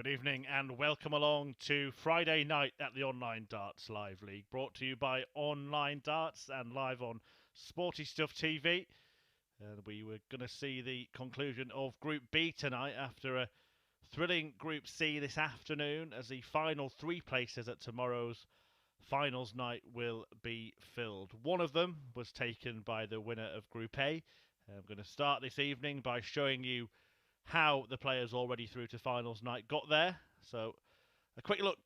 Good evening and welcome along to Friday night at the Online Darts Live League, brought to you by Online Darts and live on Sporty Stuff TV. We were going to see the conclusion of Group B tonight after a thrilling Group C this afternoon, as the final three places at tomorrow's finals night will be filled. One of them was taken by the winner of Group A. I'm going to start this evening by showing you how the players already through to finals night got there. So a quick look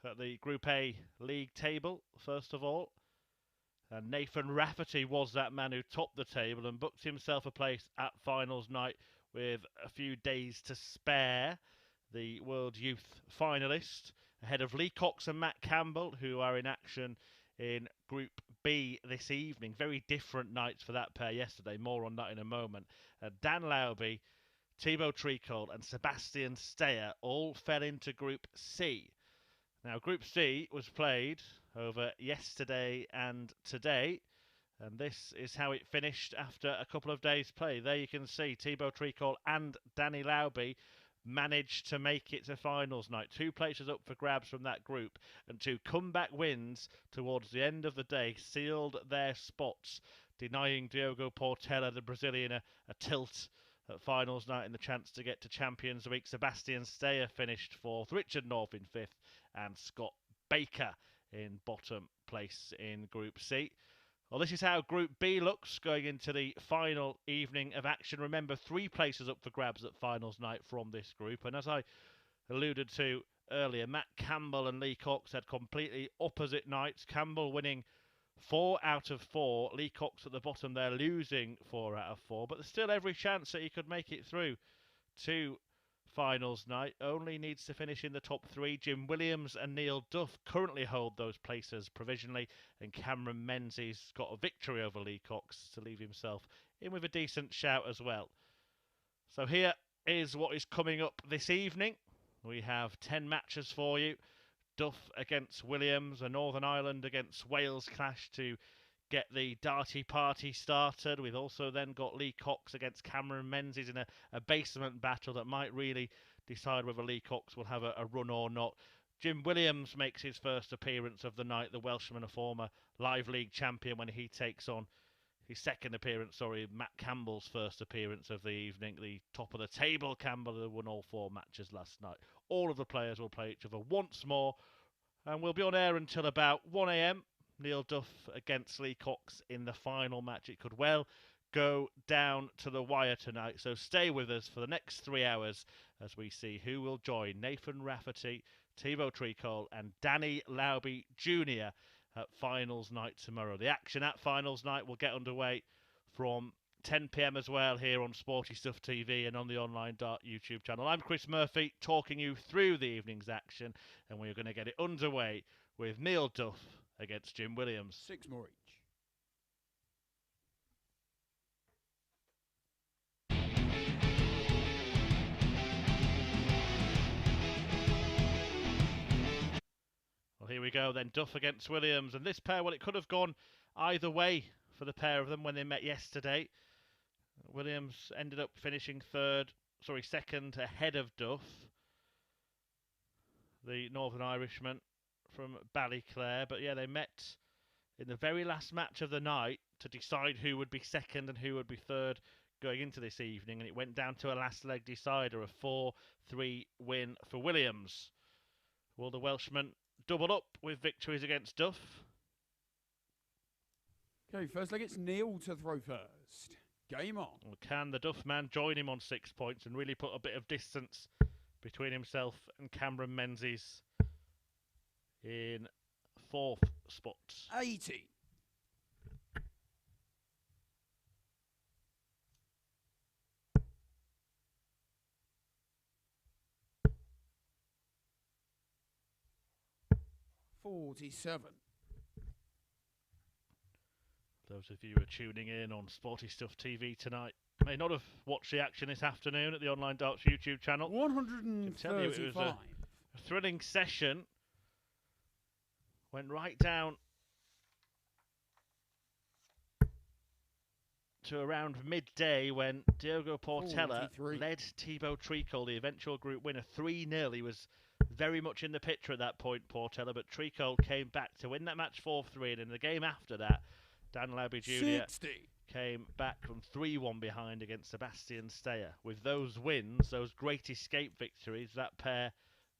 at the Group A league table first of all. And Nathan Rafferty was that man who topped the table and booked himself a place at finals night with a few days to spare. The World Youth finalist ahead of Lee Cox and Matt Campbell, who are in action in Group B this evening. Very different nights for that pair yesterday. More on that in a moment. Dan Lauby, Thibaut Tricol and Sebastian Steyer all fell into Group C. Now, Group C was played over yesterday and today, and this is how it finished after a couple of days' play. There you can see Thibaut Tricol and Danny Lauby managed to make it to finals night. Two places up for grabs from that group, and two comeback wins towards the end of the day sealed their spots, denying Diogo Portela, the Brazilian, a tilt at finals night and the chance to get to Champions Week. Sebastian Steyer finished fourth, Richard North in fifth, and Scott Baker in bottom place in Group C. Well, this is how Group B looks going into the final evening of action. Remember, three places up for grabs at finals night from this group. And as I alluded to earlier, Matt Campbell and Lee Cox had completely opposite nights. Campbell winning 4 out of 4. Lee Cox at the bottom there losing 4 out of 4. But there's still every chance that he could make it through to finals night. Only needs to finish in the top 3. Jim Williams and Neil Duff currently hold those places provisionally. And Cameron Menzies got a victory over Lee Cox to leave himself in with a decent shout as well. So here is what is coming up this evening. We have 10 matches for you. Duff against Williams, a Northern Ireland against Wales clash to get the Darty party started. We've also then got Lee Cox against Cameron Menzies in a basement battle that might really decide whether Lee Cox will have a run or not. Jim Williams makes his first appearance of the night, the Welshman, a former Live League champion, when he takes on his second appearance, Matt Campbell's first appearance of the evening, the top of the table Campbell, who won all 4 matches last night. All of the players will play each other once more, and we'll be on air until about 1 a.m. Neil Duff against Lee Cox in the final match. It could well go down to the wire tonight, so stay with us for the next 3 hours as we see who will join Nathan Rafferty, Thibaut Tricol and Danny Lauby Jr. at finals night tomorrow. The action at finals night will get underway from 10 p.m. as well here on Sporty Stuff TV and on the Online Dart YouTube channel. I'm Chris Murphy, talking you through the evening's action, and we're going to get it underway with Neil Duff against Jim Williams. 6 more each. Well, here we go then, Duff against Williams. And this pair, well, it could have gone either way for the pair of them when they met yesterday. Williams ended up finishing second ahead of Duff, the Northern Irishman from Ballyclare. But yeah, they met in the very last match of the night to decide who would be second and who would be third going into this evening. And it went down to a last leg decider, a 4-3 win for Williams. Will the Welshman double up with victories against Duff? Okay, first leg, it's Neil to throw first. Game on. Well, can the Duff man join him on 6 points and really put a bit of distance between himself and Cameron Menzies in 4th spot? 80. $47. Those of you who are tuning in on Sporty Stuff TV tonight may not have watched the action this afternoon at the Online Darts YouTube channel. 135. It was a thrilling session. Went right down to around midday when Diogo Portela 43. led Thibaut Tricol, the eventual group winner, 3-0. He was very much in the picture at that point, Portela, but Tricol came back to win that match 4-3, and in the game after that, Dan Labby Jr. 60. came back from 3-1 behind against Sebastian Steyer. With those wins, those great escape victories, that pair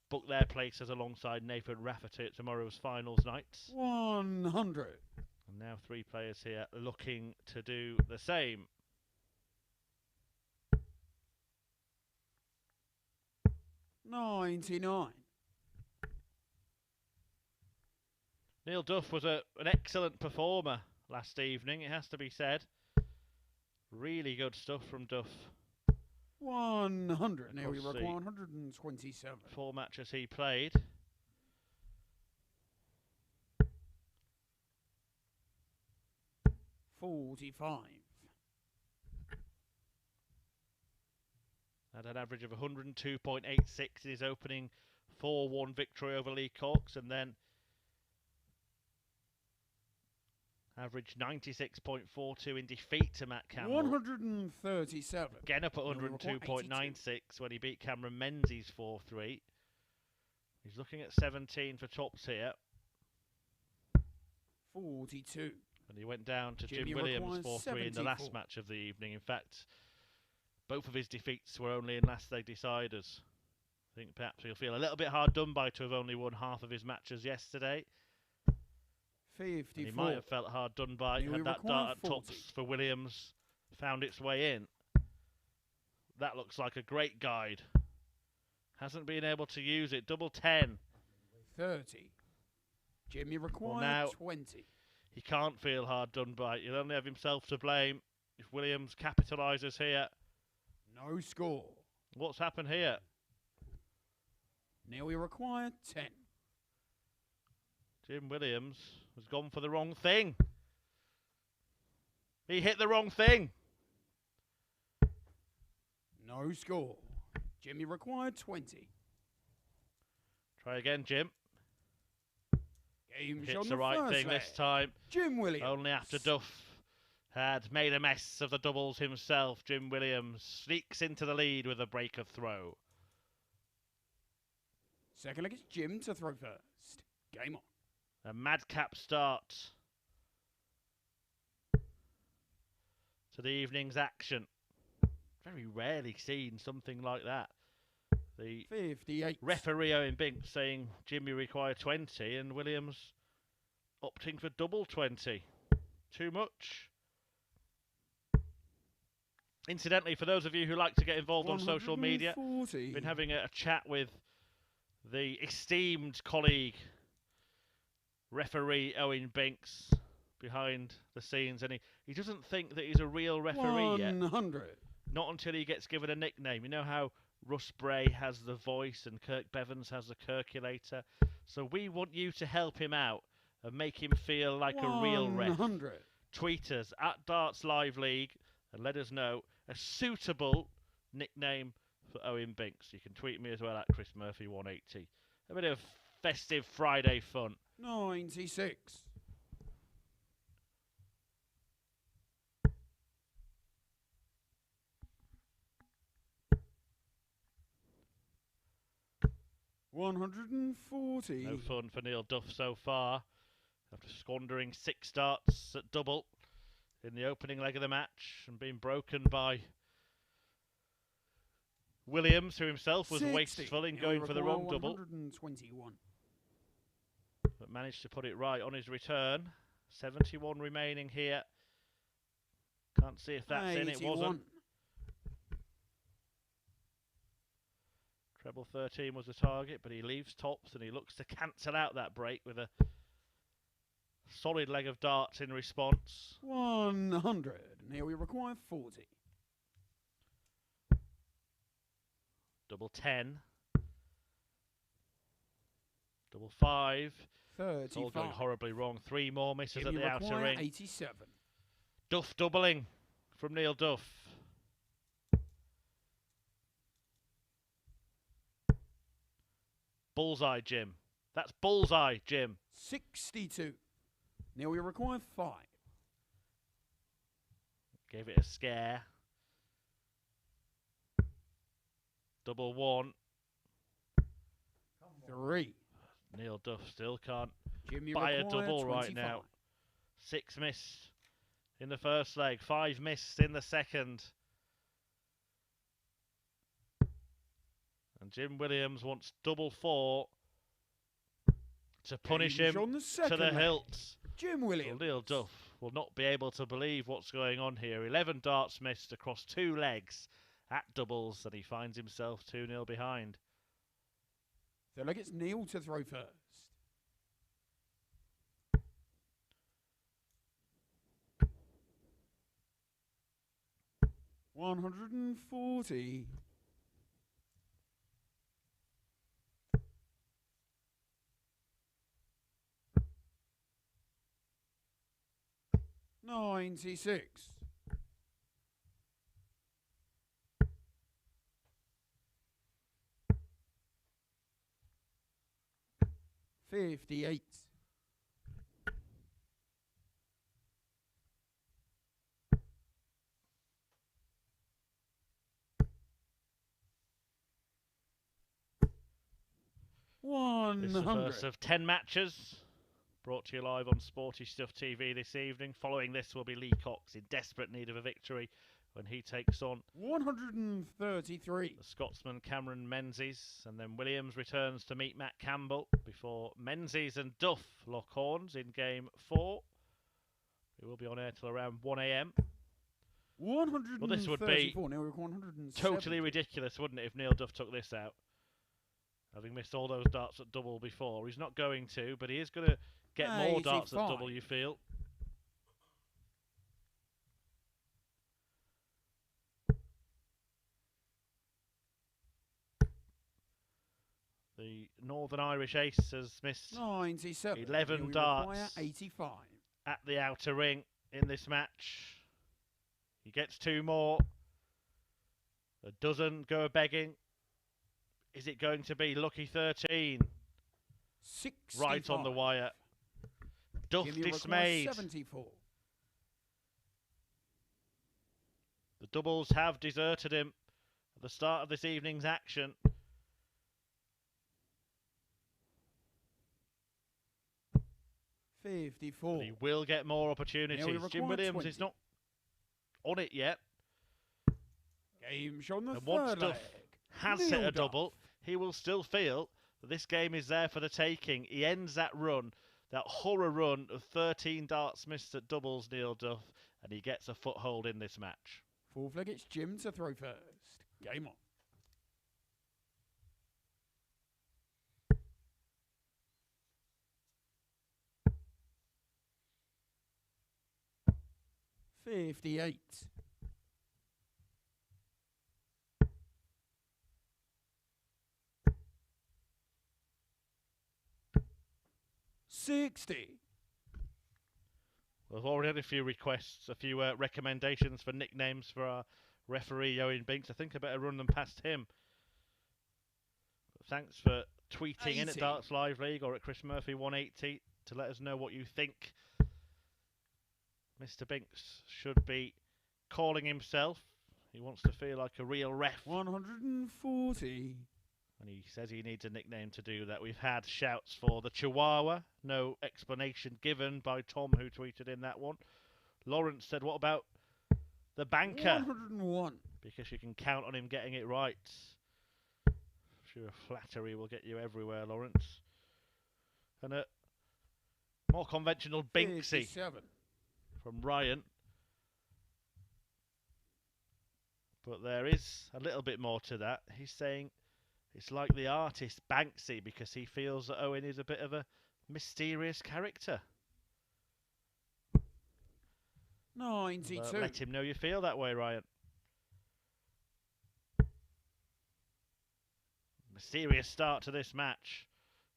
booked their places alongside Nathan Rafferty at tomorrow's finals night. 100. And now 3 players here looking to do the same. $99. Neil Duff was an excellent performer last evening, it has to be said. Really good stuff from Duff. 100. Now we Across rock the 127. 4 matches he played. $45. Had an average of 102.86 in his opening 4-1 victory over Lee Corks, and then averaged 96.42 in defeat to Matt Campbell. 137. Again up at 102.96 when he beat Cameron Menzies 4-3. He's looking at 17 for tops here. 42. And he went down to Jimmy Jim Williams requires 4-3 in the last 74. match of the evening. In fact, both of his defeats were only in last leg deciders. I think perhaps he'll feel a little bit hard done by to have only won half of his matches yesterday. 54. And he might have felt hard done by He had that required dart at 40. tops for Williams found its way in. That looks like a great guide. Hasn't been able to use it. Double 10. 30. Jimmy required now 20. He can't feel hard done by. He'll only have himself to blame if Williams capitalises here. No score. What's happened here? Now we require 10. Jim Williams has gone for the wrong thing. He hit the wrong thing. No score. Jimmy required 20. Try again, Jim. Game Hits the right thing this time. Jim Williams. Only after Duff had made a mess of the doubles himself. Jim Williams sneaks into the lead with a break of throw. Second leg is Jim to throw first. Game on. A madcap start to the evening's action. Very rarely seen something like that. The 58. referee Owen Binks saying Jimmy required 20 and Williams opting for double 20. Too much. Incidentally, for those of you who like to get involved on social media, 140. I've been having a chat with the esteemed colleague, referee Owen Binks, behind the scenes, and he doesn't think that he's a real referee yet. 100. Not until he gets given a nickname. You know how Russ Bray has the voice and Kirk Bevans has the Kirkulator? So we want you to help him out and make him feel like a real ref. 100. Tweet us at Darts Live League and let us know a suitable nickname for Owen Binks. You can tweet me as well at Chris Murphy 180. A bit of festive Friday fun. 96. $140. No fun for Neil Duff so far, after squandering 6 darts at double in the opening leg of the match and being broken by Williams, who himself was 60. wasteful in Now going we for the require wrong double, 121. but managed to put it right on his return. 71 remaining here. Can't see if that's in. It 81. wasn't. Treble 13 was the target, but he leaves tops and he looks to cancel out that break with a solid leg of darts in response. 100. Now we require 40. Double 10. Double 5. It's all going 35. horribly wrong. 3 more misses Jimmy at the outer require ring. 87. Duff doubling from Neil Duff. Bullseye, Jim. That's bullseye, Jim. 62. Now we require 5. Gave it a scare. Double one. 3. Neil Duff still can't Jim, you buy a require double 25. right now. 6 missed in the first leg. 5 missed in the second. And Jim Williams wants double 4 to punish Game's him on the to second the leg. hilt. Jim Well, Williams. Neil Duff will not be able to believe what's going on here. 11 darts missed across 2 legs at doubles, and he finds himself 2-0 behind. So like it's Neil to throw first. $140. $96. $58. This is the 100. first of 10 matches. Brought to you live on Sporty Stuff TV this evening. Following this will be Lee Cox in desperate need of a victory when he takes on 133. the Scotsman Cameron Menzies. And then Williams returns to meet Matt Campbell before Menzies and Duff lock horns in game 4. We will be on air till around 1 a.m. 134. Well, this would be Now we're 170. totally ridiculous, wouldn't it, if Neil Duff took this out? Having missed all those darts at double before. He's not going to, but he is going to get more darts at 85. double, you feel. The Northern Irish ace has missed 97. 11 Here we darts. require 85. at the outer ring in this match. He gets 2 more. A dozen go begging. Is it going to be lucky 13? 65. Right on the wire. Duff Jimmy requires dismayed. 74. The doubles have deserted him at the start of this evening's action. But 54. he will get more opportunities. Jim require Williams 20. is not on it yet. Game shown the And once third Duff leg. has Neil hit a Duff. double, he will still feel that this game is there for the taking. He ends that run, that horror run of 13 darts missed at doubles, Neil Duff, and he gets a foothold in this match. Fourth leg, it's Jim to throw first. Game on. $58. $60. We've already had a few requests, a few recommendations for nicknames for our referee, Owen Binks. I think I better run them past him. But thanks for tweeting in at 80. Darts Live League or at Chris Murphy 180 to let us know what you think. Mr. Binks should be calling himself. He wants to feel like a real ref. 140. And he says he needs a nickname to do that. We've had shouts for the Chihuahua. No explanation given by Tom, who tweeted in that one. Lawrence said, what about the banker? 101. Because you can count on him getting it right. Sure, flattery will get you everywhere, Lawrence. And a more conventional Binksy 57. from Ryan. But there is a little bit more to that. He's saying it's like the artist Banksy because he feels that Owen is a bit of a mysterious character. 92. Let him know you feel that way, Ryan. Mysterious start to this match.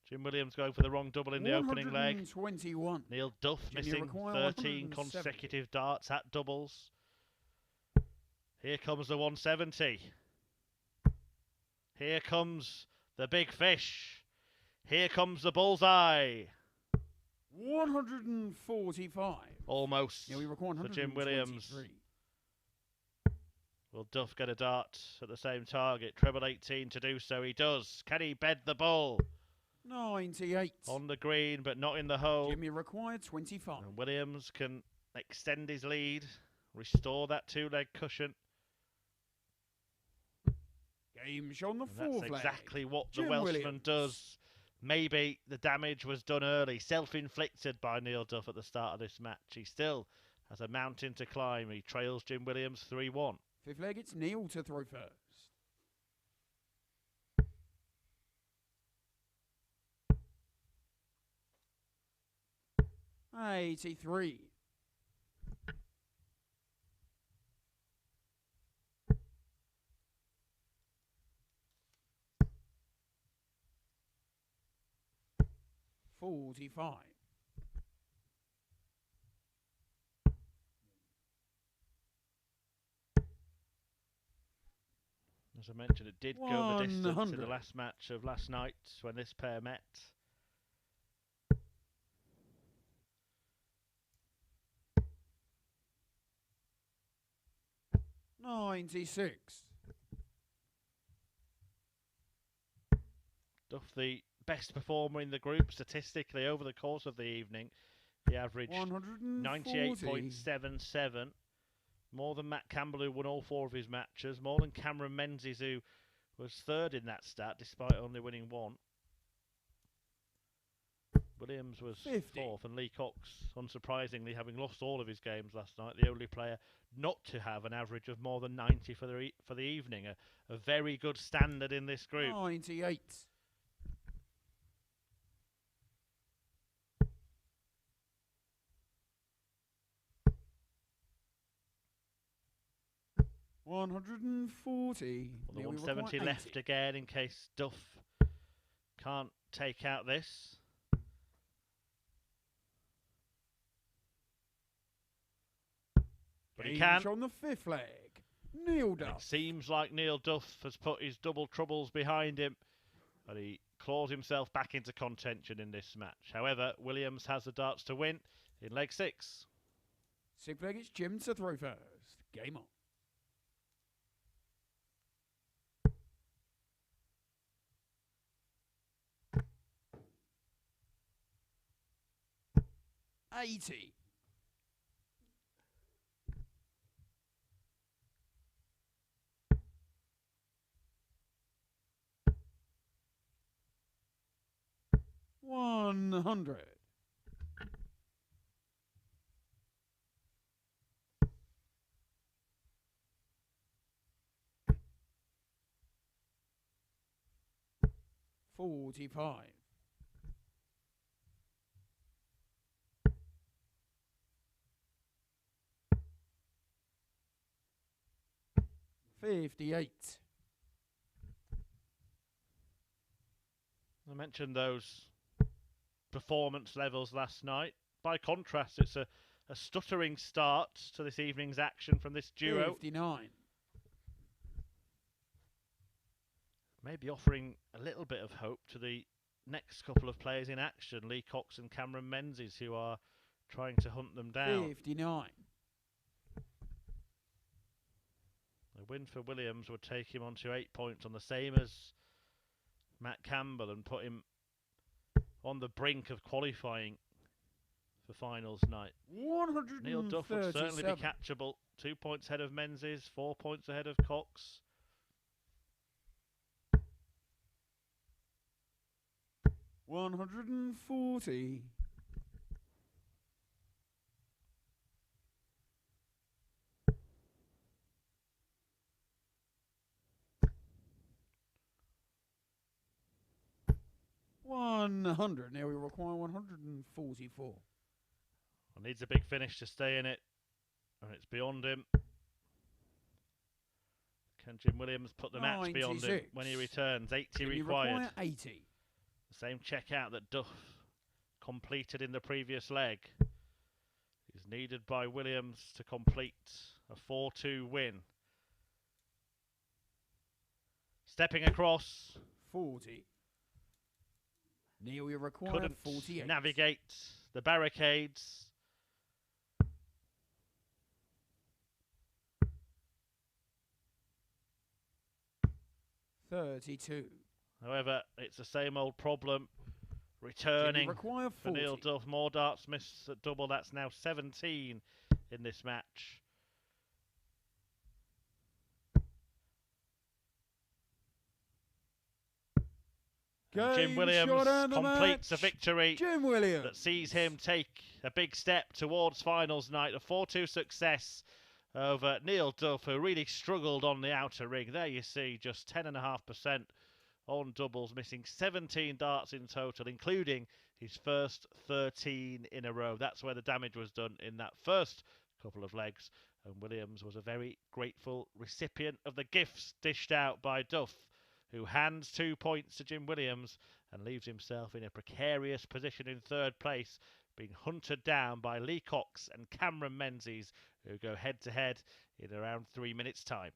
Jim Williams going for the wrong double in the opening leg. 121. Neil Duff Jimmy missing require 13 170. consecutive darts at doubles. Here comes the 170. Here comes the big fish. Here comes the bullseye. 145. Almost Yeah, we require for Jim Williams. 123. Will Duff get a dart at the same target? Treble 18 to do so. He does. Can he bed the ball? 98. On the green, but not in the hole. Jimmy required 25. And Williams can extend his lead, restore that two-leg cushion. Game shot on the And fourth that's leg. exactly what the Jim Welshman Williams. does. Maybe the damage was done early, self-inflicted by Neil Duff at the start of this match. He still has a mountain to climb. He trails Jim Williams 3-1. Fifth leg, it's Neil to throw first. $83. $45. As I mentioned, it did go the distance in 100. the last match of last night when this pair met. $96. Duff, the best performer in the group statistically over the course of the evening. He averaged 98.77. More than Matt Campbell, who won all 4 of his matches. More than Cameron Menzies, who was third in that stat, despite only winning 1. Williams was 50. 4th, and Lee Cox, unsurprisingly, having lost all of his games last night, the only player not to have an average of more than 90 for the evening. A very good standard in this group. 98. $140. Well, the Neil, we 170 require left 80. again in case Duff can't take out this. But he can. On the fifth leg. Neil It Duff. seems like Neil Duff has put his double troubles behind him, and he claws himself back into contention in this match. However, Williams has the darts to win in leg 6. Sixth leg, it's Jim to throw first. Game on. $80. $100. $45. $58. I mentioned those performance levels last night. By contrast, it's a stuttering start to this evening's action from this duo. 59. Maybe offering a little bit of hope to the next couple of players in action, Lee Cox and Cameron Menzies, who are trying to hunt them down. 59. A win for Williams would take him on to 8 points, on the same as Matt Campbell, and put him on the brink of qualifying for finals night. 137. Neil Duff would certainly be catchable. 2 points ahead of Menzies, 4 points ahead of Cox. $140. $100. Now we require 144. Needs a big finish to stay in it, and it's beyond him. Can Jim Williams put the match beyond him 96. when he returns? 80 Jimmy required. require 80. The same checkout that Duff completed in the previous leg is needed by Williams to complete a 4-2 win. Stepping across. 40. Neil, you require Couldn't 48. navigate the barricades. 32. However, it's the same old problem. Returning Require for 40. Neil Duff. More darts missed at double. That's now 17 in this match. Jim Williams completes a victory that sees him take a big step towards finals night. A 4-2 success over Neil Duff, who really struggled on the outer ring. There you see, just 10.5% on doubles, missing 17 darts in total, including his first 13 in a row. That's where the damage was done, in that first couple of legs. And Williams was a very grateful recipient of the gifts dished out by Duff, who hands 2 points to Jim Williams and leaves himself in a precarious position in third place, being hunted down by Lee Cox and Cameron Menzies, who go head-to-head in around 3 minutes' time.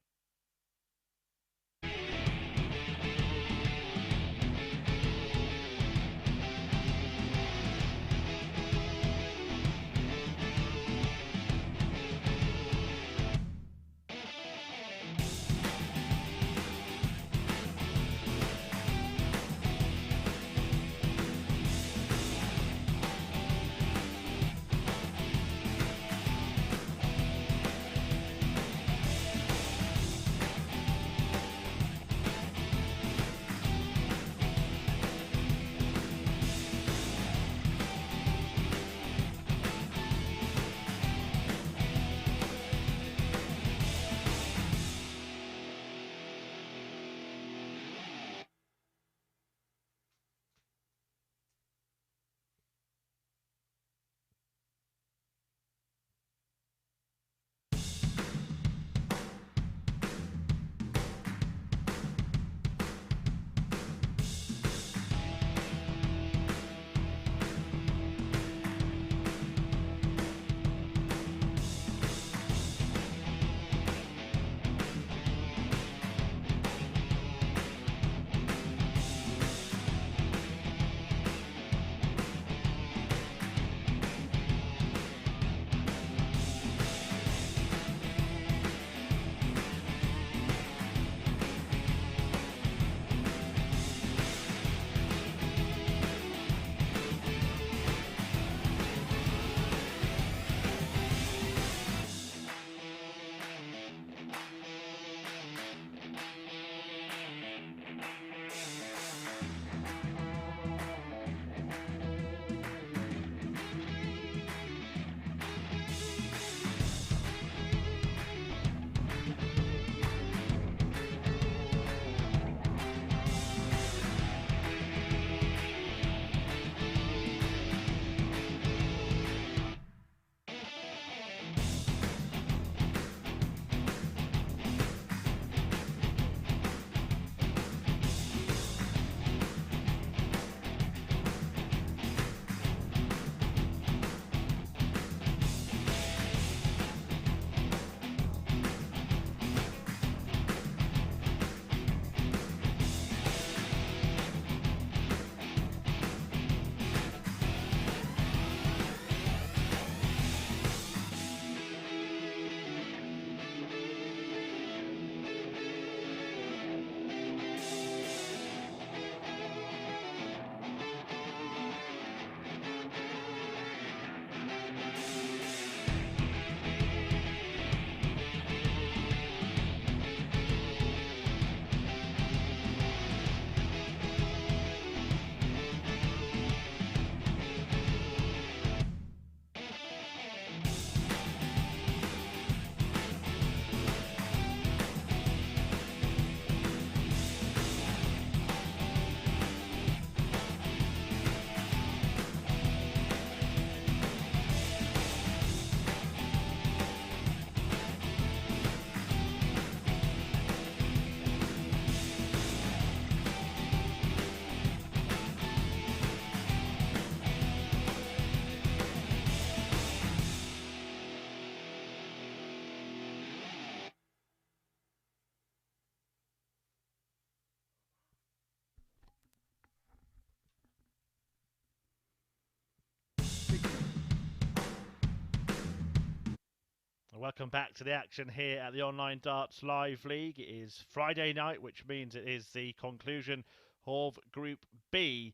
Welcome back to the action here at the Online Darts Live League. It is Friday night, which means it is the conclusion of Group B,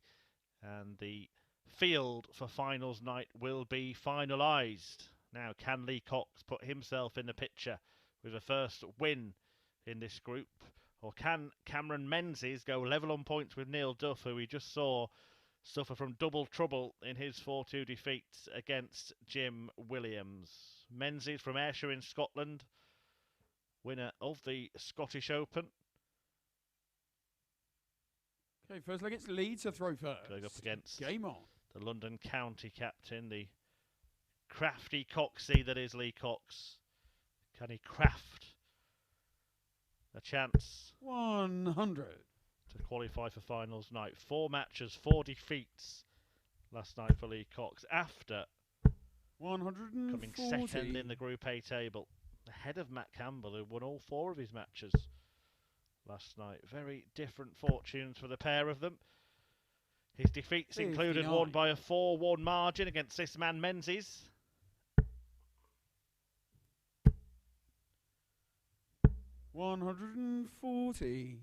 and the field for finals night will be finalised. Now, can Lee Cox put himself in the picture with a first win in this group, or can Cameron Menzies go level on points with Neil Duff, who we just saw suffer from double trouble in his 4-2 defeat against Jim Williams? Menzies from Ayrshire in Scotland, winner of the Scottish Open. Okay, first leg, it's Lee to throw first. Going up against Game on. the London County captain, the crafty Coxie that is Lee Cox. Can he craft a chance 100 to qualify for finals night? 4 matches, 4 defeats last night for Lee Cox, after 140. coming second in the Group A table, ahead of Matt Campbell, who won all 4 of his matches last night. Very different fortunes for the pair of them. His defeats 59. included one by a 4-1 margin against this man Menzies. $140.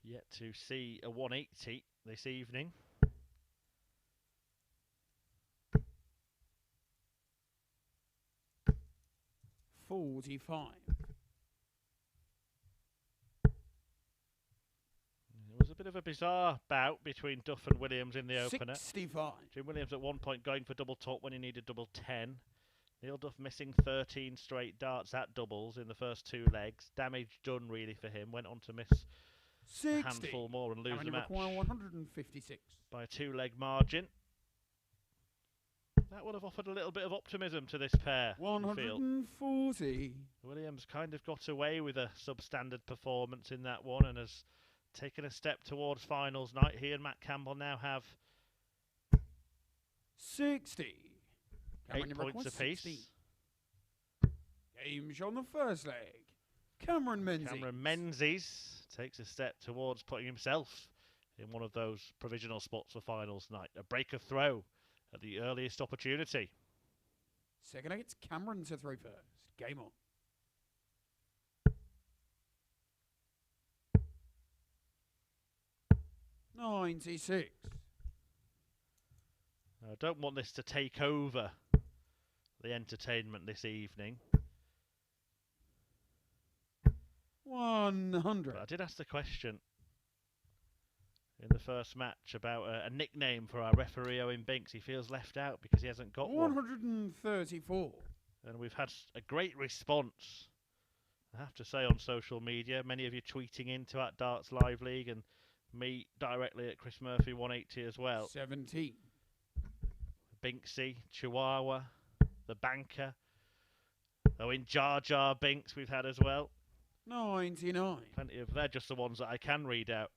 Yet to see a 180 this evening. $45. It was a bit of a bizarre bout between Duff and Williams in the opener. 65. Jim Williams at one point going for double top when he needed double 10. Neil Duff missing 13 straight darts at doubles in the first 2 legs. Damage done really for him. Went on to miss 60. a handful more and lose the match 156 by a 2-leg margin. That would have offered a little bit of optimism to this pair. 140. Williams kind of got away with a substandard performance in that one and has taken a step towards finals night. He and Matt Campbell now have 60. 8 points apiece. 60. Game shot on the first leg. Cameron Menzies. Cameron Menzies takes a step towards putting himself in one of those provisional spots for finals night. A breaker throw at the earliest opportunity. Second leg, it's Cameron to throw first. Game on. $96. I don't want this to take over the entertainment this evening. 100. But I did ask the question in the first match about a nickname for our referee Owen Binks. He feels left out because he hasn't got 134. one. And we've had a great response, I have to say, on social media. Many of you tweeting into at Darts Live League and me directly at Chris Murphy 180 as well. 17. Binksy, Chihuahua, the banker. Owen Jar Jar Binks we've had as well. 99. Plenty of, they're just the ones that I can read out.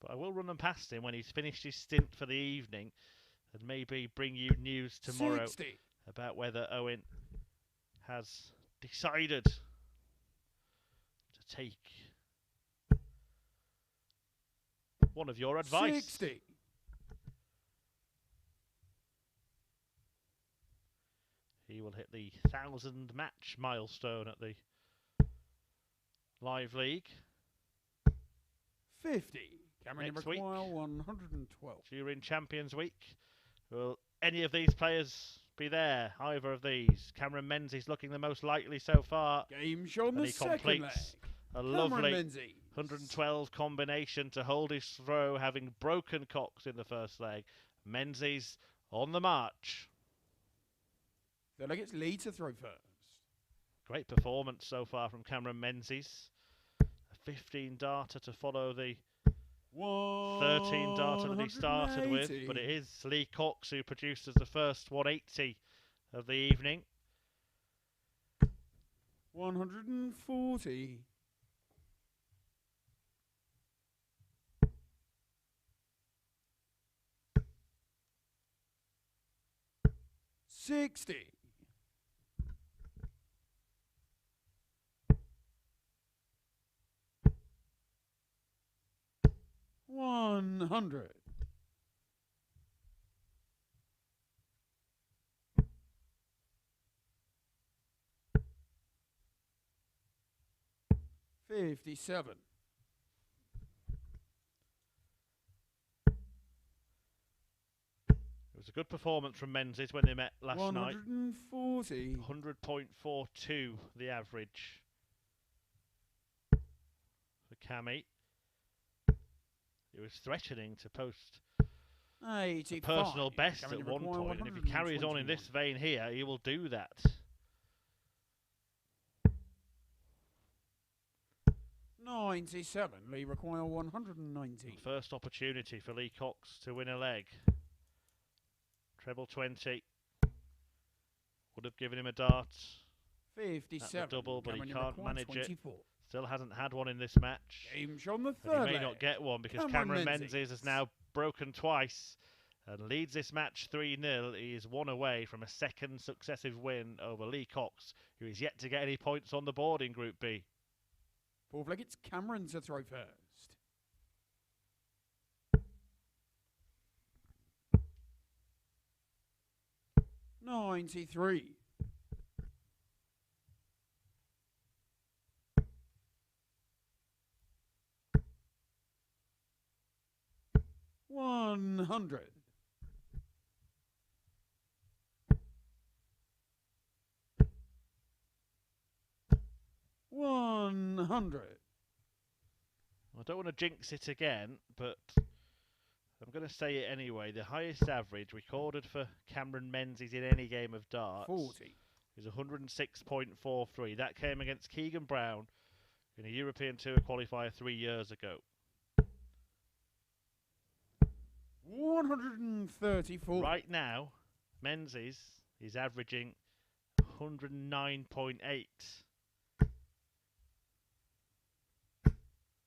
But I will run them past him when he's finished his stint for the evening and maybe bring you news tomorrow 60. about whether Owen has decided to take one of your advice. 60. He will hit the 1,000 match milestone at the Live League. 50. Cameron Next week, 112. during Champions Week, will any of these players be there? Either of these? Cameron Menzies looking the most likely so far. Game shot on And the he second leg. completes a Cameron lovely Menzies. 112 combination to hold his throw, having broken Cox in the first leg. Menzies on the march. Third leg, it's Lee to throw first. Great performance so far from Cameron Menzies. A 15 darter to follow the 13 darter that he started with, but it is Lee Cox who produces the first 180 of the evening. 140. $60. 100. 57. It was a good performance from Menzies when they met last night. 140. 100.42 the average for Cammy. He was threatening to post a 85. personal best Cammy at one require point, and if he carries on in this 121. vein here, he will do that. 97. Lee require 190. First opportunity for Lee Cox to win a leg. Treble 20. Would have given him a dart. 57. Double, but he Cameron can't require manage 24. it. Still hasn't had one in this match. Game on the And third he may leg. not get one because Cameron Cameron Menzies has now broken twice and leads this match 3-0. He is one away from a second successive win over Lee Cox, who is yet to get any points on the board in Group B. Fourth leg, it's Cameron to throw first. $93. 100. 100. I don't want to jinx it again, but I'm going to say it anyway. The highest average recorded for Cameron Menzies in any game of darts 40. is 106.43. That came against Keegan Brown in a European Tour qualifier 3 years ago. 134. Right now, Menzies is averaging 109.8.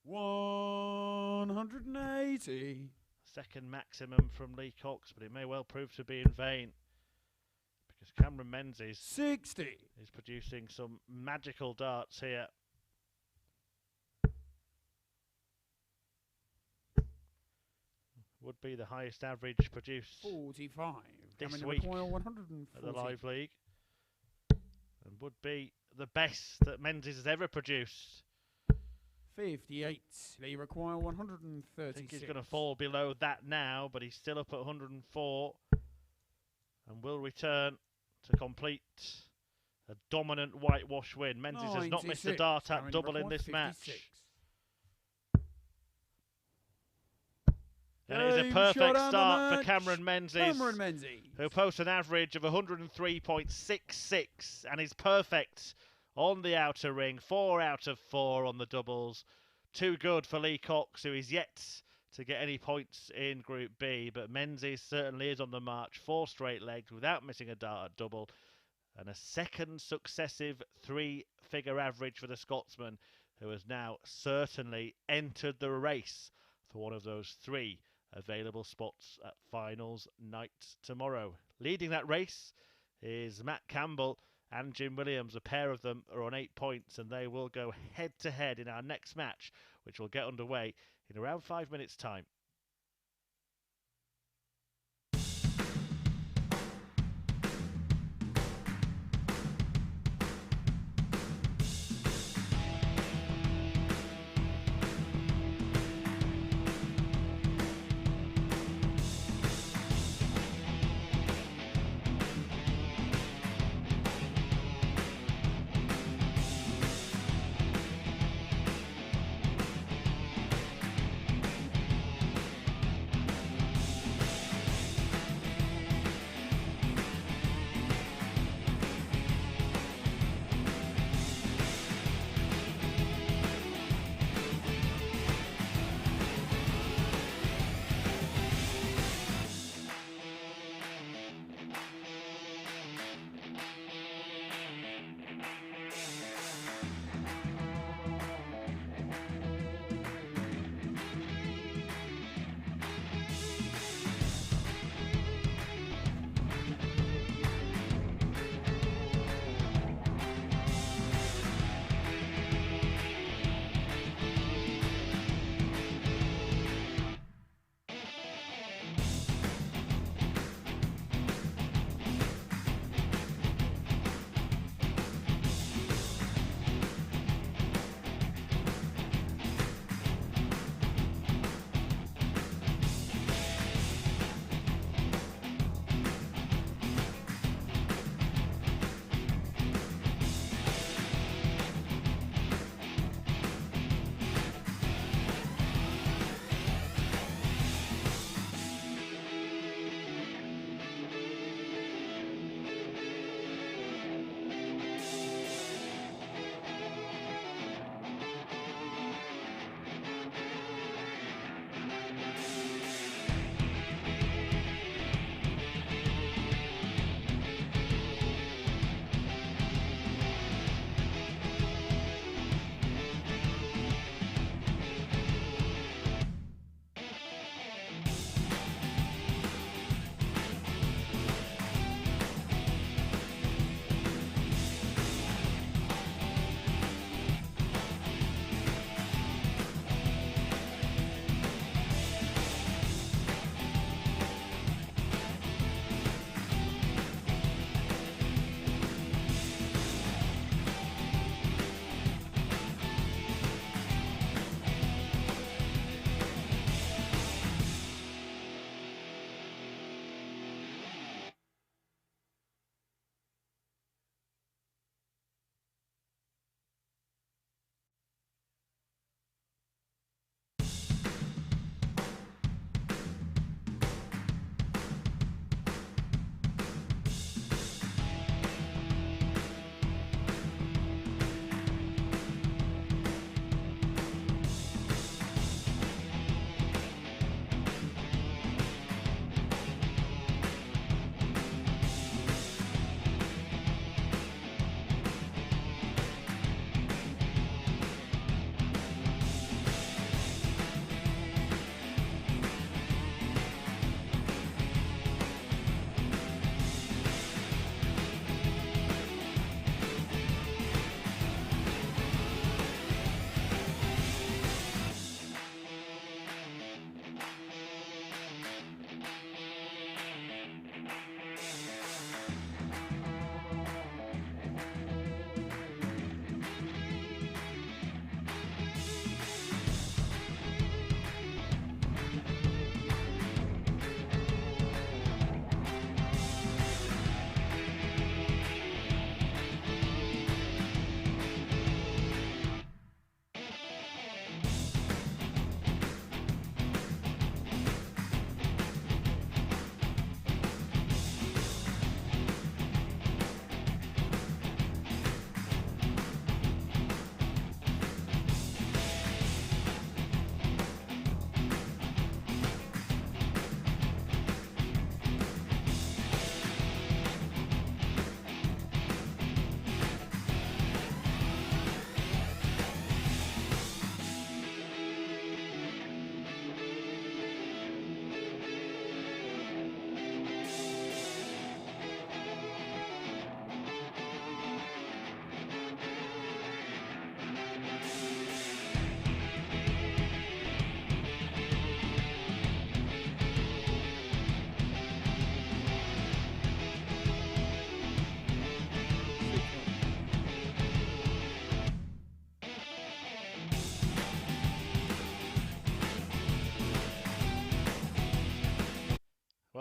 180. Second maximum from Lee Cox, but it may well prove to be in vain because Cameron Menzies 60. is producing some magical darts here. Would be the highest average produced 45. this Cameron week require at 140. the Live League, and would be the best that Menzies has ever produced. 58. Lee require I 136. think he's going to fall below that now, but he's still up at 104 and will return to complete a dominant whitewash win. Menzies has not missed a 96. dart at Cameron double in require this 56. match. And it is a Game perfect shot and the start for match. Cameron Menzies, Cameron Menzies. who posts an average of 103.66 and is perfect on the outer ring. 4 out of 4 on the doubles. Too good for Lee Cox, who is yet to get any points in Group B, but Menzies certainly is on the march. 4 straight legs without missing a dart at double, and a second successive 3-figure average for the Scotsman, who has now certainly entered the race for one of those 3 available spots at finals night tomorrow. Leading that race is Matt Campbell and Jim Williams. A pair of them are on 8 points, and they will go head to head in our next match, which will get underway in around 5 minutes' time.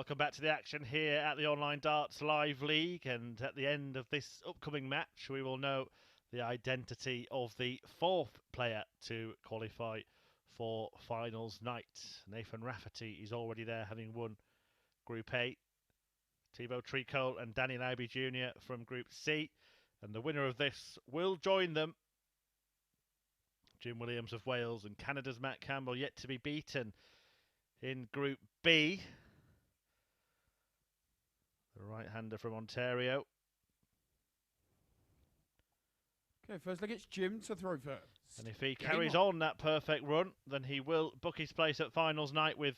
Welcome back to the action here at the Online Darts Live League, and at the end of this upcoming match we will know the identity of the fourth player to qualify for finals night. Nathan Rafferty is already there, having won Group A. Thibaut Tricot and Danny Lauby Jr. from Group C, and the winner of this will join them. Jim Williams of Wales and Canada's Matt Campbell yet to be beaten in Group B. The right-hander from Ontario. Okay, first leg it's Jim to throw first. And if he carries on that perfect run, then he will book his place at finals night with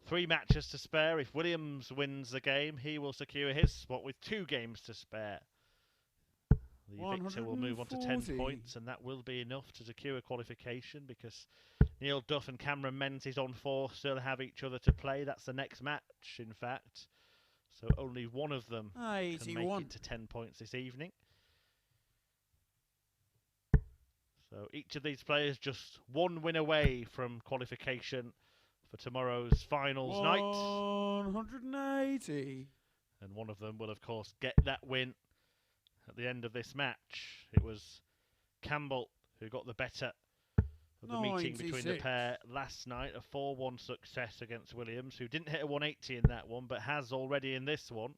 3 matches to spare. If Williams wins the game, he will secure his spot with 2 games to spare. The victor will move on to 10 points, and that will be enough to secure qualification, because Neil Duff and Cameron Menzies on 4 still have each other to play. That's the next match, in fact. So only one of them can make it to 10 points this evening. So each of these players just 1 win away from qualification for tomorrow's finals night. 180. And one of them will, of course, get that win at the end of this match. It was Campbell who got the better of the meeting between the pair last night. A 4-1 success against Williams, who didn't hit a 180 in that one, but has already in this one.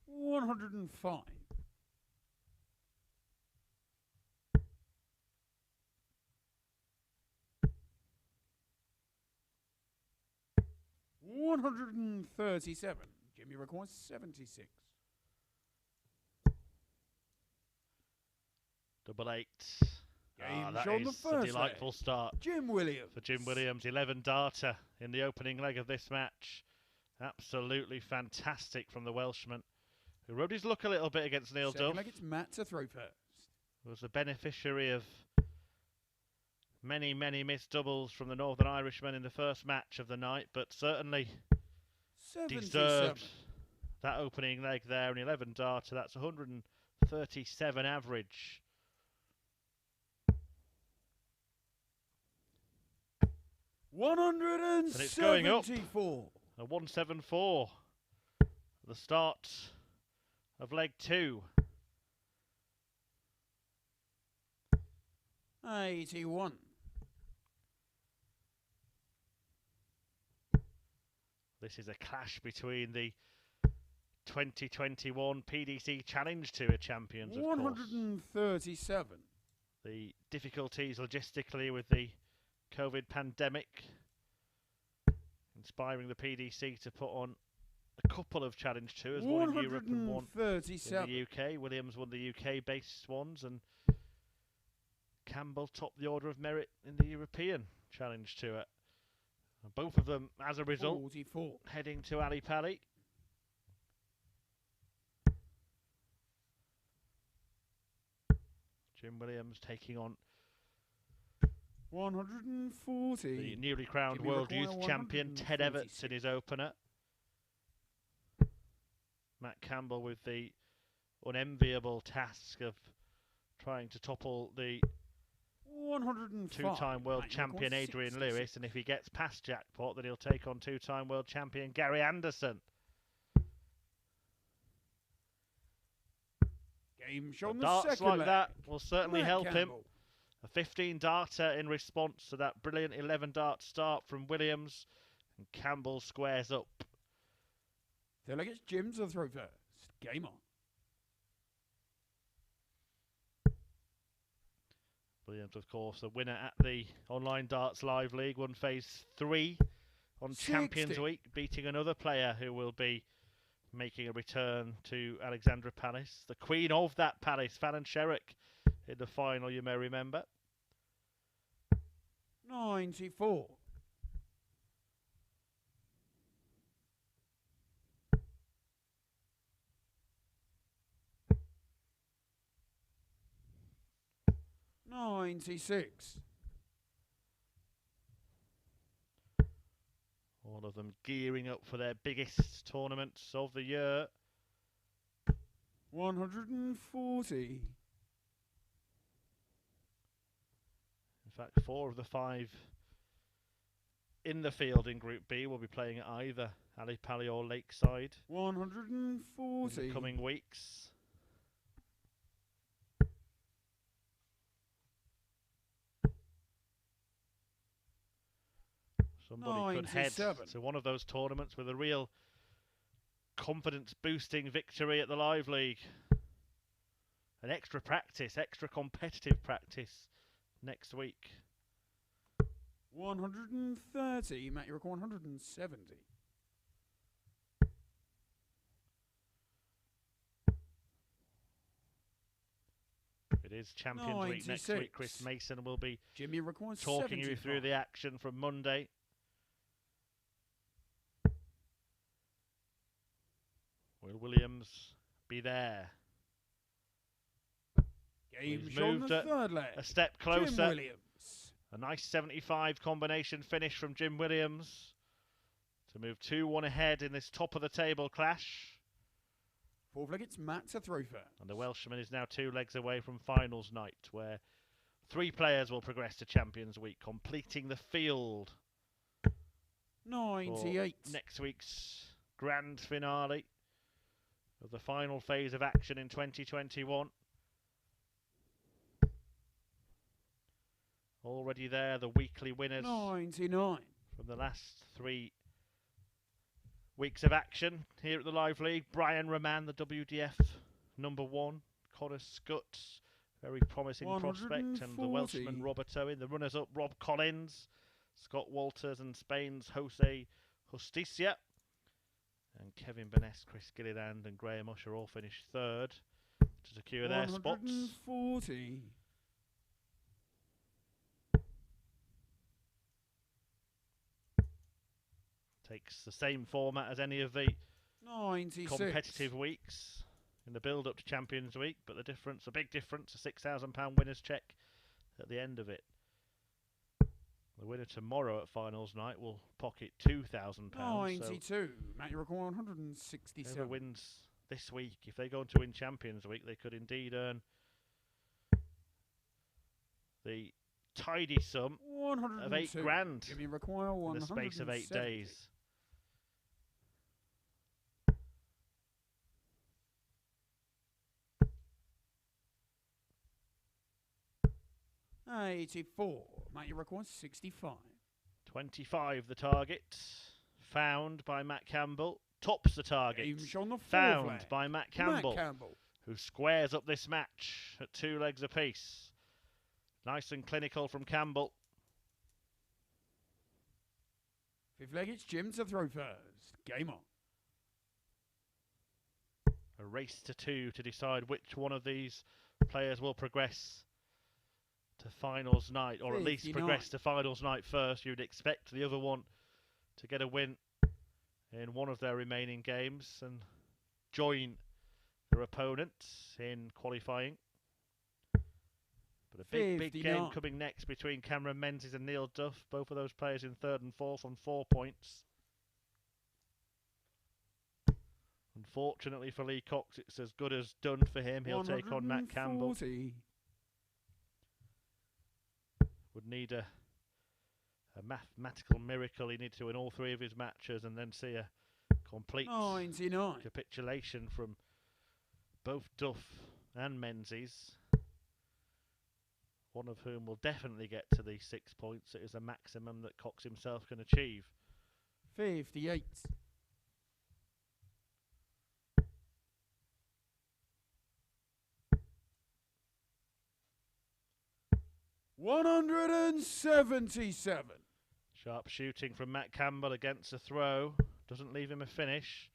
105. 137. Jimmy requires 76. 888. Game's That on the is a first delightful leg. start Jim Williams. for Jim Williams. 11 darter in the opening leg of this match. Absolutely fantastic from the Welshman, who rode his luck a little bit against Neil Second Duff. leg it's Matt to throw first. Was the beneficiary of many, many missed doubles from the Northern Irishmen in the first match of the night, but certainly 77. deserved that opening leg there. An 11 darter, that's 137 average. And it's going up. 174. A 174 at the start of leg 2. 81. This is a clash between the 2021 PDC Challenge Tour champions, of course. 137. The difficulties logistically with the COVID pandemic inspiring the PDC to put on a couple of Challenge Tours, one in Europe and one in the UK. Williams won the UK-based ones, and Campbell topped the order of merit in the European Challenge Tour. Both of them, as a result, 44. heading to Ali Pali. Jim Williams taking on 140. the newly crowned Jimmy World require Youth Champion Ted Everts in his opener. Matt Campbell with the unenviable task of trying to topple the 2-time world champion Adrian Lewis, and if he gets past jackpot, then he'll take on 2-time world champion Gary Anderson. Game shown the Darts second like leg. that will certainly Matt help him. Campbell. A 15 darter in response to that brilliant 11 dart start from Williams, and Campbell squares up. Third leg it's Jim to throw first. Game on. Williams, of course, the winner at the Online Darts Live League, won phase 3 on 60. Champions Week, beating another player who will be making a return to Alexandra Palace. The queen of that palace, Fallon Sherrick, in the final, you may remember. 94. 96. All of them gearing up for their biggest tournaments of the year. 140. In fact, 4 of the 5 in the field in Group B will be playing at either Ali Pali or Lakeside 140. in the coming weeks. Somebody could head to one of those tournaments with a real confidence-boosting victory at the Live League. An extra practice, extra competitive practice next week. 130. Matt, you reckon 170. It is Champions Week next week. Chris Mason will be Jimmy talking you through the action from Monday. Will Williams be there? He's moved the third leg. A step closer. Jim Williams. A nice 75 combination finish from Jim Williams to move 2-1 ahead in this top of the table clash. Fourth leg, it's Matt to throw first. And the Welshman is now 2 legs away from finals night, where 3 players will progress to Champions Week, completing the field 98. For next week's grand finale of the final phase of action in 2021. Already there, the weekly winners 99 from the last 3 weeks of action here at the Live League. Brian Raman, the WDF #1. Connor Scutts, very promising prospect. And the Welshman Robert Owen. The runners-up, Rob Collins, Scott Walters, and Spain's Jose Justicia. And Kevin Burness, Chris Gilliland, and Graham Usher all finished 3rd to secure their spots. 140. Takes the same format as any of the 96 competitive weeks in the build-up to Champions Week, but the difference, a big difference, a £6,000 winner's cheque at the end of it. The winner tomorrow at finals night will pocket £2,000. 92. So Matt, you reckon 167. Whoever wins this week, if they go on to win Champions Week, they could indeed earn the tidy sum of £8,000 Give me require in the space of 8 days. $84. Matt, you require 65. 25 the target. Found by Matt Campbell. Tops the target. Found by Matt Campbell, who squares up this match at 2 legs apiece. Nice and clinical from Campbell. Fifth leg, it's Jim to throw first. Game on. A race to 2 to decide which one of these players will progress to finals night, or at least progress to finals night first. You'd expect the other one to get a win in one of their remaining games and join their opponent in qualifying. But a big game coming next between Cameron Menzies and Neil Duff. Both of those players in 3rd and 4th on 4 points. Unfortunately for Lee Cox, it's as good as done for him. He'll take on Matt Campbell. Would need a mathematical miracle. He needs to win all 3 of his matches and then see a complete 99 capitulation from both Duff and Menzies. One of whom will definitely get to the 6 points. It is a maximum that Cox himself can achieve. 58. $177. Sharp shooting from Matt Campbell against a throw. Doesn't leave him a finish.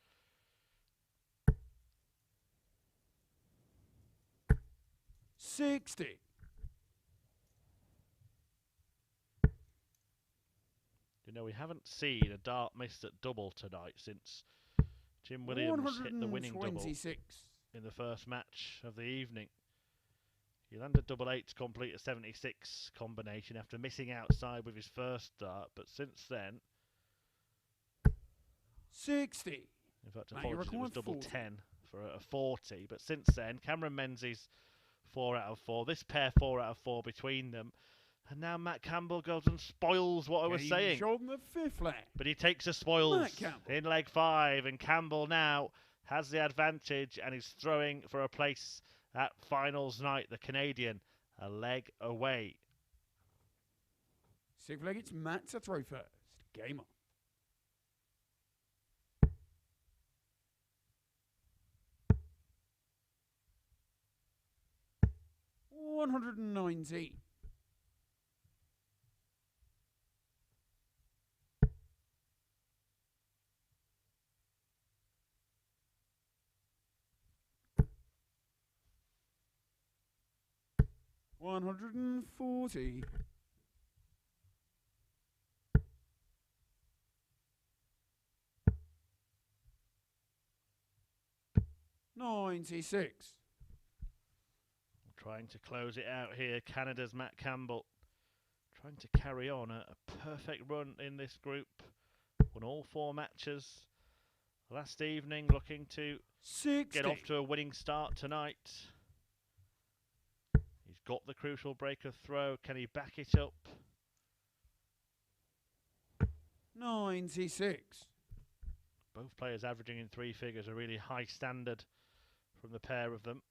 60. You know, we haven't seen a dart missed at double tonight since Jim Williams hit the winning double in the first match of the evening. He landed double 8 to complete a 76 combination after missing outside with his first dart, but since then... 60. In fact, apologies, it was double 40. 10 for a 40, but since then, Cameron Menzies 4 out of 4. This pair 4 out of 4 between them And now Matt Campbell goes and spoils what I was saying. On the 5th leg. But he takes the spoils Matt Campbell. in leg 5. And Campbell now has the advantage and is throwing for a place at finals night. The Canadian a leg away. 6th leg, it's Matt to throw first. Game on. 119. 140. 96. Trying to close it out here, Canada's Matt Campbell. Trying to carry on a perfect run in this group. Won all 4 matches last evening, looking to 60. get off to a winning start tonight. He's got the crucial break of throw. Can he back it up? 96. Both players averaging in 3 figures, a really high standard from the pair of them.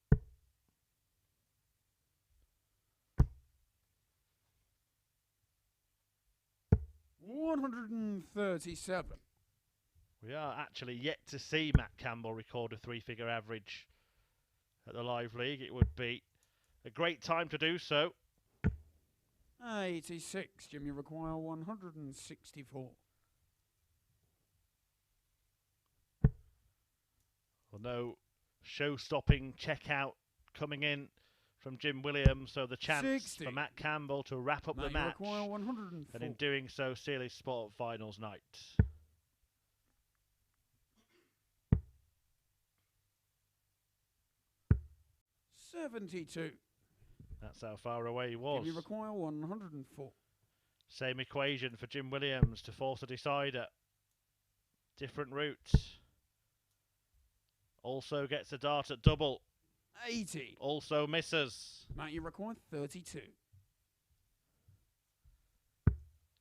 137. We are actually yet to see Matt Campbell record a 3-figure average at the Live League. It would be a great time to do so. 86. Jimmy require 164. Well, no show-stopping checkout coming in from Jim Williams, so the chance 60. for Matt Campbell to wrap up the match, require 104. and in doing so seal his spot at finals night. $72. That's how far away he was. Jimmy require 104. Same equation for Jim Williams to force a decider. Different route. Also gets a dart at double. 80. Also misses. Matt, you require 32.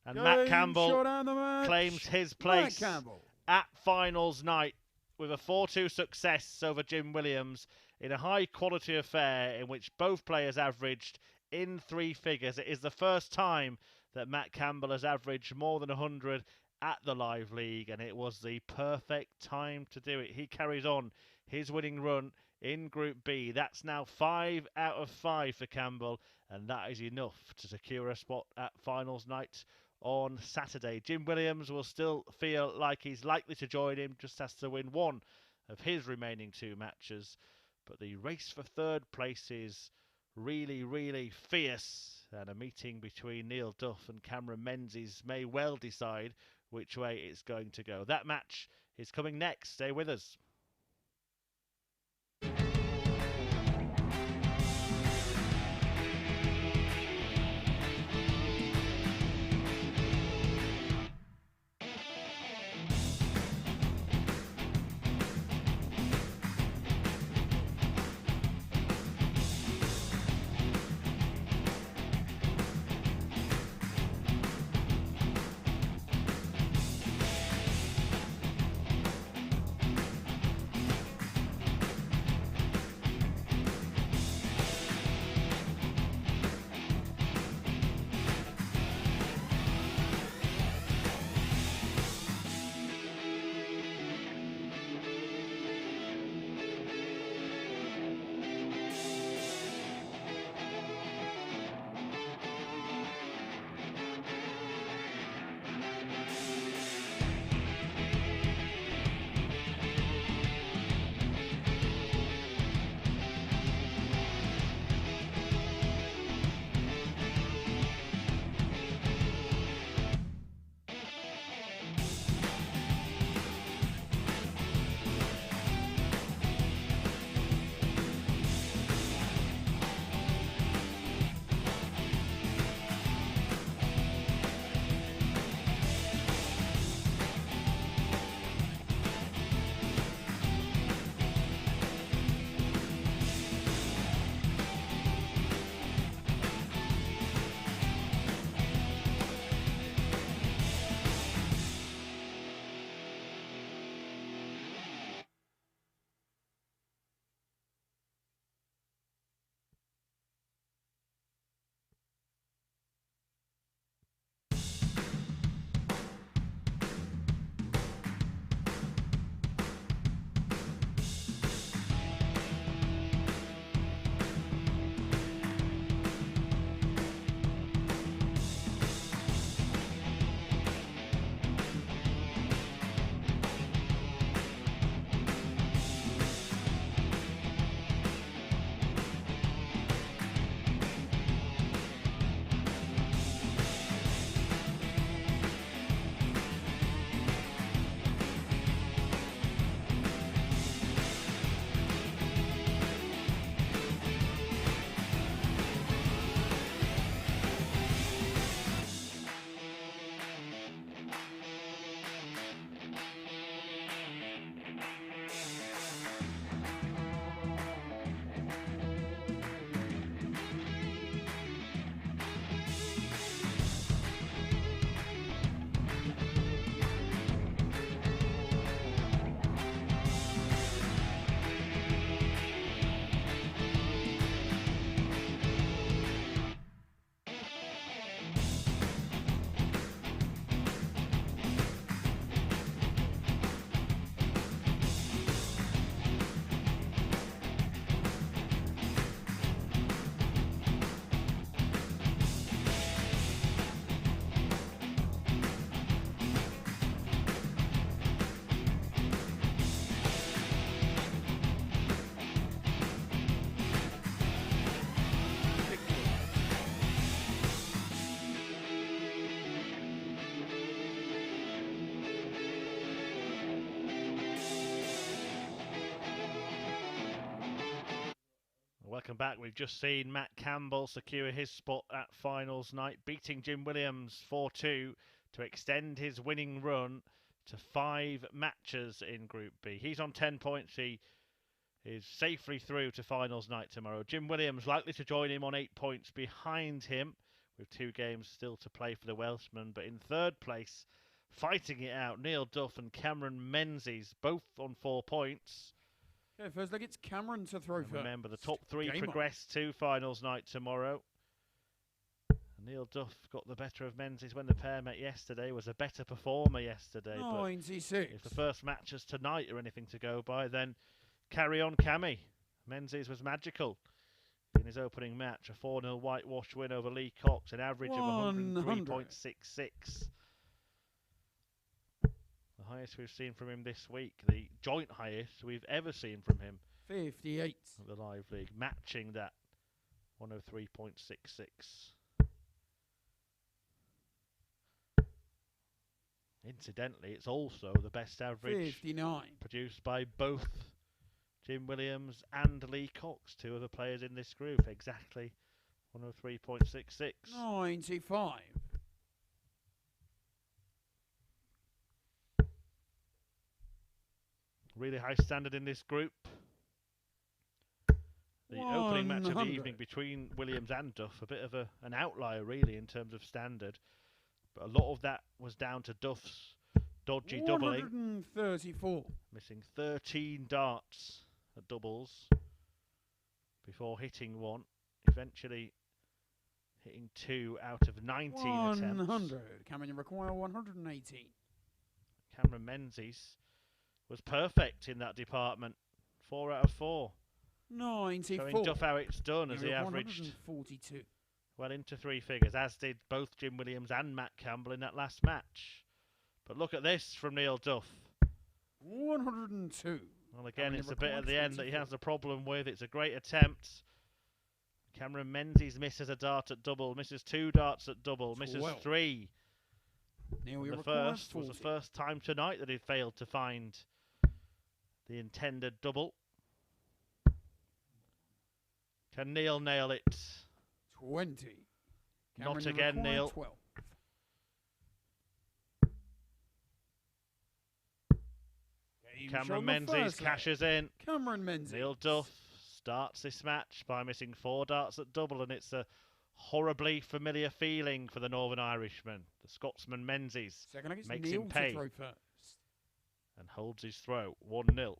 And Matt Game Campbell shot out of the match. claims his Matt place Campbell. at finals night with a 4-2 success over Jim Williams in a high quality affair in which both players averaged in 3 figures. It is the first time that Matt Campbell has averaged more than 100 at the Live League, and it was the perfect time to do it. He carries on his winning run in Group B. That's now 5 out of 5 for Campbell, and that is enough to secure a spot at finals night on Saturday. Jim Williams will still feel like he's likely to join him, just has to win one of his remaining 2 matches. But the race for 3rd place is really, really fierce, and a meeting between Neil Duff and Cameron Menzies may well decide which way it's going to go. That match is coming next. Stay with us. Welcome back. We've just seen Matt Campbell secure his spot at finals night, beating Jim Williams 4-2 to extend his winning run to 5 matches in Group B. He's on 10 points. He is safely through to finals night tomorrow. Jim Williams likely to join him on 8 points behind him, with 2 games still to play for the Welshman. But in third place, fighting it out, Neil Duff and Cameron Menzies, both on 4 points. Okay, first leg, it's Cameron to throw first. Remember, the top 3 Game progress to finals night tomorrow. Neil Duff got the better of Menzies when the pair met yesterday, was a better performer yesterday. 96. But if the first matches tonight are anything to go by, then carry on, Cammy. Menzies was magical in his opening match. A 4-0 whitewash win over Lee Cox, an average of 103.66. The highest we've seen from him this week, the joint highest we've ever seen from him. 58. At the Live League, matching that 103.66. Incidentally, it's also the best average 59. produced by both Jim Williams and Lee Cox, 2 of the players in this group. Exactly 103.66. 95. Really high standard in this group. The opening match of the evening between Williams and Duff, a bit of an outlier really in terms of standard. But a lot of that was down to Duff's dodgy doubling. 134. Missing 13 darts at doubles before hitting 1. Eventually hitting 2 out of 19 attempts. 100. Cameron, you require 118. Cameron Menzies was perfect in that department. 4 out of 4. 94. Showing Duff how it's done as he averaged 142. well into 3 figures, as did both Jim Williams and Matt Campbell in that last match. But look at this from Neil Duff. 102. Well, again, it's a bit at the end that he has a problem with. It's a great attempt. Cameron Menzies misses a dart at double, misses 2 darts at double, misses 3. The first was the first time tonight that he failed to find the intended double. Can Neil nail it? 20. Not again, Neil. 12. Cameron Menzies cashes in. Cameron Menzies. Neil Duff starts this match by missing 4 darts at double, and it's a horribly familiar feeling for the Northern Irishman. The Scotsman Menzies makes him pay and holds his throw 1-0.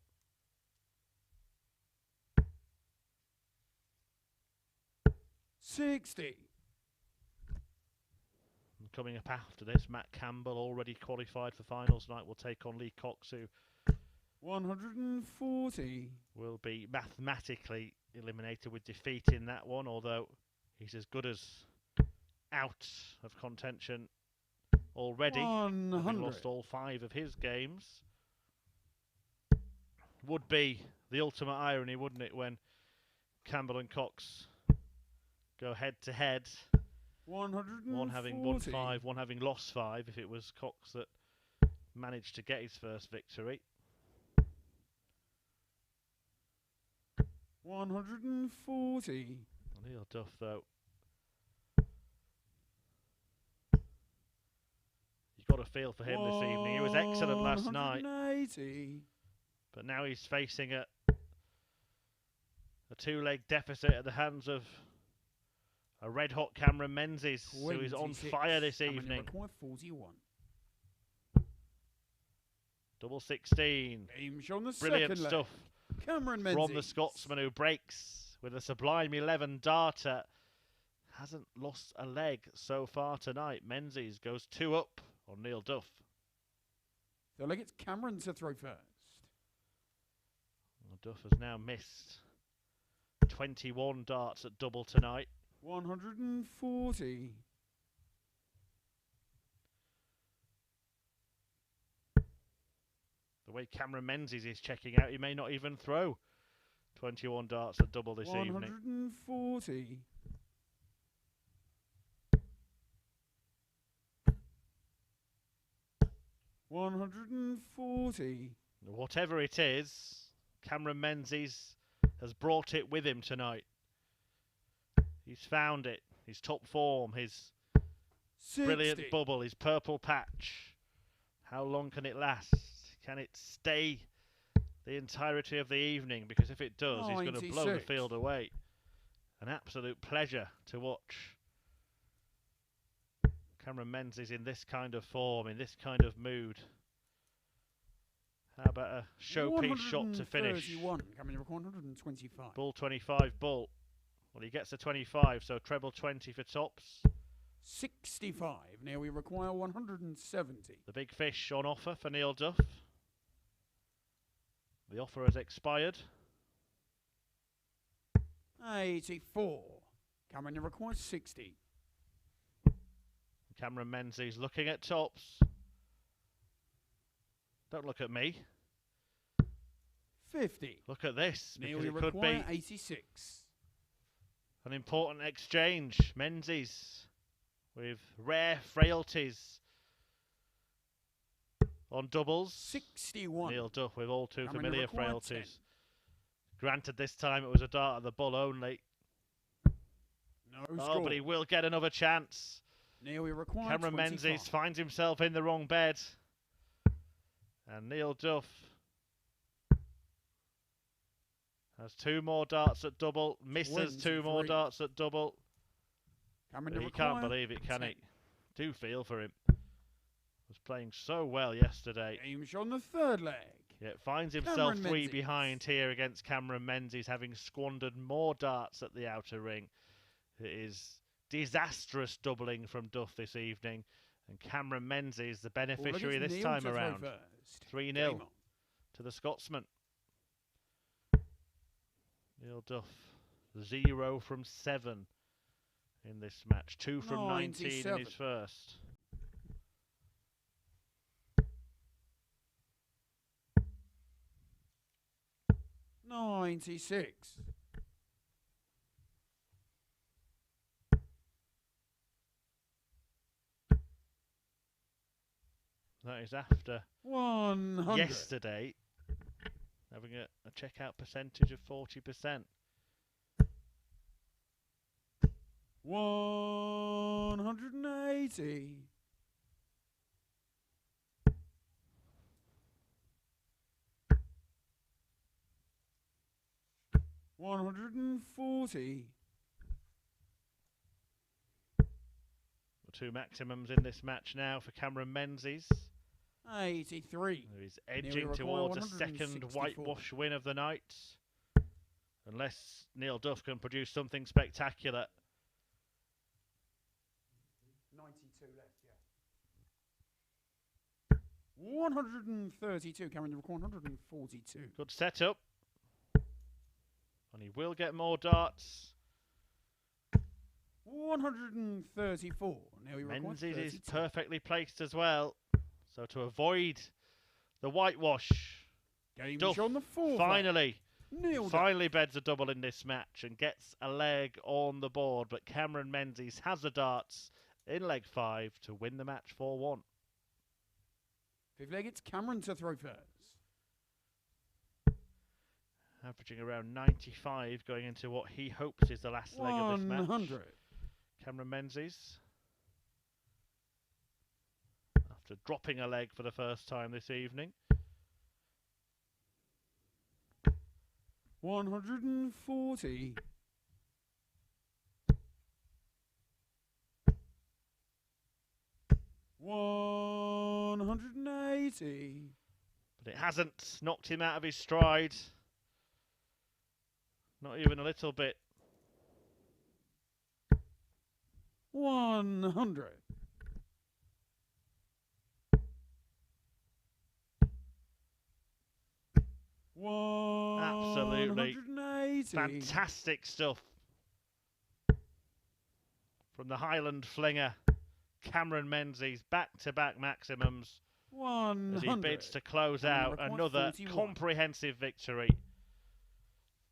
Coming up after this, Matt Campbell, already qualified for finals night, will take on Lee Cox, who 140 will be mathematically eliminated with defeat in that one, although he's as good as out of contention already, having lost all 5 of his games. Would be the ultimate irony, wouldn't it, when Campbell and Cox go head to head. 140. One having won 5, one having lost 5, if it was Cox that managed to get his first victory. 140. Neil Duff, though, you've got a feel for him this evening. He was excellent last night, but now he's facing a 2-leg deficit at the hands of a red-hot Cameron Menzies, who is on fire this evening. 41. Double 16. Brilliant stuff Cameron Menzies from the Scotsman, who breaks with a sublime 11 darter. Hasn't lost a leg so far tonight. Menzies goes 2 up on Neil Duff. So like it's Cameron to throw first. Well, Duff has now missed 21 darts at double tonight. 140. The way Cameron Menzies is checking out, he may not even throw 21 darts at double this evening. 140. Whatever it is, Cameron Menzies has brought it with him tonight. He's found it. His top form, his 60. brilliant bubble, his purple patch. How long can it last? Can it stay the entirety of the evening? Because if it does, he's going to blow the 96. field away. An absolute pleasure to watch. Cameron Menzies in this kind of form, in this kind of mood. How about a showpiece shot to finish? 131, coming in 125. Bull 25, bull. Well, he gets a 25, so treble 20 for tops. 65. Now we require 170. The big fish on offer for Neil Duff. The offer has expired. 84. Coming in require 60. Cameron Menzies looking at tops. Don't look at me. 50. Look at this, Now because we it could require be 86. an important exchange. Menzies with rare frailties on doubles. 61. Neil Duff with all too Coming in familiar required frailties. Granted, this time it was a dart of the bull only. No Oh, score. but he will get another chance. Now we require Cameron 25. Menzies finds himself in the wrong bed. And Neil Duff has two more darts at double. Misses two more 23. darts at double. Coming But to he can't require believe it, can 10. he? Do feel for him. Was playing so well yesterday. Game shot on the third leg. Yet finds himself Cameron three Menzies. behind here against Cameron Menzies, having squandered more darts at the outer ring. It is disastrous doubling from Duff this evening. And Cameron Menzies, the beneficiary this time around. 3-0 to the Scotsman. Neil Duff, 0 from 7 in this match. 2 from 19 in 97. his first. $96. That is after 100. yesterday having a checkout percentage of 40%. 180. 140. The two maximums in this match now for Cameron Menzies, 83. who is Nearly edging require towards a second 164. whitewash win of the night. Unless Neil Duff can produce something spectacular. 92 left, yeah. 132. Coming to 142. Good setup. And he will get more darts. 134. Now he requires Menzies is 32. perfectly placed as well. So to avoid the whitewash, Game Duff shot on the fourth. finally Nailed it. Finally beds a double in this match and gets a leg on the board, but Cameron Menzies has the darts in leg 5 to win the match 4-1. Fifth leg, it's Cameron to throw first. Averaging around 95 going into what he hopes is the last leg of this match. 100. Cameron Menzies, after dropping a leg for the first time this evening. 140. 180. But it hasn't knocked him out of his stride. Not even a little bit. 100. 180. Fantastic stuff from the Highland flinger Cameron Menzies. Back-to-back maximums 100. as he bids to close out another 41. comprehensive victory.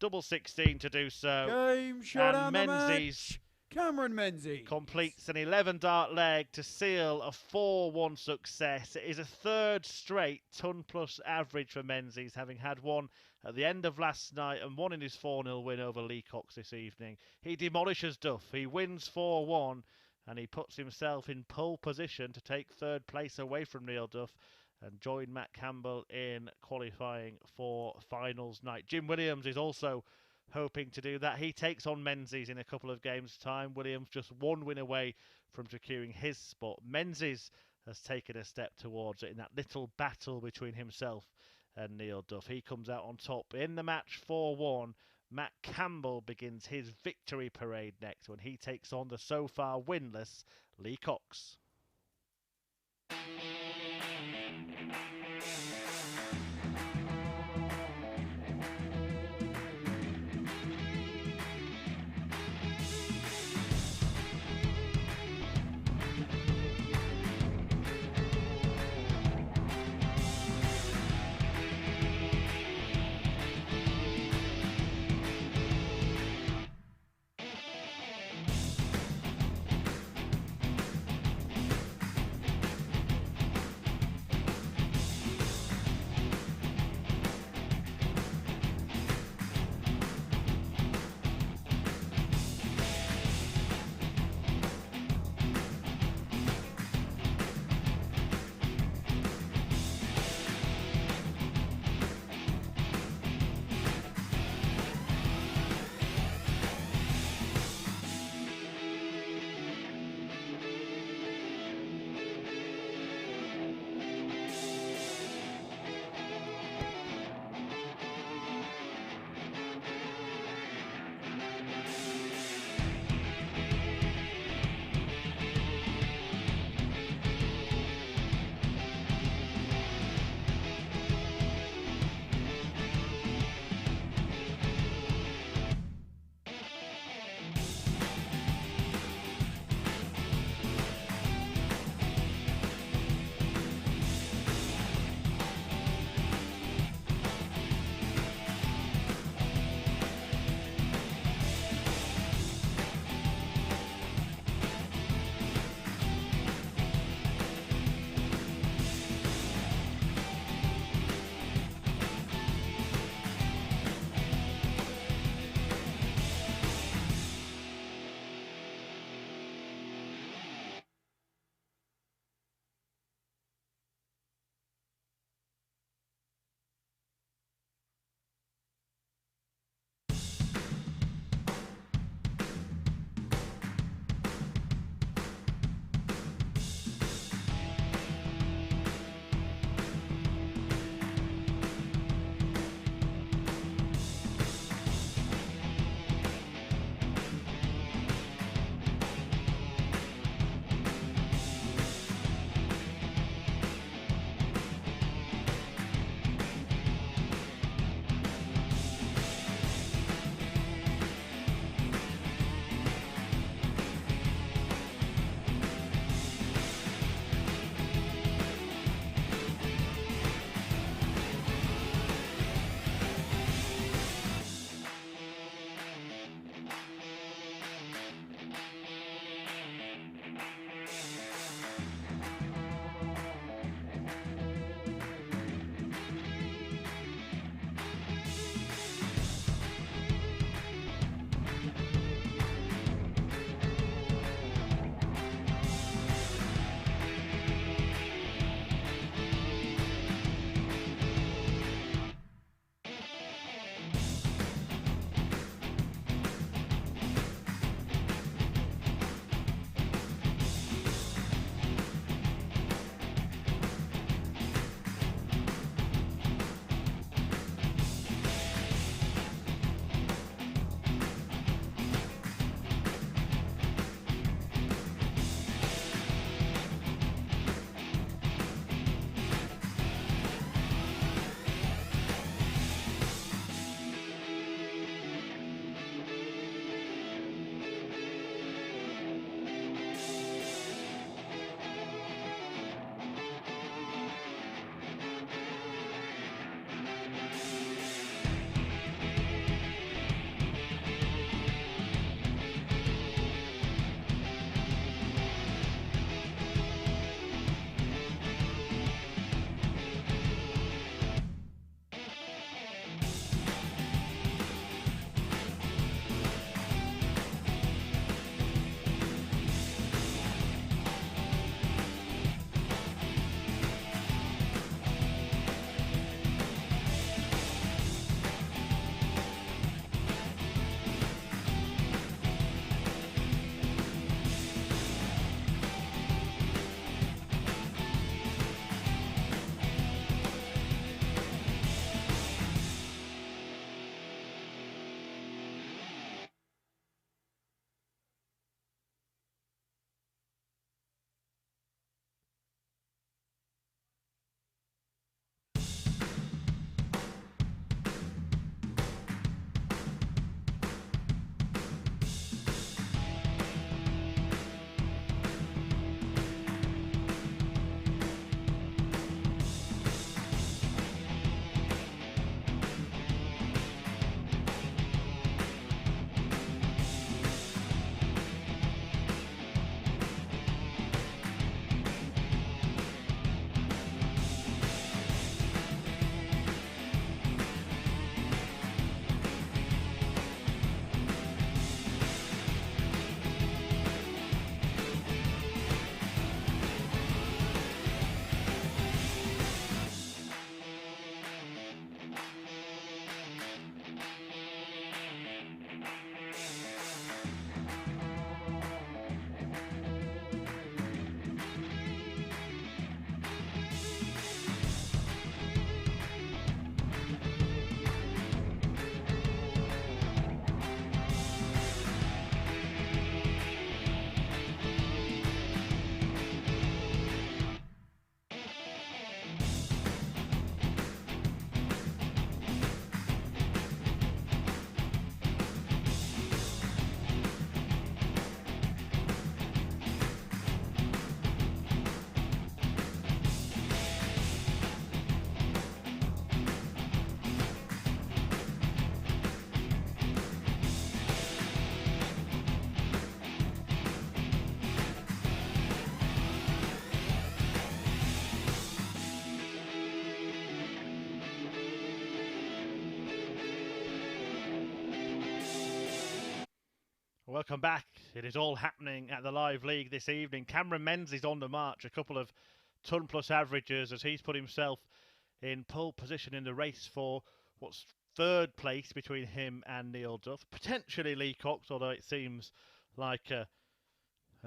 Double 16 to do so. Game shot And on Menzies the match. Cameron Menzies completes an 11-dart leg to seal a 4-1 success. It is a third straight ton-plus average for Menzies, having had one at the end of last night and won in his 4-0 win over Lee Cox this evening. He demolishes Duff. He wins 4-1 and he puts himself in pole position to take third place away from Neil Duff and join Matt Campbell in qualifying for finals night. Jim Williams is also hoping to do that. He takes on Menzies in a couple of games' time. Williams just one win away from securing his spot. Menzies has taken a step towards it in that little battle between himself and Neil Duff. He comes out on top in the match 4-1. Matt Campbell begins his victory parade next when he takes on the so far winless Lee Cox. Welcome back. It is all happening at the live league this evening. Cameron Menzies on the march, a couple of ton plus averages as he's put himself in pole position in the race for what's third place between him and Neil Duff. Potentially Lee Cox, although it seems like a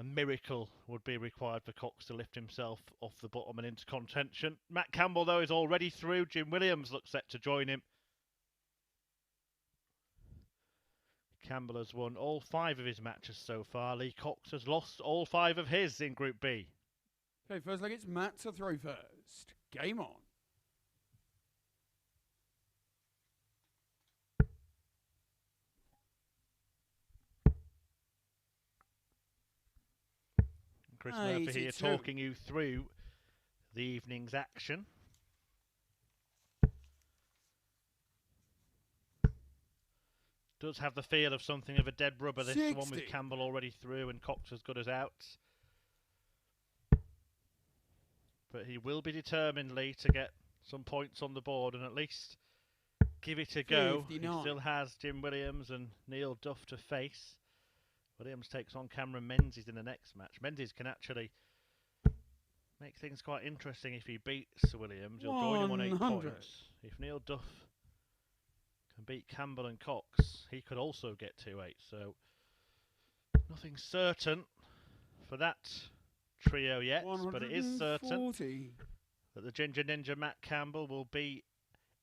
miracle would be required for Cox to lift himself off the bottom and into contention. Matt Campbell, though, is already through. Jim Williams looks set to join him. Campbell has won all 5 of his matches so far. Lee Cox has lost all 5 of his in Group B. Okay, first leg, it's Matt to throw first. Game on. Chris Murphy 82. here talking you through the evening's action. Does have the feel of something of a dead rubber, this 60. one, with Campbell already through and Cox as good as out. But he will be determined, Lee, to get some points on the board and at least give it a go. 59. He still has Jim Williams and Neil Duff to face. Williams takes on Cameron Menzies in the next match. Menzies can actually make things quite interesting if he beats Williams. He'll join him on 8 100. points. If Neil Duff can beat Campbell and Cox, he could also get 2-8. So nothing certain for that trio yet, but it is certain that the Ginger Ninja Matt Campbell will be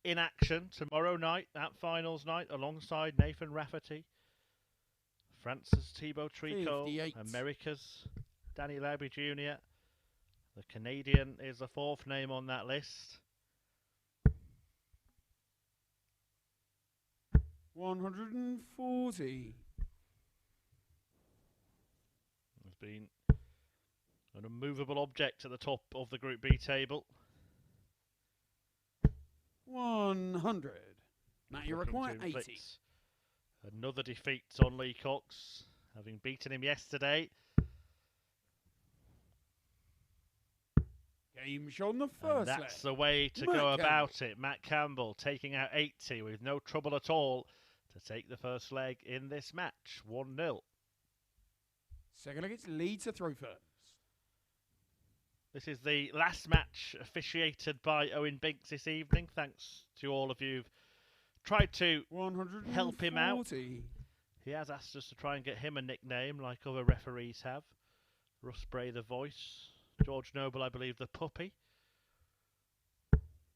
in action tomorrow night at finals night alongside Nathan Rafferty, France's Thibaut Tricot, 58. America's Danny Lauby Jr. The Canadian is the 4th name on that list. 140. There's been an immovable object at the top of the Group B table. 100. Matt, you Looking require to 80. inflict another defeat on Lee Cox, having beaten him yesterday. Game shot on the And first that's leg. the way to Matt go Campbell. about it. Matt Campbell taking out 80 with no trouble at all to take the first leg in this match. 1-0. Second leg, it's Lee to throw first. This is the last match officiated by Owen Binks this evening. Thanks to all of you who've tried to 140. help him out. He has asked us to try and get him a nickname like other referees have. Russ Bray the voice. George Noble, I believe, the puppy.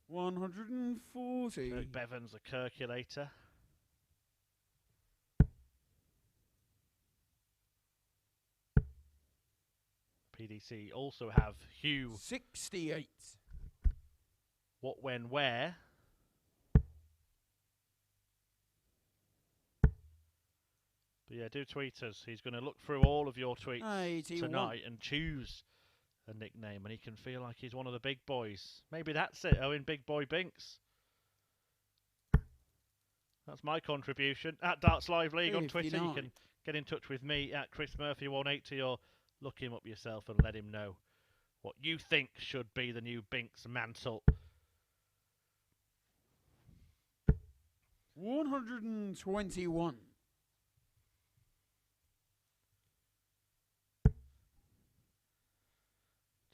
140. Kirk Bevans the calculator. PDC also have Hugh 68. What, When, Where. But yeah, do tweet us. He's going to look through all of your tweets 81. tonight and choose a nickname, and he can feel like he's one of the big boys. Maybe that's it, Owen Big Boy Binks. That's my contribution. At Darts Live League on Twitter, you 59. can get in touch with me at Chris Murphy 180 or look him up yourself and let him know what you think should be the new Binks mantle. 121.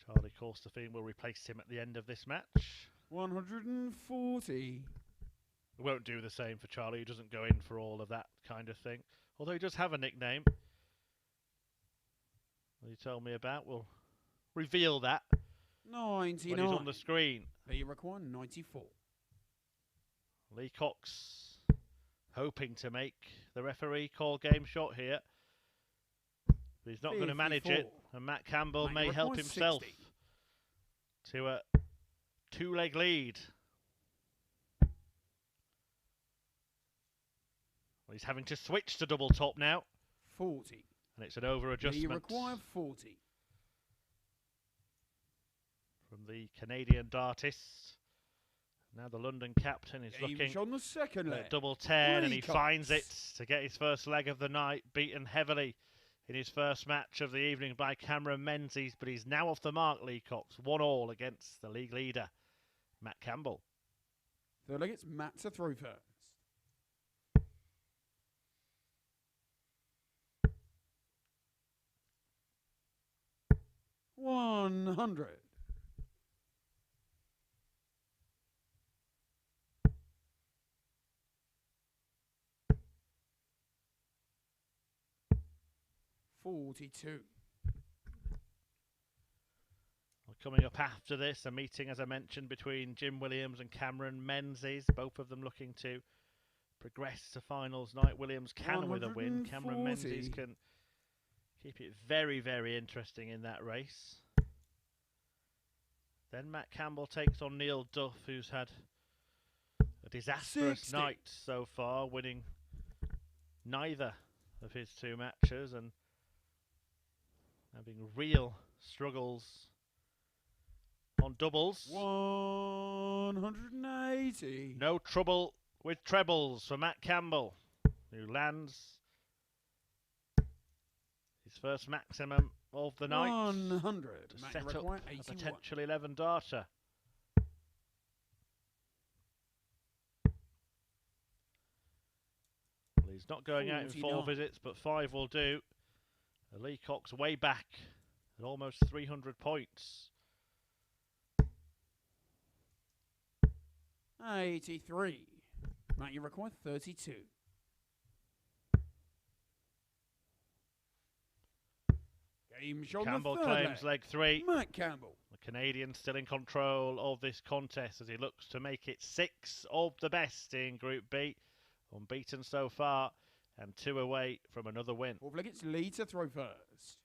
Charlie Corstefine will replace him at the end of this match. 140. We won't do the same for Charlie, who doesn't go in for all of that kind of thing. Although he does have a nickname. Will you tell me about? We'll reveal that 99. when he's on the screen. But you require 94. Lee Cox hoping to make the referee call game shot here. But he's not going to manage it. 54. And Matt Campbell Matt, may you help require himself 60. to a 2-leg lead. Well, he's having to switch to double top now. 40. And it's an over But you adjustment require 40. from the Canadian dartist. Now the London captain is Game looking shot on the second leg. at double 10 and Lee he Cox. finds it to get his first leg of the night, beaten heavily in his first match of the evening by Cameron Menzies, but he's now off the mark, Lee Cox. 1-1 against the league leader, Matt Campbell. Third leg, it's Matt to throw first. 100. $42. Well, coming up after this, a meeting, as I mentioned, between Jim Williams and Cameron Menzies. Both of them looking to progress to finals night. Williams can with a win. Cameron Menzies can keep it very, very interesting in that race. Then Matt Campbell takes on Neil Duff, who's had a disastrous 60. night so far, winning neither of his two matches and having real struggles on doubles. 180. No trouble with trebles for Matt Campbell, who lands his first maximum of the night 100. to Matt, set up require a 81. potential 11 darter. Well, he's not going out in 4 49. visits, but 5 will do. Leacock's way back at almost 300 points. 83. Matt, you require 32. Game shot on Campbell the third claims leg 3. Matt Campbell. The Canadian still in control of this contest as he looks to make it 6 of the best in Group B. Unbeaten so far and 2 away from another win. Fourth leg, it's Lee to throw first.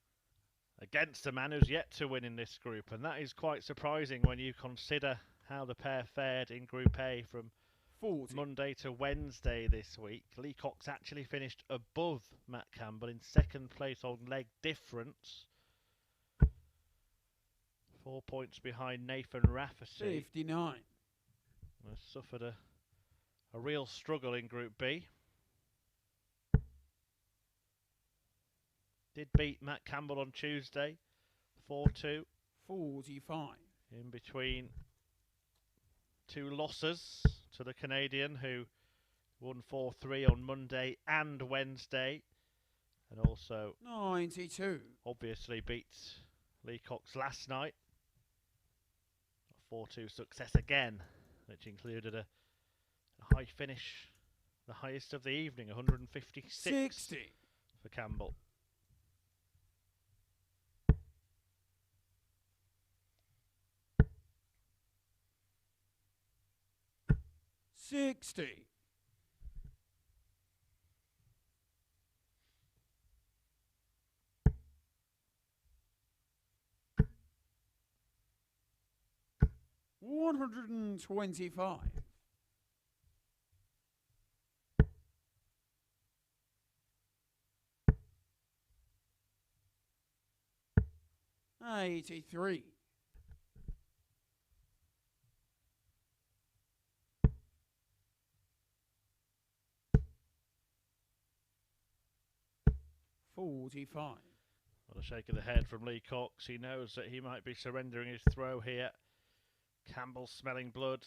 Against a man who's yet to win in this group, and that is quite surprising when you consider how the pair fared in Group A from 40. Monday to Wednesday this week. Leacock's actually finished above Matt Campbell in second place on leg difference. 4 points behind Nathan Rafferty. 59. Has suffered a real struggle in Group B. Did beat Matt Campbell on Tuesday, 4-2. 45. In between 2 losses to the Canadian, who won 4-3 on Monday and Wednesday, and also 92. obviously beat Leacock's last night. A 4-2 success again, which included a high finish, the highest of the evening, 156 60. for Campbell. 60. 125. 83. 45. What a shake of the head from Leacock. He knows that he might be surrendering his throw here. Campbell smelling blood.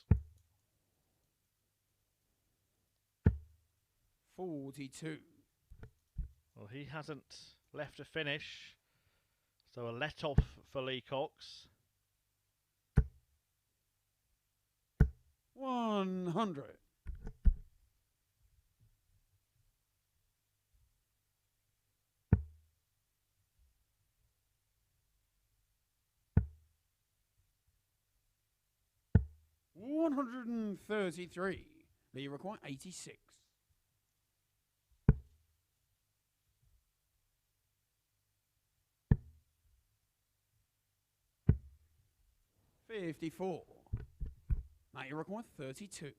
42. Well, he hasn't left a finish, so a let-off for Leacock's. 100. 133. Lee require 86. 54. Now you require 32.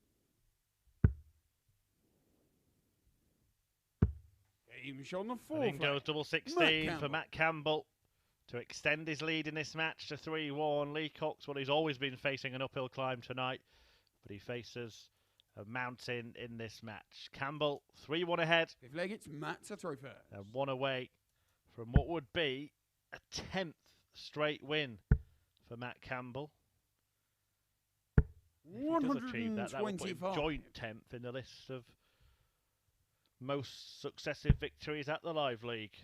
Game shot on the fourth. And in goes double 16 for Matt Campbell to extend his lead in this match to 3-1. Leacock's, well, he's always been facing an uphill climb tonight, but he faces a mountain in this match. Campbell 3-1 ahead. Fifth leg, it's Matt to throw first. And 1 away from what would be a 10th straight win for Matt Campbell. If he does achieve that, that will put him joint 10th in the list of most successive victories at the Live League.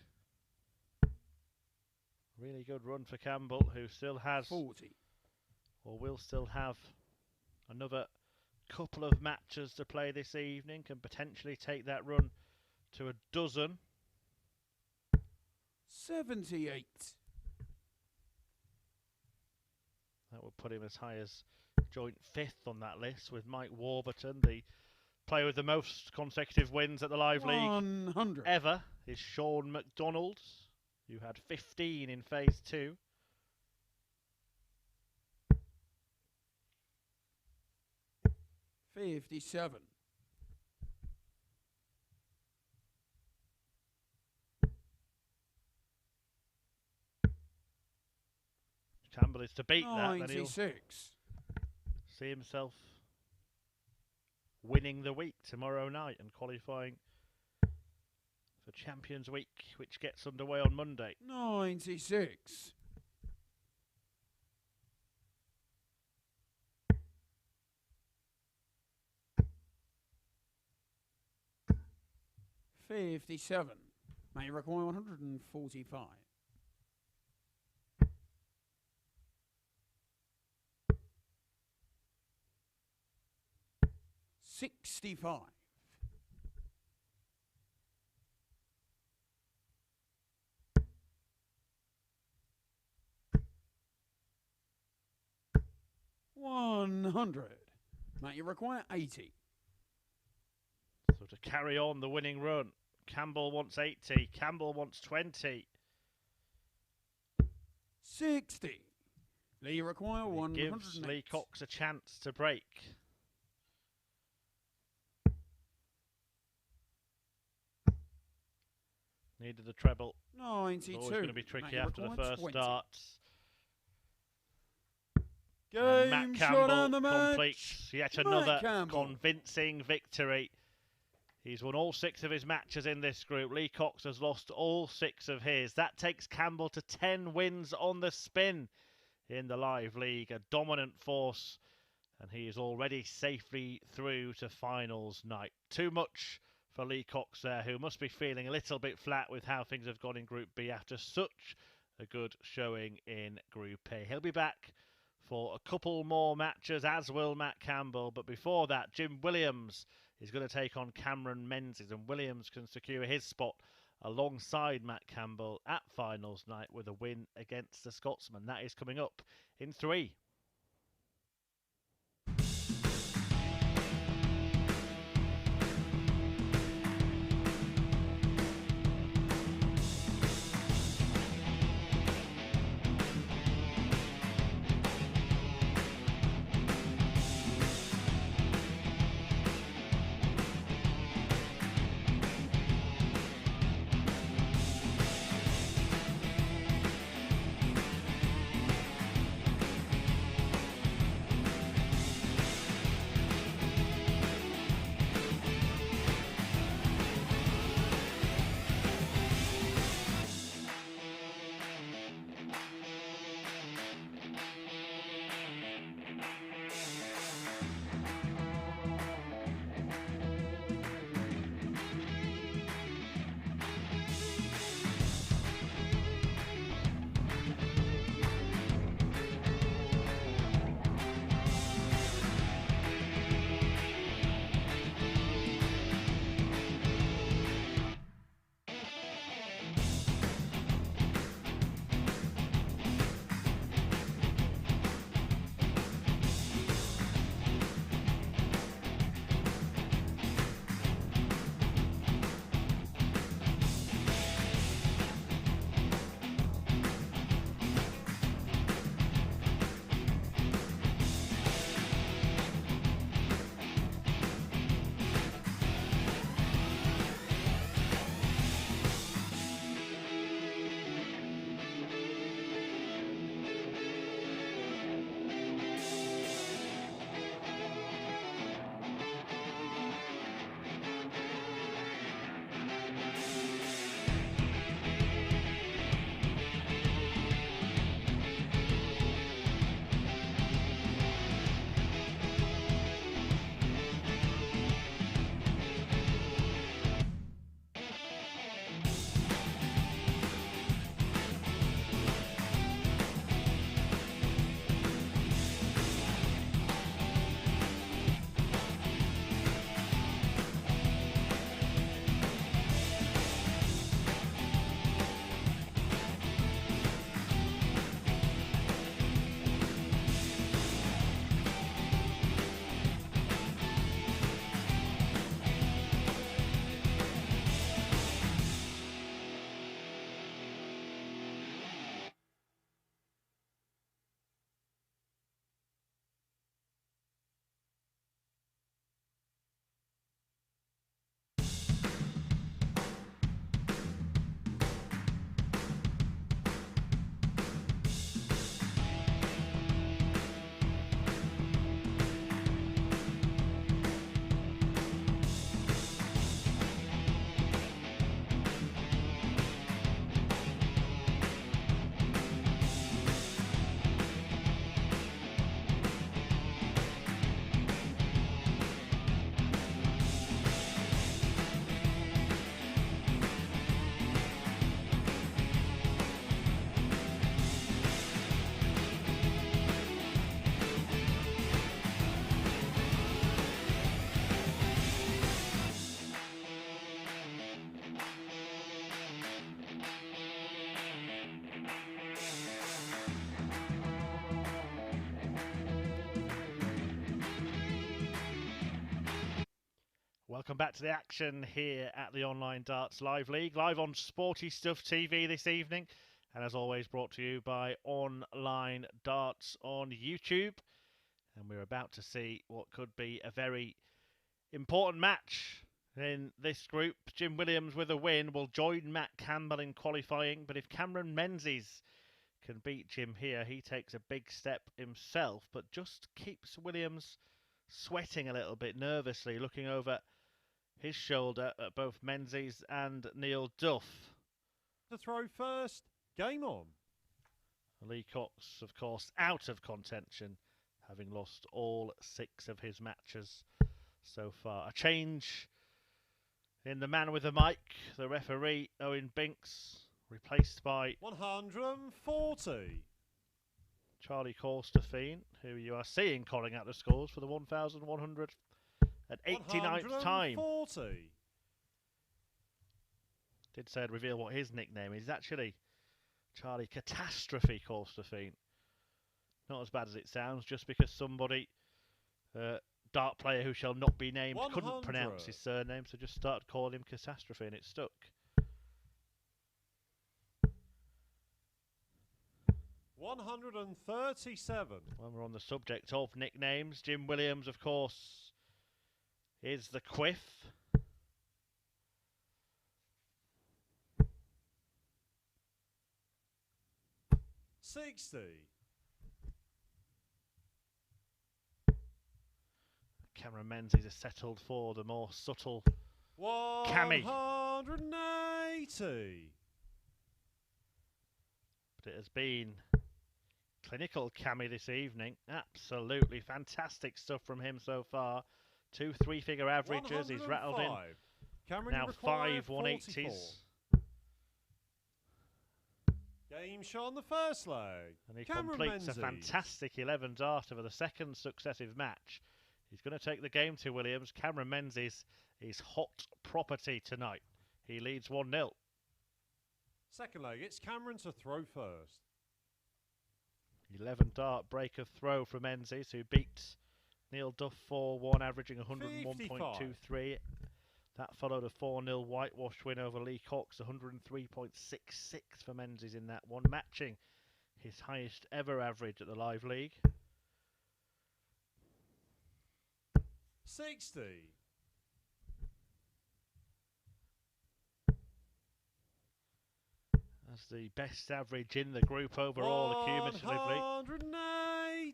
Really good run for Campbell, who still has 40. or will still have another couple of matches to play this evening, can potentially take that run to a dozen. 78. That would put him as high as joint 5th on that list with Mike Warburton. The player with the most consecutive wins at the Live League 100. ever is Sean McDonald, who had 15 in Phase 2. $57. Campbell is to beat that, then he'll 96. see himself winning the week tomorrow night and qualifying for Champions Week, which gets underway on Monday. 96. $57. May require 145. $65. $100. Mate, you require 80. So to carry on the winning run, Campbell wants 80, Campbell wants 20. 60. Lee require It 108. gives Lee Cox a chance to break. Needed the treble. 92. Always going to be tricky Mate, after the require first 20. darts. Game And Matt shot on the Campbell match. completes yet Matt another Campbell. convincing victory. He's won all 6 of his matches in this group. Lee Cox has lost all 6 of his. That takes Campbell to 10 wins on the spin in the Live League. A dominant force, and he is already safely through to finals night. Too much for Lee Cox there, who must be feeling a little bit flat with how things have gone in Group B after such a good showing in Group A. He'll be back for a couple more matches, as will Matt Campbell. But before that, Jim Williams is going to take on Cameron Menzies, and Williams can secure his spot alongside Matt Campbell at finals night with a win against the Scotsman. That is coming up in 3. Welcome back to the action here at the Online Darts Live League, live on Sporty Stuff TV this evening, and as always brought to you by Online Darts on YouTube. And we're about to see what could be a very important match in this group. Jim Williams with a win will join Matt Campbell in qualifying, but if Cameron Menzies can beat Jim here, he takes a big step himself, but just keeps Williams sweating a little bit nervously, looking over his shoulder at both Menzies and Neil Duff. To throw first, game on. Lee Cox, of course, out of contention, having lost all 6 of his matches so far. A change in the man with the mic, the referee, Owen Binks, replaced by 140. Charlie Corstefine, who you are seeing calling out the scores for the 1,189th time. 140. Did say I'd reveal what his nickname is. Actually, Charlie Catastrophe Corstefine. Not as bad as it sounds, just because somebody, dart player who shall not be named, 100. couldn't pronounce his surname, so just started calling him Catastrophe and it stuck. 137. When we're on the subject of nicknames, Jim Williams, of course, is the Quiff. Cameron Menzies is settled for the more subtle Cammy. 180. But it has been clinical Cammy this evening. Absolutely fantastic stuff from him so far. 2 3-figure averages. He's rattled in Cameron, now 5 180s. Game shot on the first leg. And he Cameron completes Menzies. a fantastic 11 dart over the second successive match. He's going to take the game to Williams. Cameron Menzies is hot property tonight. He leads 1-0. Second leg, it's Cameron to throw first. 11 dart break of throw from Menzies, who beats Neil Duff 4-1, averaging 101.23. That followed a 4-0 whitewash win over Lee Cox, 103.66 for Menzies in that one, matching his highest ever average at the Live League. 60. That's the best average in the group overall, accumulatively. 180.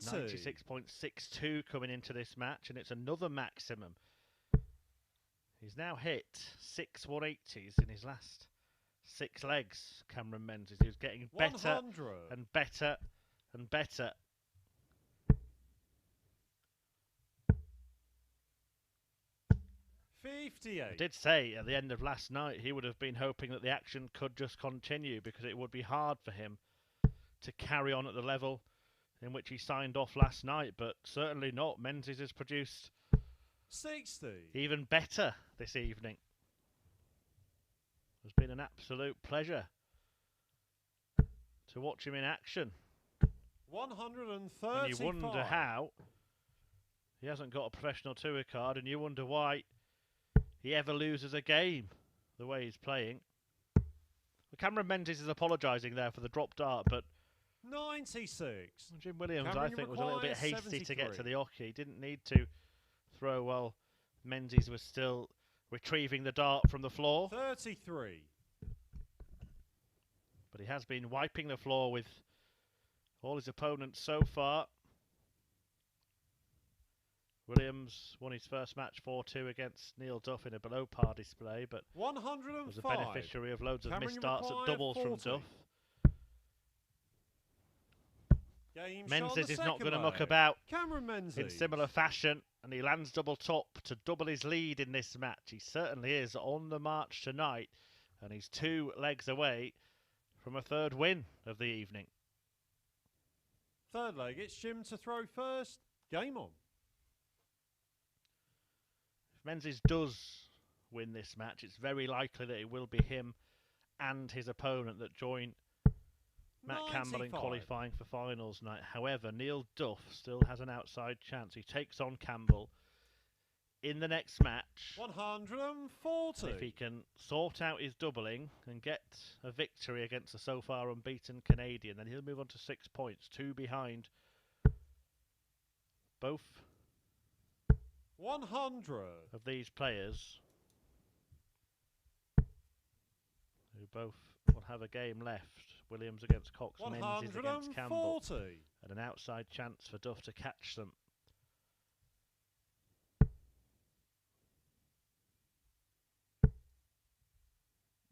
96.62 coming into this match, and it's another maximum. He's now hit 6 180s in his last 6 legs, Cameron Menzies. He's getting better 100. and better and better. I 58. did say at the end of last night he would have been hoping that the action could just continue, because it would be hard for him to carry on at the level in which he signed off last night, but certainly not. Menzies has produced 60. even better this evening. It's been an absolute pleasure to watch him in action. 135. And you wonder how he hasn't got a professional tour card, and you wonder why he ever loses a game the way he's playing. Well, Cameron Menzies is apologising there for the drop dart, but 96. Jim Williams, Cameron, I think, was a little bit requires hasty to get to 73. the hockey. He didn't need to throw while Menzies was still retrieving the dart from the floor. 33. But he has been wiping the floor with all his opponents so far. Williams won his first match 4-2 against Neil Duff in a below par display, but 105. was a beneficiary of loads of Cameron, missed you darts at require doubles 40. from Duff. Game shot on Menzies the is not going to second muck leg. about Cameron Menzies. in similar fashion, and he lands double top to double his lead in this match. He certainly is on the march tonight, and he's 2 legs away from a 3rd win of the evening. Third leg, it's Jim to throw first. Game on. If Menzies does win this match, it's very likely that it will be him and his opponent that join Matt Campbell in 95. qualifying for finals night. However, Neil Duff still has an outside chance. He takes on Campbell. in the next match. 140. And if he can sort out his doubling and get a victory against the so far unbeaten Canadian, then he'll move on to 6 points, 2 behind both 100. of these players, who both will have a game left. Williams against Cox, Menzies against Campbell, and an outside chance for Duff to catch them.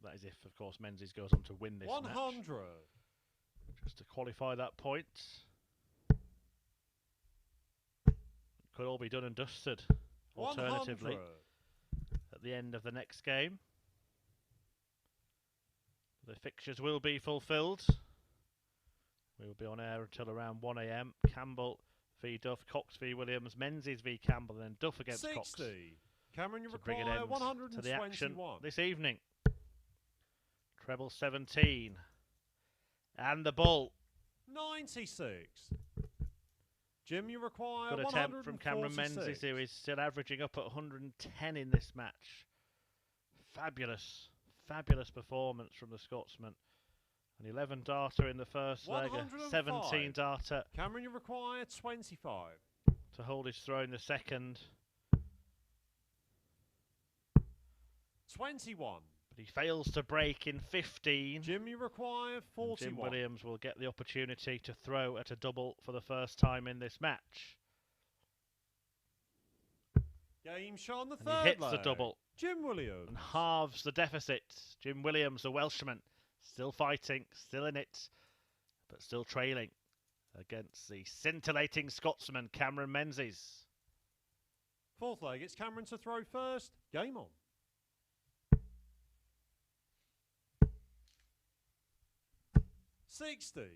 That is if, of course, Menzies goes on to win this 100. match. Just to qualify that point. Could all be done and dusted, alternatively, 100. at the end of the next game. The fixtures will be fulfilled. We will be on air until around 1 AM. Campbell v Duff, Cox v Williams, Menzies v Campbell, and then Duff against 60. Cox. Cameron, you To bring an require end 121. to the action this evening. Treble 17. And the bull. 96. Jim, you require Good attempt from Cameron Menzies, who is still averaging up at 110 in this match. Fabulous, fabulous performance from the Scotsman. An 11 darter in the first leg, a 17 darter Cameron, you require 25. to hold his throw in the second. 21. But he fails to break in 15. Jim, you require 41. Jim Williams will get the opportunity to throw at a double for the first time in this match. Game shot on the And third he hits leg. the double Jim Williams. and halves the deficit. Jim Williams, the Welshman, still fighting, still in it, but still trailing against the scintillating Scotsman, Cameron Menzies. Fourth leg, it's Cameron to throw first. Game on. $60.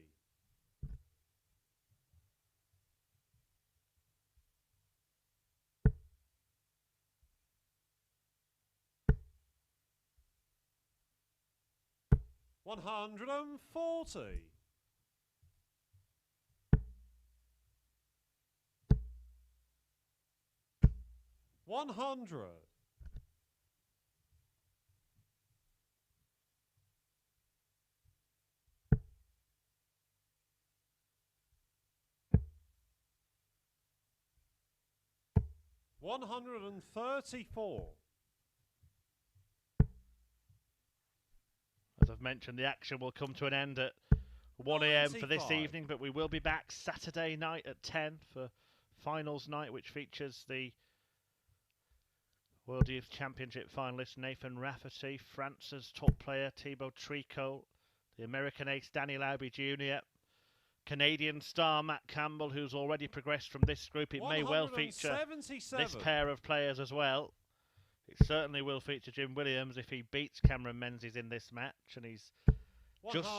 140. 100. 134. As I've mentioned, the action will come to an end at 1 AM for this 95. evening, but we will be back Saturday night at 10 for finals night, which features the World Youth Championship finalist Nathan Rafferty, France's top player Thibaut Tricot, the American ace Danny Lauby Jr., Canadian star Matt Campbell, who's already progressed from this group. It may well feature this pair of players as well. It certainly will feature Jim Williams if he beats Cameron Menzies in this match, and he's just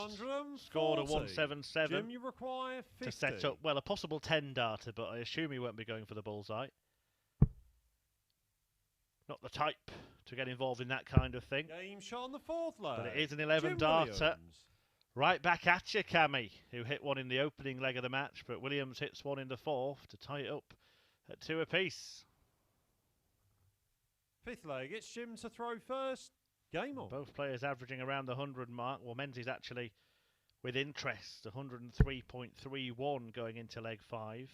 scored a 177 Jim, you require 50. to set up, well, a possible 10 darter, but I assume he won't be going for the bullseye. Not the type to get involved in that kind of thing. Game shot on the fourth leg. But it is an 11 Jim darter. Williams. Right back at you, Cammy, who hit one in the opening leg of the match, but Williams hits one in the fourth to tie it up at 2 apiece. Fifth leg, it's Jim to throw first. Game on. Both players averaging around the 100 mark. Well, Menzies actually with interest, 103.31 going into leg 5.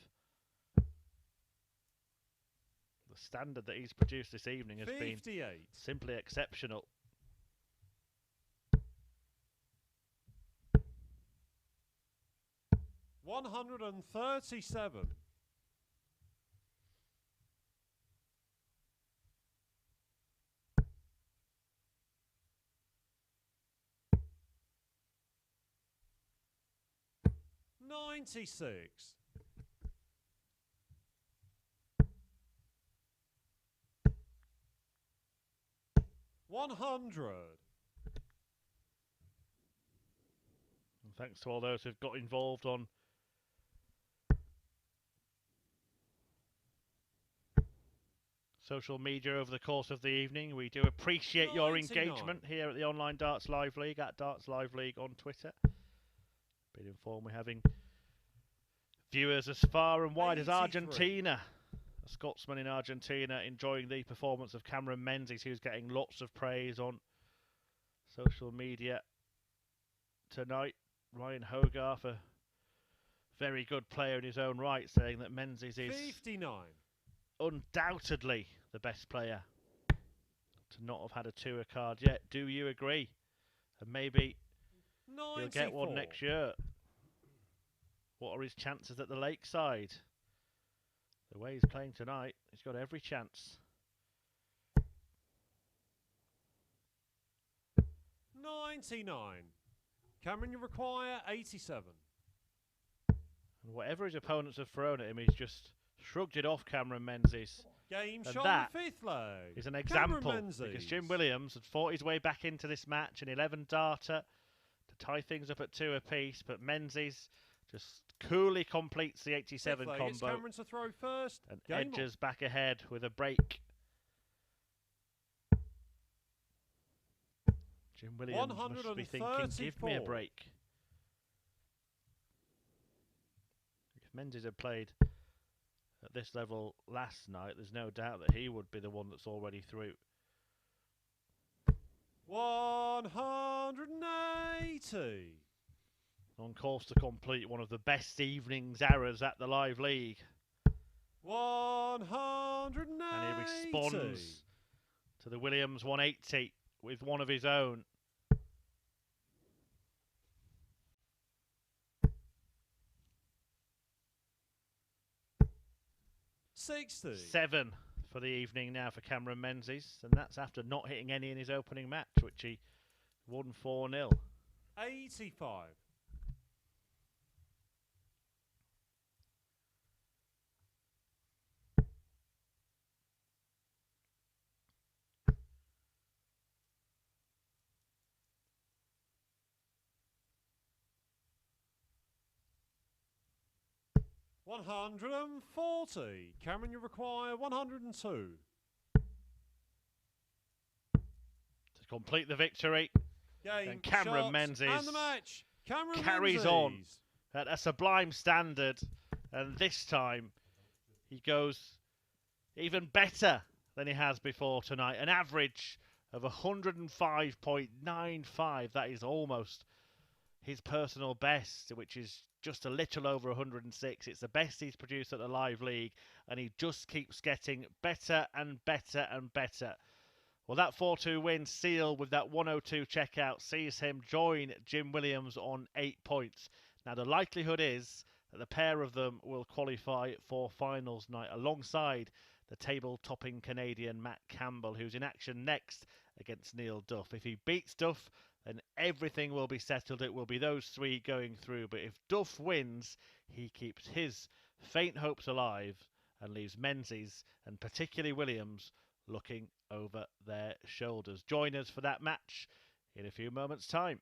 The standard that he's produced this evening has 58. been simply exceptional. $137. 96. 100. And thanks to all those who've got involved on social media over the course of the evening. We do appreciate your 99. engagement here at the Online Darts Live League, at Darts Live League on Twitter. Been informed we're having viewers as far and wide as 83. Argentina, Scotsman in Argentina, enjoying the performance of Cameron Menzies, who's getting lots of praise on social media tonight. Ryan Hogarth, a very good player in his own right, saying that Menzies is 59. undoubtedly the best player to not have had a tour card yet. Do you agree? And maybe 94. he'll get one next year. What are his chances at the Lakeside? The way he's playing tonight, he's got every chance. 99. Cameron, you require 87. And whatever his opponents have thrown at him, he's just shrugged it off, Cameron Menzies. Game And shot that on the 5th leg. Is an Cameron example, Menzies. because Jim Williams had fought his way back into this match, an 11 darter to tie things up at 2 apiece, but Menzies just coolly completes the 87 Fifth leg, it's combo Cameron to throw first. and Game edges back ahead with a break. Jim Williams must be thinking, give me a 134. break. If Menzies had played at this level last night, there's no doubt that he would be the one that's already through. 180. On course to complete one of the best evening's errors at the Live League. 180. And he responds to the Williams 180 with one of his own. $60. 7 for the evening now for Cameron Menzies, and that's after not hitting any in his opening match, which he won 4-0. 85. $140. Cameron, you require 102. To complete the victory, Game, and Cameron shots, Menzies and the match. Cameron carries Menzies. on at a sublime standard, and this time he goes even better than he has before tonight. An average of 105.95. That is almost his personal best, which is just a little over 106. It's the best he's produced at the Live League, and he just keeps getting better and better and better. Well, that 4-2 win sealed with that 102 checkout sees him join Jim Williams on 8 points. Now, the likelihood is that the pair of them will qualify for finals night alongside the table-topping Canadian Matt Campbell, who's in action next against Neil Duff. If he beats Duff, then everything will be settled. It will be those three going through. But if Duff wins, he keeps his faint hopes alive and leaves Menzies, and particularly Williams, looking over their shoulders. Join us for that match in a few moments' time.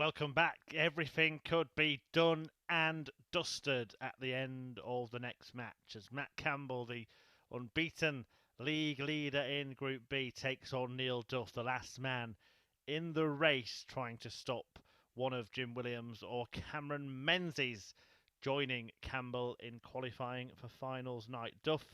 welcome back. Everything could be done and dusted at the end of the next match as Matt Campbell, the unbeaten league leader in Group B, takes on Neil Duff, the last man in the race, trying to stop one of Jim Williams or Cameron Menzies joining Campbell in qualifying for finals night. Duff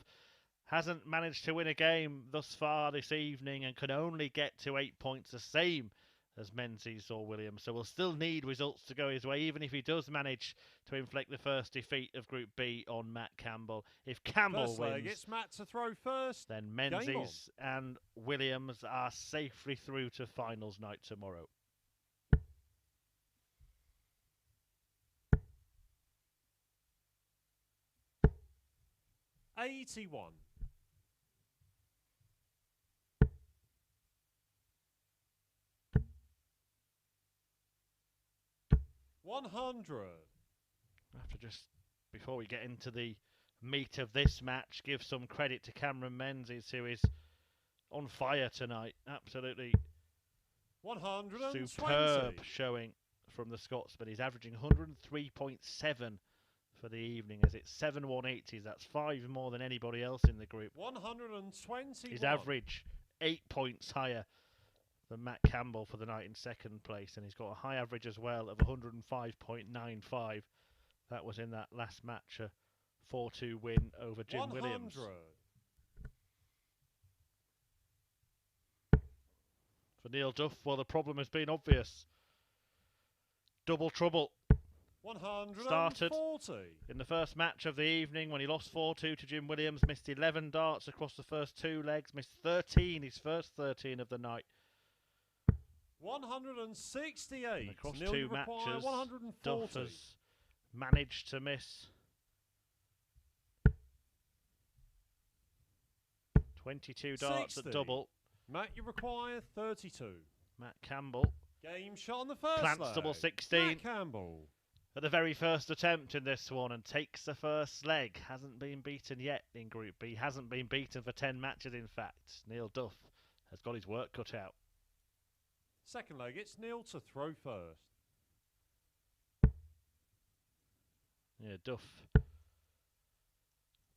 hasn't managed to win a game thus far this evening and can only get to 8 points, the same as Menzies or Williams. So we'll still need results to go his way, even if he does manage to inflict the first defeat of Group B on Matt Campbell. If Campbell First wins, leg, it's Matt to throw first. then Menzies and Williams are safely through to finals night tomorrow. $81. 100. I have to just, before we get into the meat of this match, give some credit to Cameron Menzies, who is on fire tonight. Absolutely 120. superb showing from the Scotsman. He's averaging 103.7 for the evening, as it's 7 180s. That's 5 more than anybody else in the group. 120. His average 8 points higher than Matt Campbell for the night in second place, and he's got a high average as well of 105.95. That was in that last match, a 4-2 win over Jim 100. Williams. For Neil Duff, well, the problem has been obvious. Double trouble. 140. Started in the first match of the evening when he lost 4-2 to Jim Williams, missed 11 darts across the first 2 legs, missed 13, his first 13 of the night. 168. And across Neil, 2 matches, 140. Duff has managed to miss 22 darts 60. at double. Matt, you require 32. Matt Campbell Game shot on the first plants leg. double 16 Matt Campbell. at the very first attempt in this one and takes the first leg. Hasn't been beaten yet in Group B. Hasn't been beaten for 10 matches, in fact. Neil Duff has got his work cut out. Second leg, it's Neil to throw first. Yeah, Duff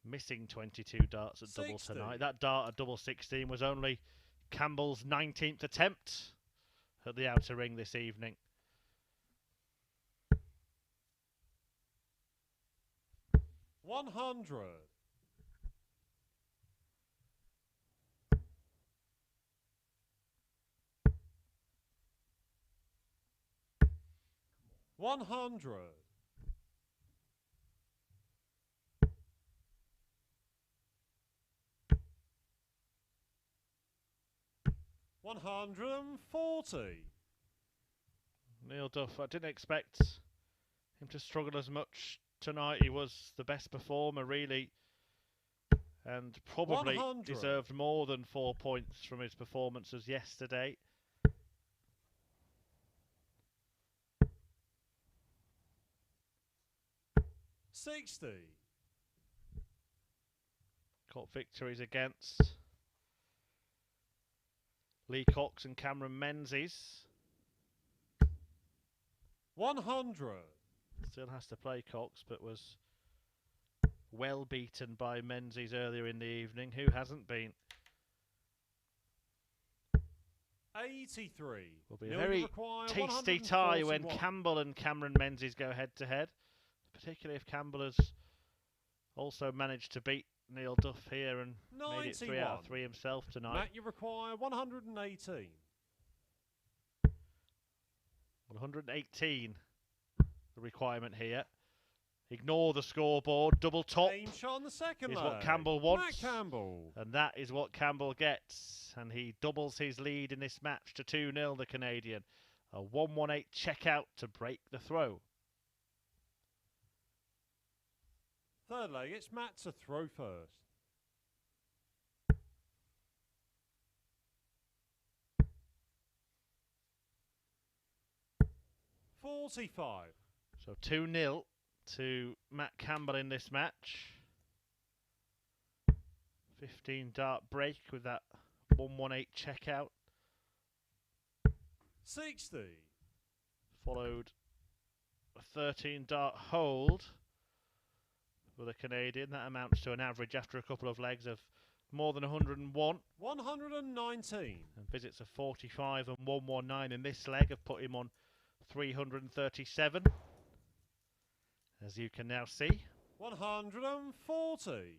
missing 22 darts at double 60. tonight. That dart at double 16 was only Campbell's 19th attempt at the outer ring this evening. $100. 100. 140. Neil Duff, I didn't expect him to struggle as much tonight. He was the best performer, really, and probably 100. deserved more than 4 points from his performances yesterday. $60. Got victories against Lee Cox and Cameron Menzies. 100. Still has to play Cox, but was well beaten by Menzies earlier in the evening. Who hasn't been? 83. Will be a very tasty tie when Campbell and Cameron Menzies go head to head, particularly if Campbell has also managed to beat Neil Duff here and made it 3 out of 3 himself tonight. Matt, you require 118. 118, the requirement here. Ignore the scoreboard. Double top Game shot on the second is leg. what Campbell wants. Matt Campbell. And that is what Campbell gets. And he doubles his lead in this match to 2-0, the Canadian. A 118 checkout to break the throw. Third leg, it's Matt to throw first. $45. So 2-0 to Matt Campbell in this match. 15 dart break with that 118 checkout. 60. followed a 13 dart hold for the Canadian. That amounts to an average after a couple of legs of more than 101. 119. And visits of 45 and 119 in this leg have put him on 337. As you can now see. 140.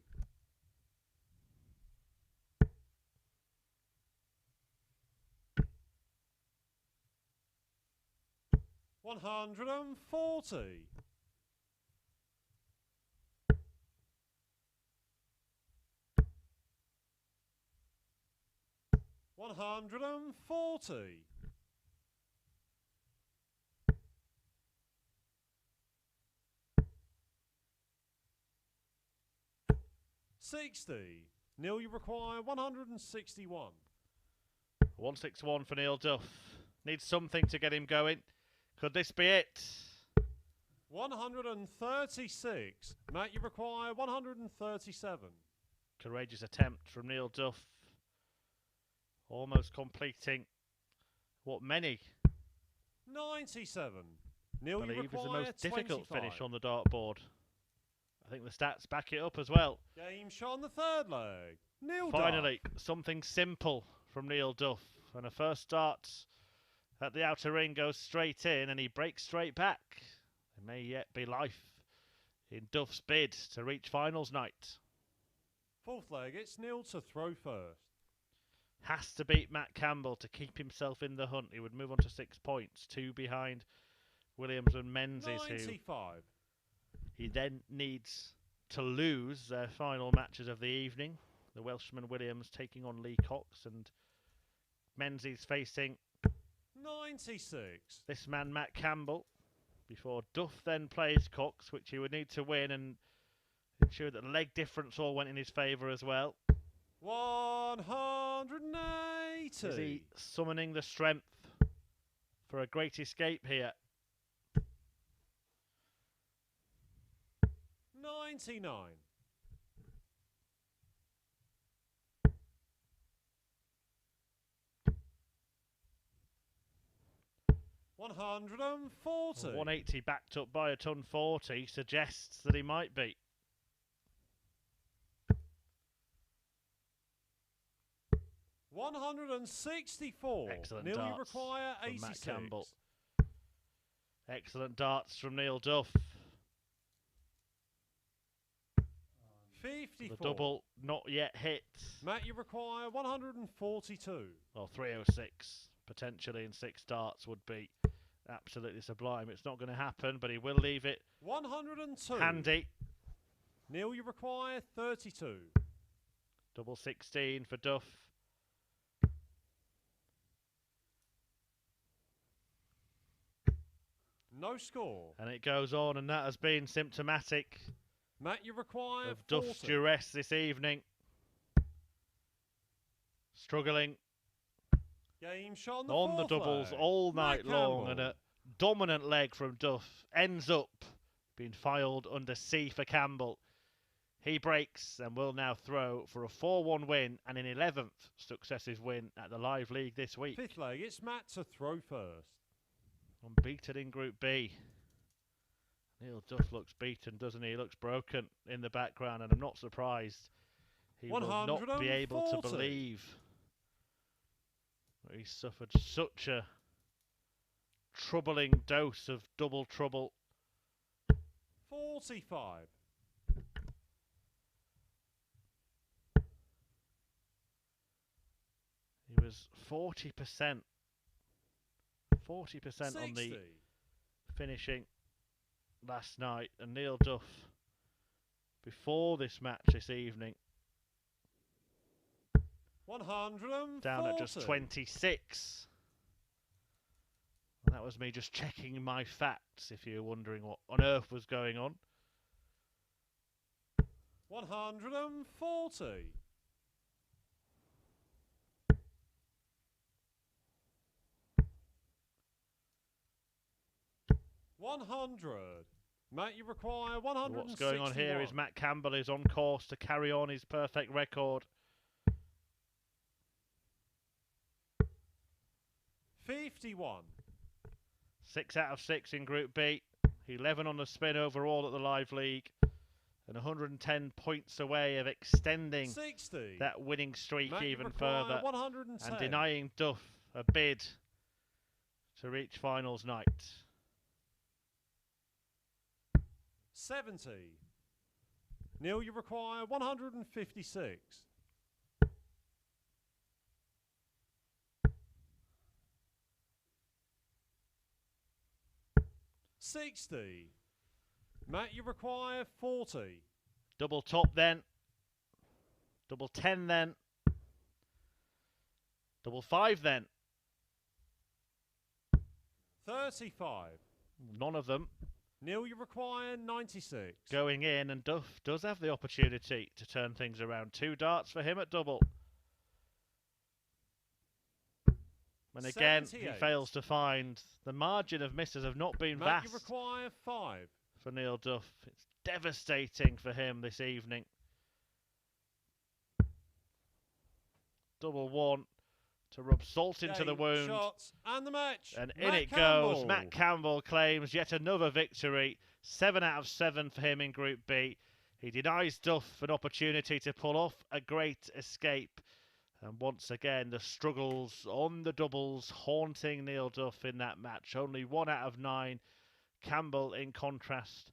140. 140. 60. Neil, you require 161. 161 for Neil Duff. Needs something to get him going. Could this be it? 136. Matt, you require 137. Courageous attempt from Neil Duff. Almost completing what many 97. Neil, you believe is require the most difficult 25. finish on the dartboard. I think the stats back it up as well. Game shot on the third leg. Neil Finally, Duff. something simple from Neil Duff. And a first start at the outer ring goes straight in and he breaks straight back. There may yet be life in Duff's bid to reach finals night. Fourth leg, it's Neil to throw first. Has to beat Matt Campbell to keep himself in the hunt. He would move on to 6 points, 2 behind Williams and Menzies, 95. who he then needs to lose their final matches of the evening. The Welshman Williams taking on Lee Cox and Menzies facing 96. this man Matt Campbell before Duff then plays Cox, which he would need to win and ensure that the leg difference all went in his favour as well. 180. Is he summoning the strength for a great escape here? 99. 140. 180 backed up by a ton 40 suggests that he might be. 164. Excellent Neil, you darts require from 86. Matt Campbell. Excellent darts from Neil Duff. 54. The double not yet hit. Matt, you require 142. Well, 306 potentially in 6 darts would be absolutely sublime. It's not going to happen, but he will leave it 102. handy. Neil, you require 32. Double 16 for Duff. No score. And it goes on, and that has been symptomatic Matt, you require of Duff's 40. duress this evening. Struggling Game shot on the on the fourth doubles leg. all Matt night long, Campbell. and a dominant leg from Duff ends up being filed under C for Campbell. He breaks and will now throw for a 4-1 win and an 11th successive win at the Live League this week. Fifth leg, it's Matt to throw first. Unbeaten in Group B. Neil Duff looks beaten, doesn't he? He looks broken in the background, and I'm not surprised. He will not be able to 140. believe that he suffered such a troubling dose of double trouble. 45. He was 40%. 40% on the 60. finishing last night, and Neil Duff before this match this evening 140. down at just 26. And that was me just checking my facts if you're wondering what on earth was going on. 140. 100. Matt, you require 161. What's going on here is Matt Campbell is on course to carry on his perfect record. 51. 6 out of 6 in Group B. 11 on the spin overall at the Live League. And 110 points away of extending 60. that winning streak Matt, you even require further. 110. And denying Duff a bid to reach finals night. 70. Neil, you require 156. 60. Matt, you require 40. Double top then. Double 10 then. Double 5 then. 35. None of them Neil, you require 96. going in, and Duff does have the opportunity to turn things around. 2 darts for him at double. And again, 78. he fails to find. The margin of misses have not been Matt, vast you require 5. for Neil Duff. It's devastating for him this evening. Double 1 to rub salt into the Game, wound. shots, and the match. And in Matt it Campbell. goes. Matt Campbell claims yet another victory. 7 out of 7 for him in Group B. He denies Duff an opportunity to pull off a great escape. And once again, the struggles on the doubles haunting Neil Duff in that match. Only 1 out of 9. Campbell, in contrast,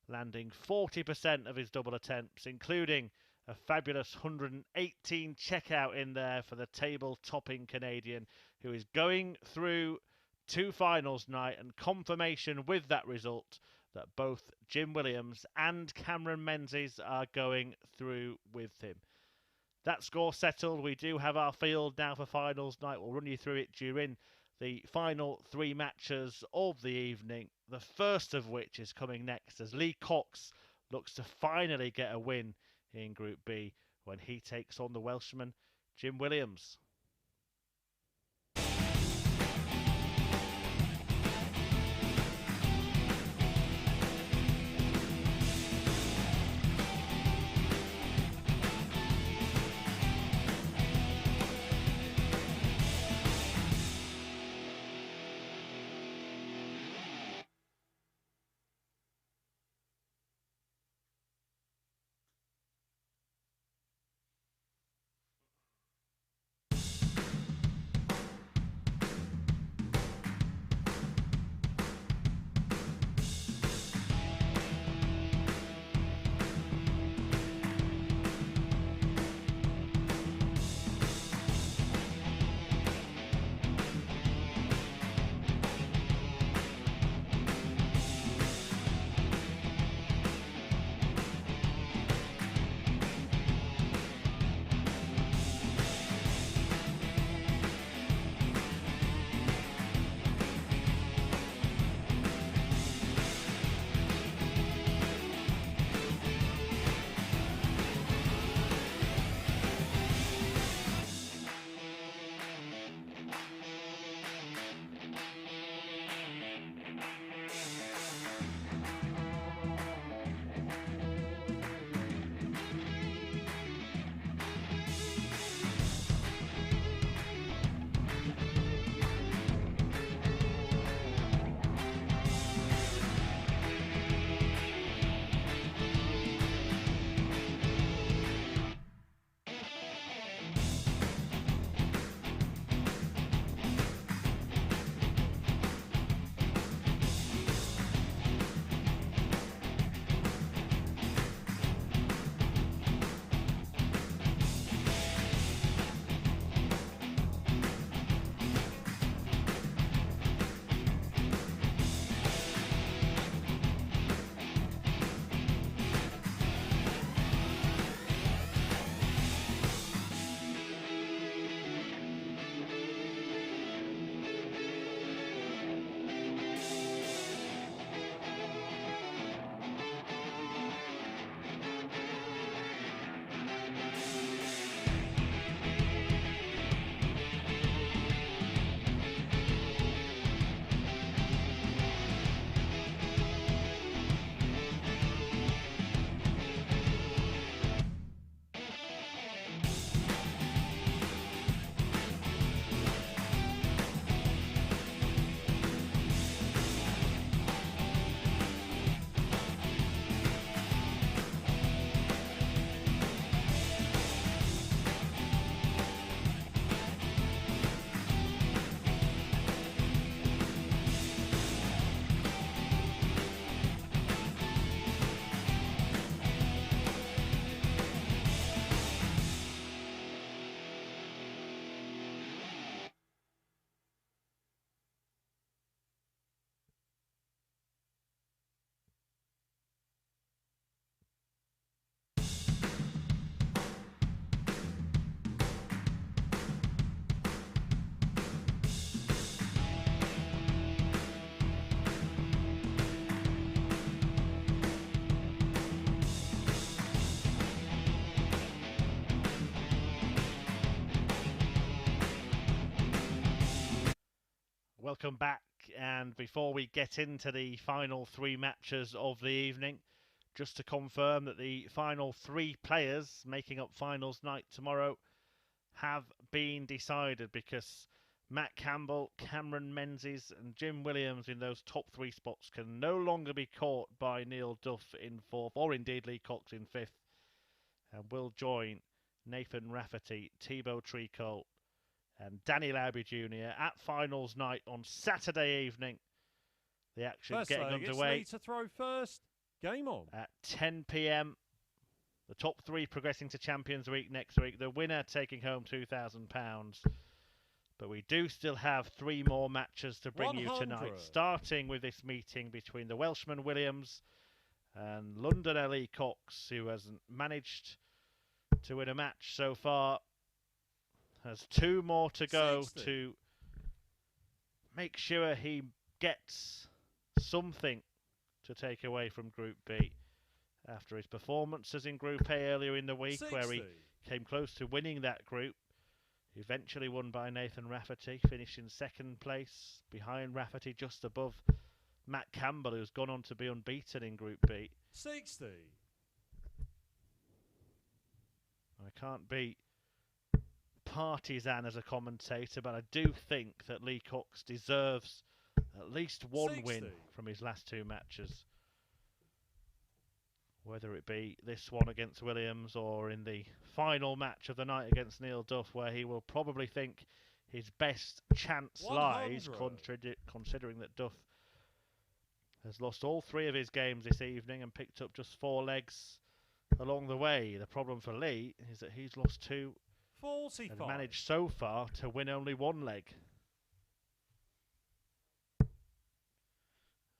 landing 40% of his double attempts, including a fabulous 118 checkout in there for the table-topping Canadian, who is going through to finals night, and confirmation with that result that both Jim Williams and Cameron Menzies are going through with him. That score settled. We do have our field now for finals night. We'll run you through it during the final 3 matches of the evening, the first of which is coming next as Lee Cox looks to finally get a win in Group B when he takes on the Welshman Jim Williams. Welcome back, and before we get into the final three matches of the evening, just to confirm that the final three players making up finals night tomorrow have been decided, because Matt Campbell, Cameron Menzies and Jim Williams in those top three spots can no longer be caught by Neil Duff in fourth, or indeed Lee Cox in fifth, and will join Nathan Rafferty, Thibaut Tricot and Danny Lauby Jr. at finals night on Saturday evening. The action getting underway. It's Lee to throw first. Game on. At 10 p.m. The top three progressing to Champions Week next week. The winner taking home £2,000. But we do still have three more matches to bring you tonight, starting with this meeting between the Welshman Williams and London Lee Cox, who hasn't managed to win a match so far. Has two more to go 60. To make sure he gets something to take away from Group B after his performances in Group A earlier in the week, 60. where he came close to winning that group. Eventually won by Nathan Rafferty, finishing second place behind Rafferty, just above Matt Campbell, who's gone on to be unbeaten in Group B. 60. I can't be partisan as a commentator, but I do think that Lee Cox deserves at least one 60. win from his last two matches, whether it be this one against Williams or in the final match of the night against Neil Duff, where he will probably think his best chance 100. lies, considering that Duff has lost all three of his games this evening and picked up just 4 legs along the way. The problem for Lee is that he's lost 2 45. and managed so far to win only 1 leg.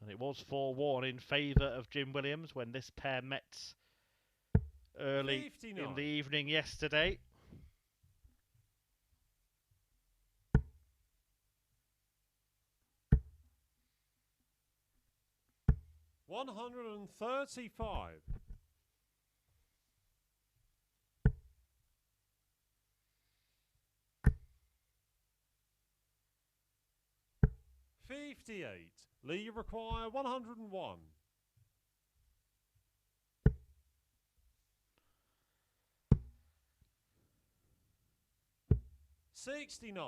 And it was 4-1 in favour of Jim Williams when this pair met early 59. in the evening yesterday. $135. 58. Lee, you require 101. 69.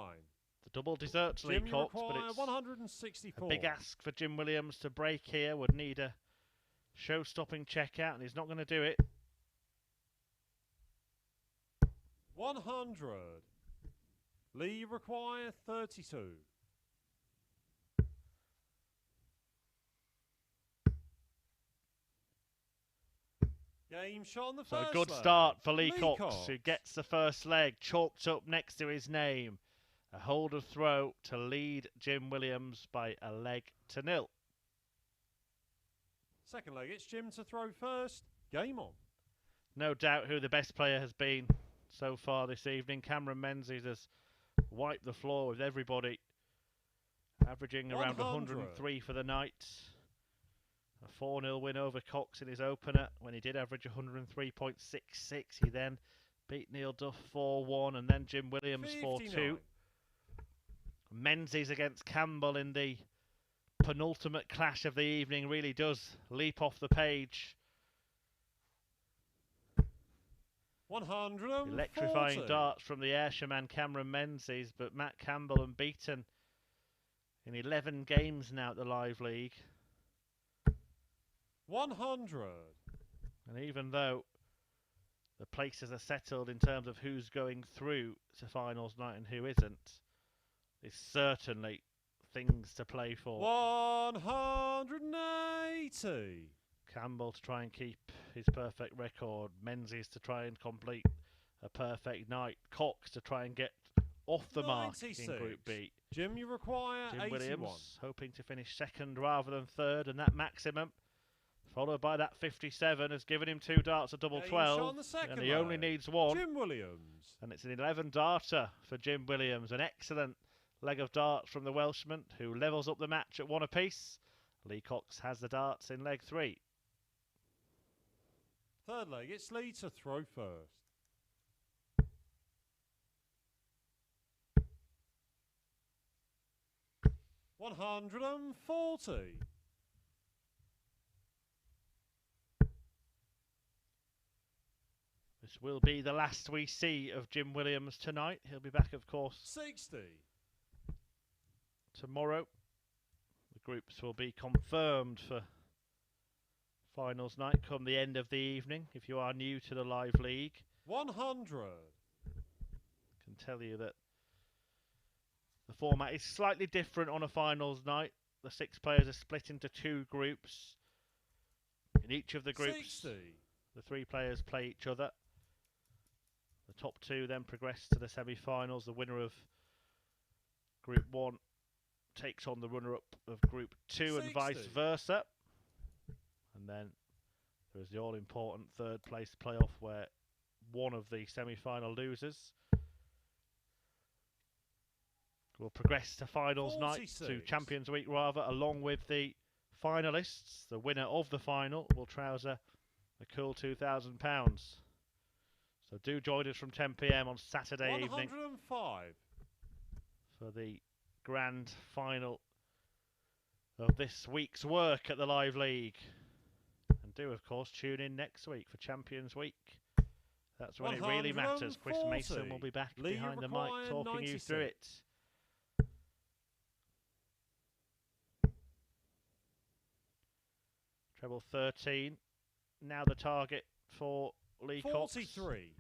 The double deserts Lee Jim, you Cox, but require it's 164. a big ask for Jim Williams to break here. Would need a show-stopping check out, and he's not going to do it. 100. Lee, you require 32. Game shot on the So first a good leg. start for Lee Cox, who gets the first leg chalked up next to his name. A hold of throw to lead Jim Williams by 1-0. Second leg, it's Jim to throw first. Game on. No doubt who the best player has been so far this evening. Cameron Menzies has wiped the floor with everybody, averaging around 103 for the night. A 4-0 win over Cox in his opener when he did average 103.66. He then beat Neil Duff 4-1 and then Jim Williams 4-2. Menzies against Campbell in the penultimate clash of the evening really does leap off the page. 140. Electrifying darts from the Ayrshire Cameron Menzies, but Matt Campbell unbeaten in 11 games now at the Live League. 100. And even though the places are settled in terms of who's going through to finals night and who isn't, there's certainly things to play for. 180. Campbell to try and keep his perfect record. Menzies to try and complete a perfect night. Cox to try and get off the 96. mark in Group B. Jim, you require Jim 81. Williams hoping to finish second rather than third, and that maximum, followed by that 57, has given him 2 darts, a double Game 12, shot on the second and he only leg. needs 1. Jim Williams. And it's an 11 darter for Jim Williams. An excellent leg of darts from the Welshman, who levels up the match at 1 apiece. Lee Cox has the darts in leg 3. Third leg, it's Lee to throw first. 140. This will be the last we see of Jim Williams tonight. He'll be back, of course, 60. tomorrow. The groups will be confirmed for finals night come the end of the evening. If you are new to the live league, 100. I can tell you that the format is slightly different on a finals night. The 6 players are split into 2 groups. In each of the groups, 60. the 3 players play each other. The top 2 then progress to the semi-finals. The winner of Group 1 takes on the runner-up of Group 2 and vice 60. versa. And then there is the all-important third place playoff where one of the semi-final losers will progress to finals 46. night, to Champions Week rather, along with the finalists. The winner of the final will trouser a cool £2,000. So do join us from 10 PM on Saturday evening 105. for the grand final of this week's work at the Live League. And do, of course, tune in next week for Champions Week. That's when it really matters. Chris 140. Mason will be back Lee behind the mic required talking you through 96. it. Treble 13. Now the target for Lee Cox. 43.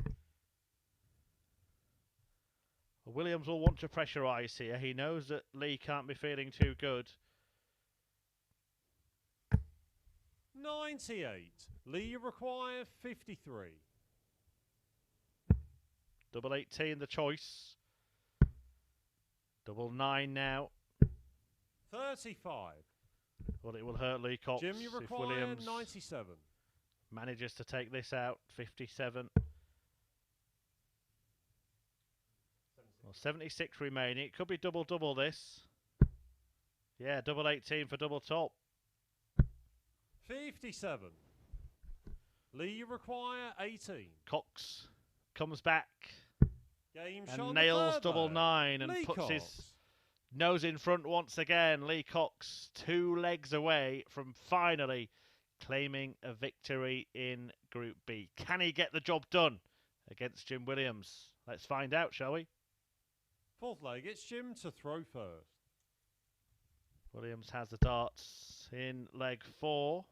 Williams will want to pressurise here. He knows that Lee can't be feeling too good. 98. Lee, you require 53. Double 18 the choice. Double 9 now. 35. Well, it will hurt Lee Cox Jim, you if require Williams 97. manages to take this out. 57. Well, 76 remaining. It could be double-double this. Yeah, double 18 for double top. 57. Lee, you require 18. Cox comes back Game shot and on the nails third double leg. 9 and Lee puts Cox. his nose in front once again. Lee Cox 2 legs away from finally claiming a victory in Group B. Can he get the job done against Jim Williams? Let's find out, shall we? Fourth leg, it's Jim to throw first. Williams has the darts in leg 4.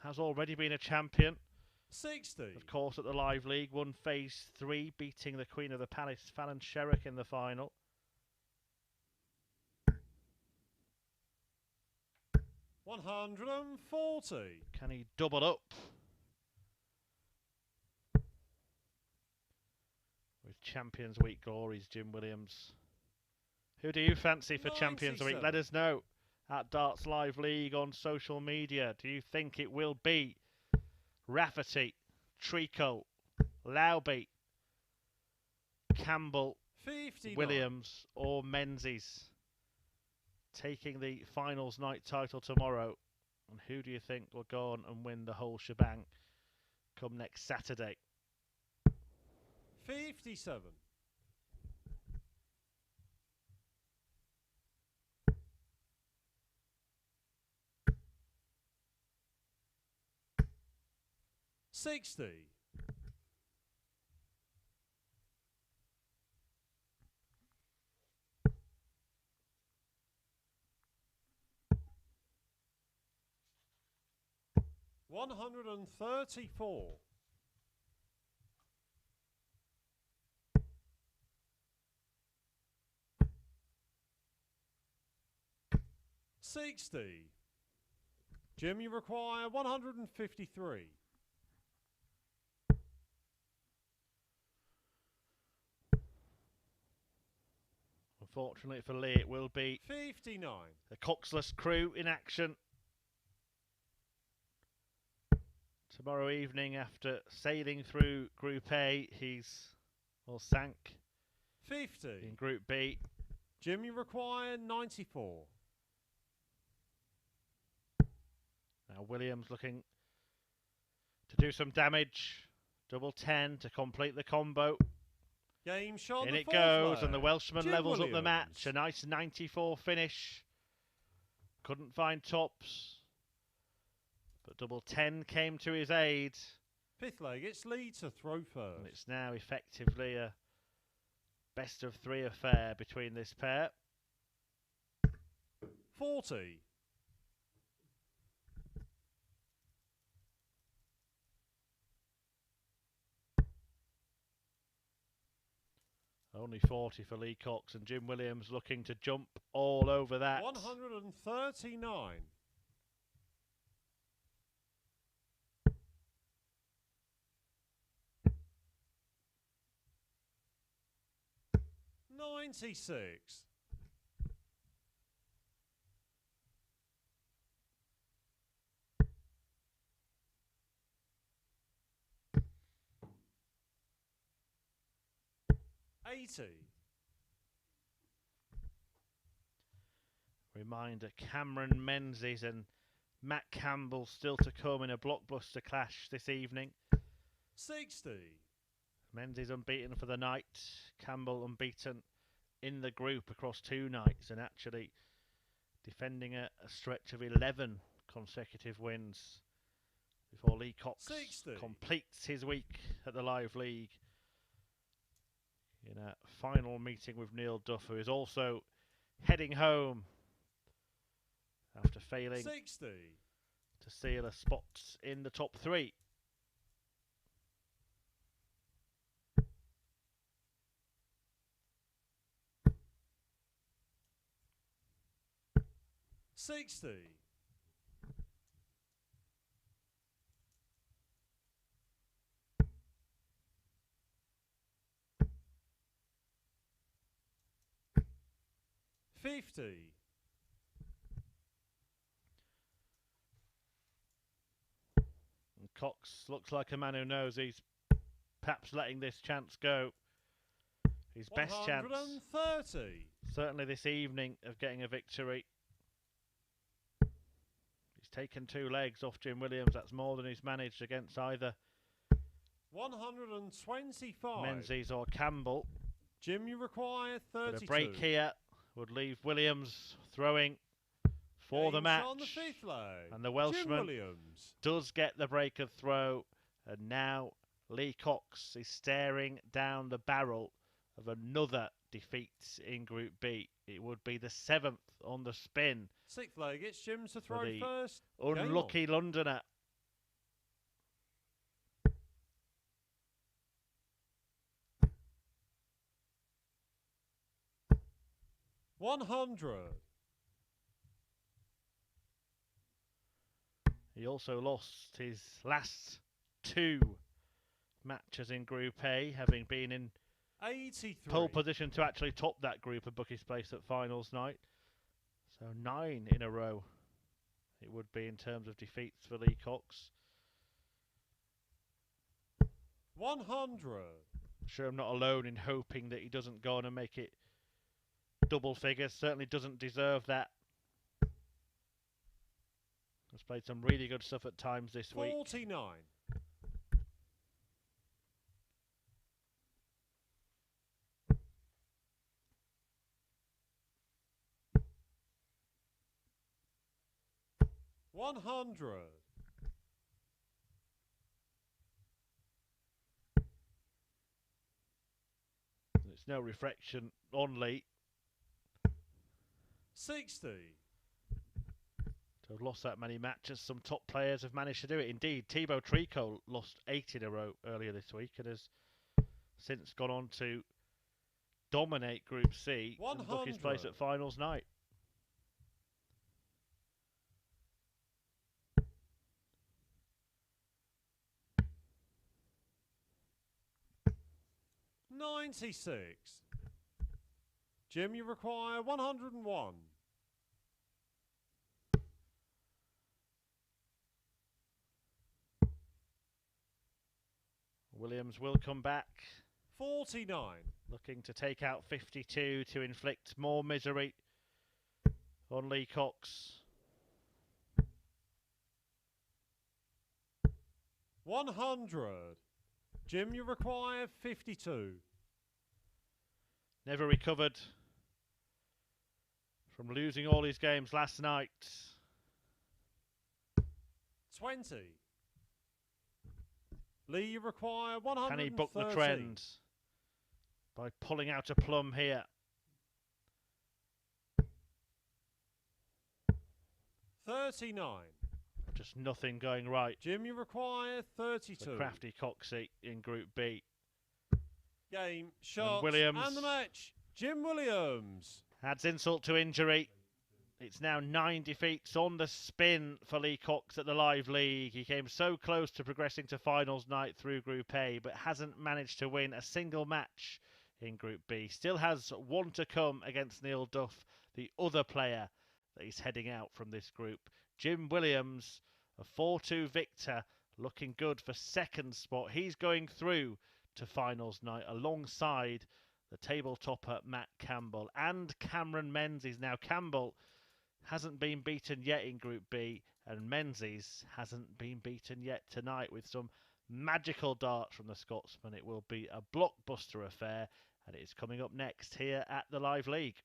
Has already been a champion. 60. Of course, at the Live League, won phase 3, beating the Queen of the Palace, Fallon Sherrick, in the final. $140. Can he double up? With Champions Week glories, Jim Williams. Who do you fancy for Champions Week? 97. Let us know at Darts Live League on social media. Do you think it will be Rafferty, Trico, Lowby, Campbell, 59. Williams or Menzies taking the finals night title tomorrow? And who do you think will go on and win the whole shebang come next Saturday? 57. $60. $134. $60. Jim, you require 153. Unfortunately for Lee, it will be 59. the Coxless crew in action tomorrow evening after sailing through Group A. He's all sank 50. in Group B. Jim, you require 94. Now Williams looking to do some damage. Double 10 to complete the combo. Game shot. In the it fourth goes, leg. and the Welshman Jim levels up the Williams. match. A nice 94 finish. Couldn't find tops, but double 10 came to his aid. Fifth leg, it's Lee to throw first. And it's now effectively a best of 3 affair between this pair. 40. Only 40 for Lee Cox, and Jim Williams looking to jump all over that. 139. $96. $80. Reminder, Cameron Menzies and Matt Campbell still to come in a blockbuster clash this evening. 60. Menzies unbeaten for the night. Campbell unbeaten in the group across 2 nights, and actually defending a stretch of 11 consecutive wins before Lee Cox 60. completes his week at the Live League in a final meeting with Neil Duff, who is also heading home after failing 60. to seal a spot in the top 3. $60. $50. And Cox looks like a man who knows he's perhaps letting this chance go. His best chance, 130. certainly this evening, of getting a victory. He's taken 2 legs off Jim Williams. That's more than he's managed against either 125. Menzies or Campbell. Jim, you require 32. But a break here would leave Williams throwing for the Game match. shot on the fifth leg. And the Jim Welshman Williams. does get the break of throw. And now Lee Cox is staring down the barrel of another defeat in Group B. It would be the 7th on the spin. Sixth leg, it's Jim to throw the first. Unlucky Londoner. $100. He also lost his last 2 matches in Group A, having been in 83. pole position to actually top that group and book his place at finals night. So 9 in a row it would be in terms of defeats for Lee Cox. 100. I'm sure I'm not alone in hoping that he doesn't go on and make it double figures. Certainly doesn't deserve that. Has played some really good stuff at times this week. 49. $100. It's no reflection on Lee 60. to have lost that many matches. Some top players have managed to do it. Indeed, Thibaut Tricot lost 8 in a row earlier this week and has since gone on to dominate Group C and book his place 100. at finals night. $96. Jim, you require 101. Williams will come back, 49. looking to take out 52 to inflict more misery on Lee Cox. 100. Jim, you require 52. never recovered from losing all his games last night. 20. Lee, you require 130. Can he buck the trend by pulling out a plum here? 39. Just nothing going right. Jim, you require 32. The crafty Coxey in Group B. Game, shot, Williams. and the match. Jim Williams. Adds insult to injury. It's now 9 defeats on the spin for Lee Cox at the Live League. He came so close to progressing to finals night through Group A, but hasn't managed to win a single match in Group B. Still has one to come against Neil Duff, the other player that he's heading out from this group. Jim Williams, a 4-2 victor, looking good for second spot. He's going through to finals night alongside the table topper Matt Campbell and Cameron Menzies. Now Campbell hasn't been beaten yet in Group B, and Menzies hasn't been beaten yet tonight. With some magical darts from the Scotsman, it will be a blockbuster affair, and it is coming up next here at the Live League.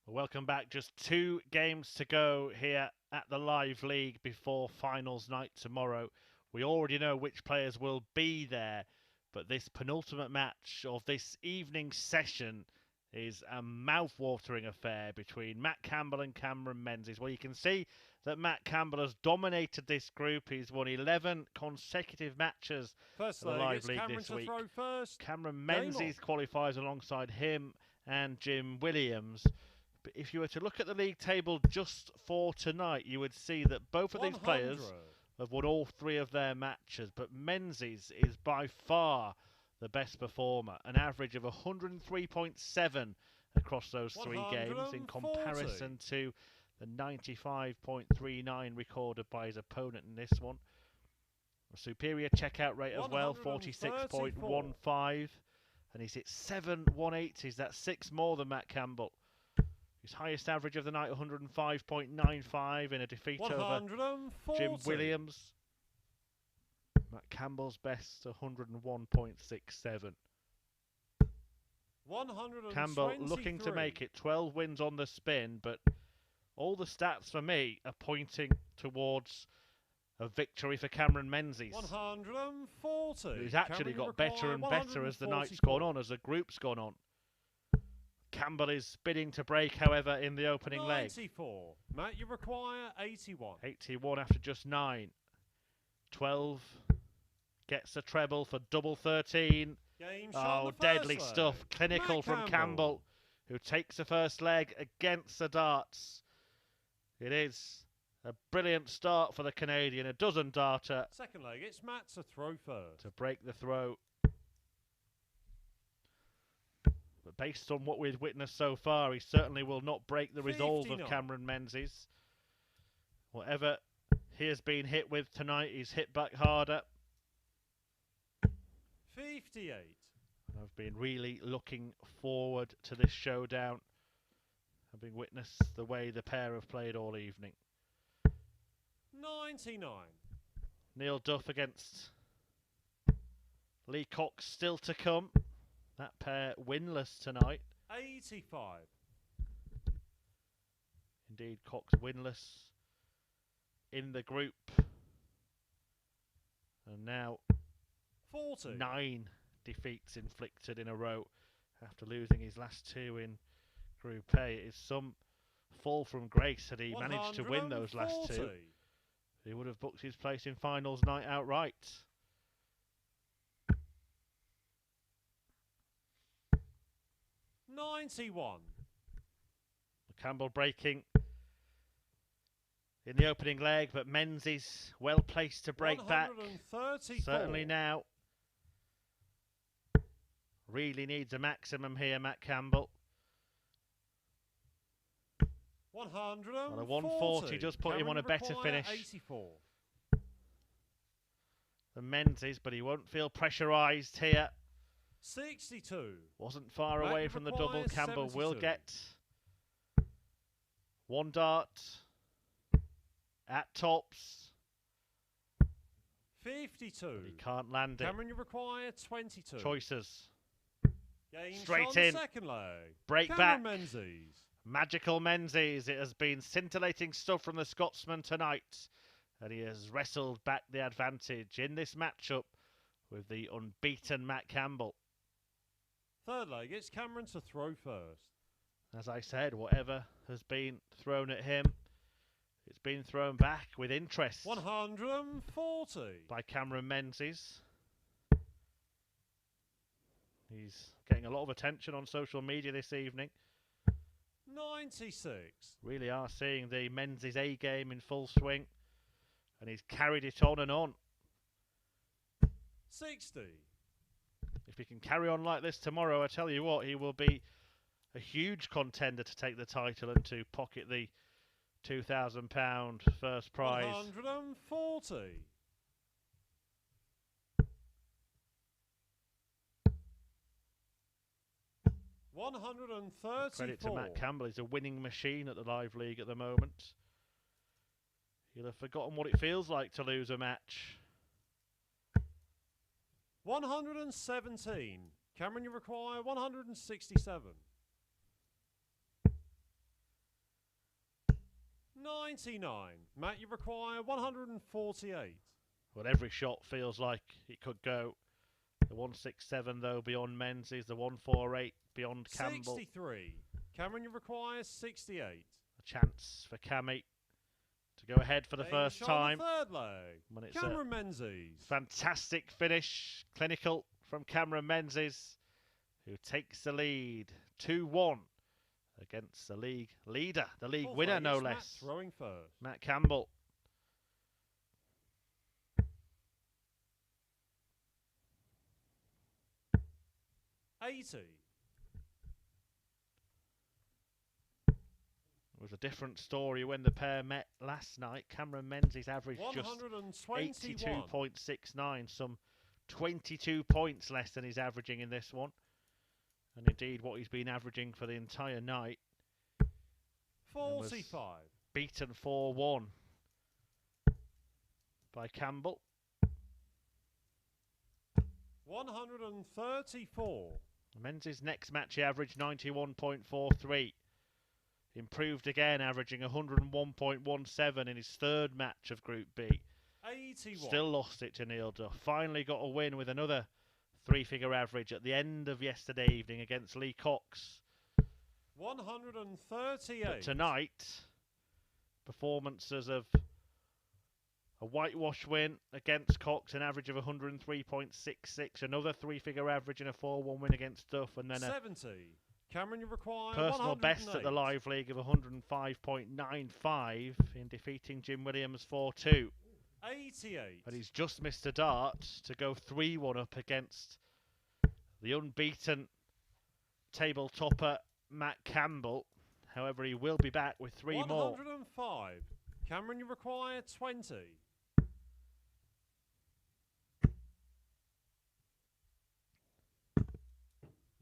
Welcome back. Just 2 games to go here at the Live League before finals night tomorrow. We already know which players will be there, but this penultimate match of this evening session is a mouth-watering affair between Matt Campbell and Cameron Menzies. Well, you can see that Matt Campbell has dominated this group. He's won 11 consecutive matches First at the leg, Live it's League Cameron this to week. throw first. Cameron Game Menzies on. qualifies alongside him and Jim Williams. But if you were to look at the league table just for tonight, you would see that both of these players 100. have won all 3 of their matches. But Menzies is by far the best performer, an average of 103.7 across those 3 games in 140. comparison to the 95.39 recorded by his opponent in this one. A superior checkout rate as well, 46.15. And he's hit 7 180s. That's 6 more than Matt Campbell. His highest average of the night, 105.95 in a defeat over Jim Williams. Matt Campbell's best, 101.67. Campbell looking to make it 12 wins on the spin, but all the stats for me are pointing towards a victory for Cameron Menzies. 140. He's actually got better and better as the night's gone on, as the group's gone on. Campbell is spinning to break, however, in the opening 94. leg. Matt, you require 81. 81 after just 9. 12 gets a treble for double 13. Game Oh, deadly stuff. Clinical from Campbell, who takes the first leg against the darts. It is a brilliant start for the Canadian. A dozen darter. Second leg, it's Matt to throw first. To break the throw. But based on what we've witnessed so far, he certainly will not break the resolve of Cameron Menzies. Whatever he has been hit with tonight, he's hit back harder. 58. I've been really looking forward to this showdown, having witnessed the way the pair have played all evening. 99. Neil Duff against Lee Cox still to come. That pair winless tonight. 85. Indeed, Cox winless in the group. And now 40. 9 defeats inflicted in a row after losing his last 2 in Group A. It is some fall from grace that he managed to win those last 2. He would have booked his place in finals night outright. $91. Campbell breaking in the opening leg, but Menzies well placed to break back. Certainly now. Really needs a maximum here, Matt Campbell. 140. Well, a 140 just put him on a better finish 84. than Menzies, but he won't feel pressurised here. 62. Wasn't far away from the double. Campbell 72. will get 1 dart at tops. 52. But he can't land it. Cameron, you require 22. Choices. Game Straight shot in. Second leg. Break Cameron back. Menzies. Magical Menzies. It has been scintillating stuff from the Scotsman tonight. And he has wrestled back the advantage in this matchup with the unbeaten Matt Campbell. Third leg, it's Cameron to throw first. As I said, whatever has been thrown at him, it's been thrown back with interest 140. by Cameron Menzies. He's getting a lot of attention on social media this evening. 96. Really are seeing the Menzies A game in full swing. And he's carried it on and on. 60. If he can carry on like this tomorrow, I tell you what, he will be a huge contender to take the title and to pocket the £2,000 first prize. 140. Credit to Matt Campbell, he's a winning machine at the Live League at the moment. He'll have forgotten what it feels like to lose a match. 117. Cameron, you require 167. 99. Matt, you require 148. Well, every shot feels like it could go. The 167 though beyond Menzies, the 148 beyond Campbell. 63. Cameron, you require 68. A chance for Cammy to go ahead for the first time. Third leg. When it's Cameron Menzies. Fantastic finish, clinical from Cameron Menzies, who takes the lead 2-1 against the league leader, the league Fourth winner leg, no it's Matt less, throwing first. Matt Campbell. 80. It was a different story when the pair met last night. Cameron Menzies averaged just 82.69, some 22 points less than he's averaging in this one. And indeed what he's been averaging for the entire night. 45. Beaten 4-1 by Campbell. 134. Menzies' next match he averaged 91.43. Improved again, averaging 101.17 in his third match of Group B. 81. Still lost it to Neil Duff. Finally got a win with another three-figure average at the end of yesterday evening against Lee Cox. 138. But tonight, performances of a whitewash win against Cox, an average of 103.66, another three-figure average and a 4-1 win against Duff, and then 70. Cameron, you require personal best at the 108. Live League of 105.95 in defeating Jim Williams 4-2. 88. But he's just missed a dart to go 3-1 up against the unbeaten table topper Matt Campbell. However, he will be back with three more. 105. Cameron, you require 20.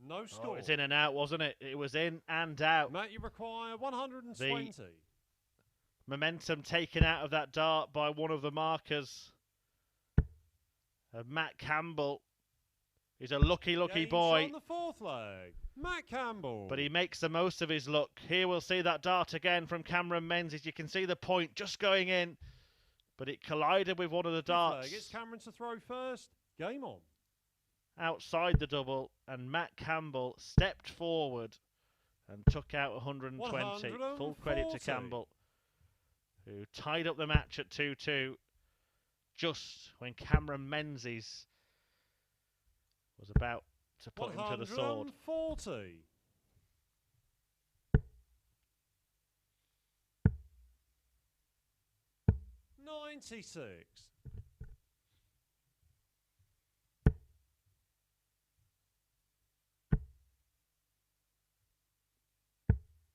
No score. Oh, it's in and out, wasn't it? It was in and out. Matt, you require 120. Momentum taken out of that dart by one of the markers. Matt Campbell is a lucky Gains boy. on the fourth leg. Matt Campbell. But he makes the most of his luck. Here we'll see that dart again from Cameron Menzies. You can see the point just going in. But it collided with one of the darts. It's Cameron to throw first. Game on. Outside the double. And Matt Campbell stepped forward and took out 120. Full credit to Campbell, who tied up the match at 2-2 just when Cameron Menzies was about to put him to the sword. 140. $96.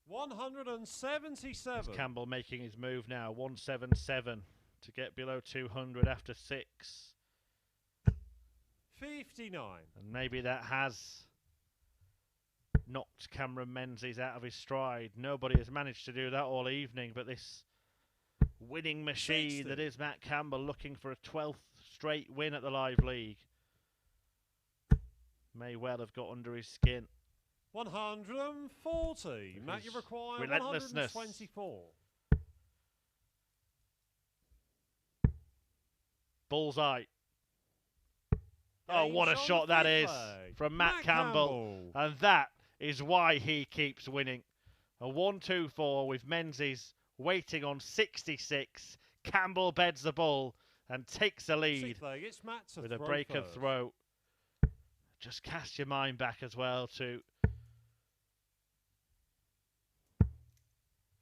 177. It's Campbell making his move now. 177 to get below 200 after 6. 59. And maybe that has knocked Cameron Menzies out of his stride. Nobody has managed to do that all evening, but this winning machine 60. that is Matt Campbell, looking for a 12th straight win at the Live League, may well have got under his skin. 140. Matt, you require relentlessness. 124. Bullseye. Oh, what a Gains on shot the that fifth is leg. from Matt Campbell. And that is why he keeps winning. A 1-2-4 with Menzies waiting on 66. Campbell beds the ball and takes the lead Sixth leg, it's Matt to with a throw break of first. throw. Just cast your mind back as well to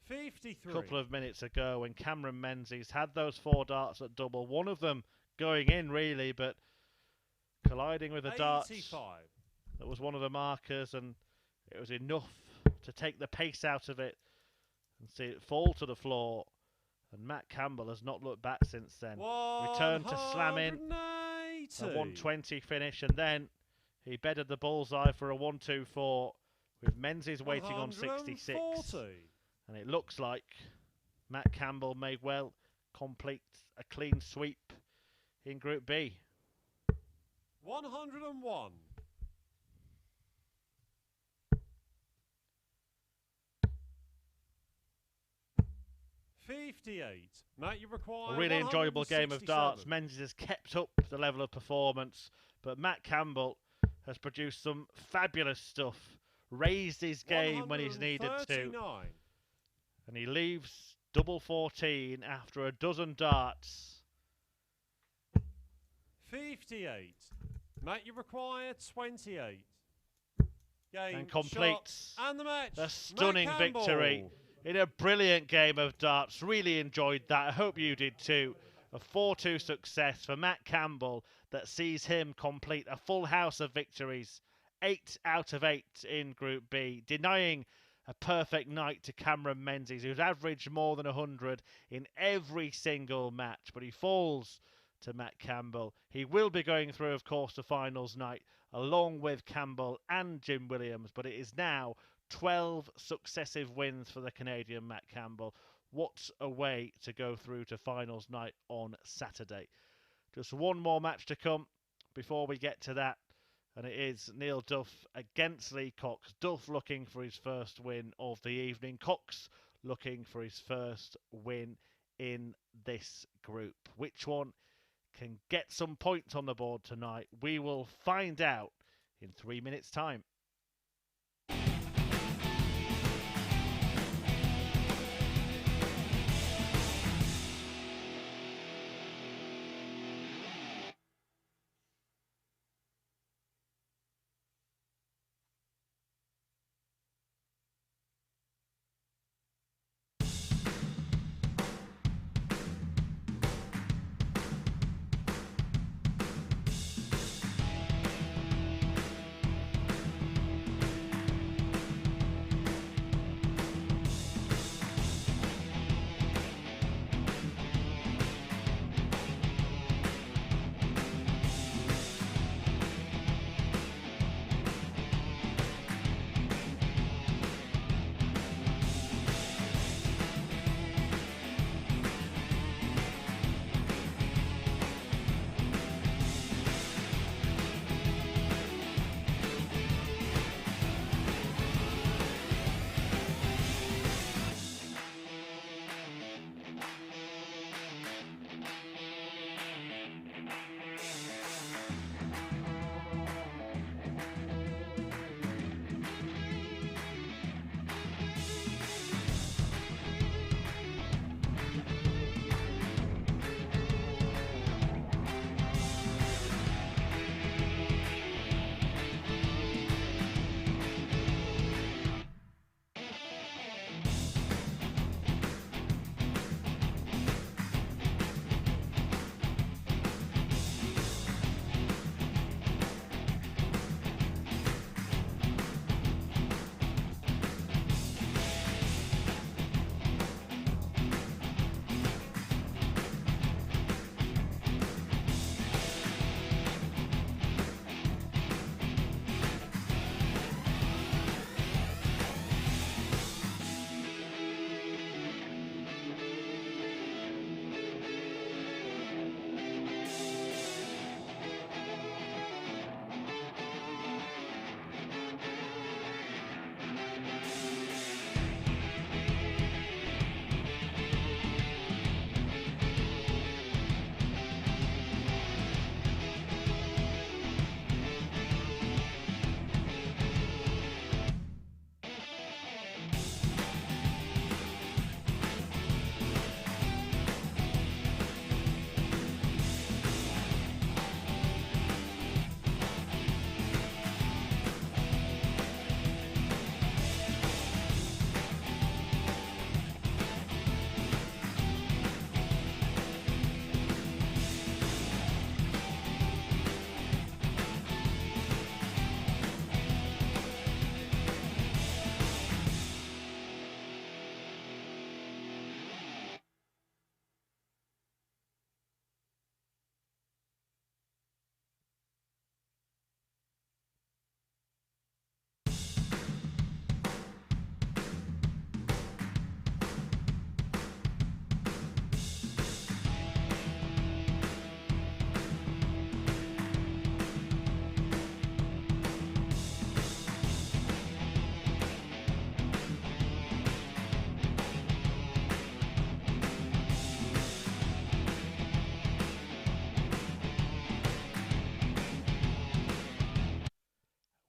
53. a couple of minutes ago when Cameron Menzies had those 4 darts at double. One of them going in really, but colliding with the darts. 85. That was one of the markers, and it was enough to take the pace out of it and see it fall to the floor. And Matt Campbell has not looked back since then. Returned to slam in 180. a 120 finish, and then he bedded the bullseye for a 1-2-4 with Menzies waiting on 66. 140. And it looks like Matt Campbell may well complete a clean sweep in Group B. 101. 55. 58. Matt, you require A really enjoyable game of darts. 167. Menzies has kept up the level of performance, but Matt Campbell has produced some fabulous stuff. Raised his game when he's needed to. 139. And he leaves double 14 after a dozen darts. 58. Matt, you require 28. Game, And completes shot, and the match. a stunning Matt victory Campbell. in a brilliant game of darts. Really enjoyed that. I hope you did too. A 4-2 success for Matt Campbell that sees him complete a full house of victories. 8 out of 8 in Group B, denying a perfect night to Cameron Menzies, who's averaged more than 100 in every single match. But he falls to Matt Campbell. He will be going through, of course, to finals night, along with Campbell and Jim Williams. But it is now 12 successive wins for the Canadian Matt Campbell. What a way to go through to finals night on Saturday. Just one more match to come before we get to that. And it is Neil Duff against Lee Cox. Duff looking for his first win of the evening. Cox looking for his first win in this group. Which one can get some points on the board tonight? We will find out in 3 minutes' time.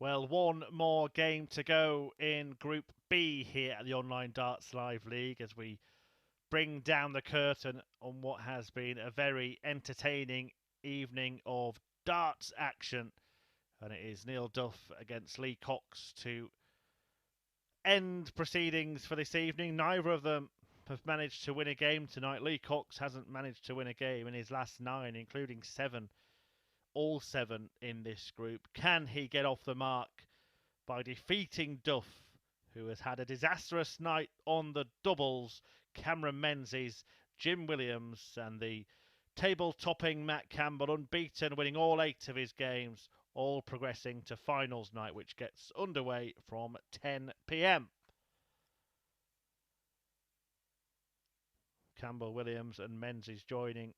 Well, one more game to go in Group B here at the Online Darts Live League as we bring down the curtain on what has been a very entertaining evening of darts action. And it is Neil Duff against Lee Cox to end proceedings for this evening. Neither of them have managed to win a game tonight. Lee Cox hasn't managed to win a game in his last 9, including 7. All 7 in this group. Can he get off the mark by defeating Duff, who has had a disastrous night on the doubles? Cameron Menzies, Jim Williams, and the table-topping Matt Campbell, unbeaten, winning all 8 of his games, all progressing to finals night, which gets underway from 10 p.m. Campbell, Williams, and Menzies joining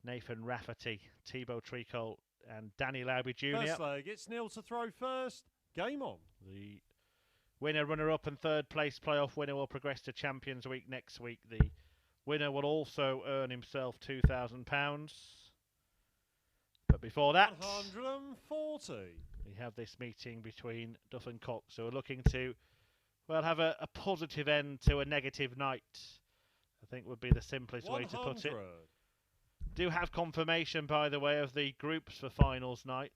Nathan Rafferty, Thibaut Tricot, and Danny Lowby Jr. First leg, it's Neil to throw first. Game on. The winner, runner-up and third place playoff winner will progress to Champions Week next week. The winner will also earn himself £2,000. But before that, 140. we have this meeting between Duff and Cox, who are looking to, well, have a positive end to a negative night, I think would be the simplest way to put it. Do have confirmation, by the way, of the groups for finals night.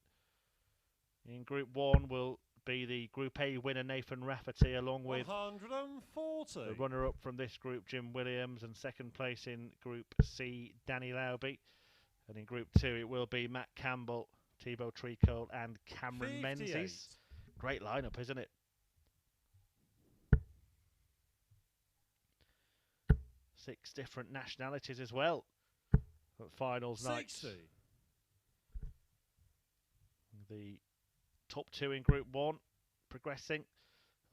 In Group 1 will be the Group A winner Nathan Rafferty, along with 140. the runner-up from this group Jim Williams, and second place in Group C Danny Lowby. And in Group 2 it will be Matt Campbell, Thibaut Tricot and Cameron 58. Menzies. Great lineup, isn't it? 6 different nationalities as well at finals night. 60. The top 2 in Group 1 progressing,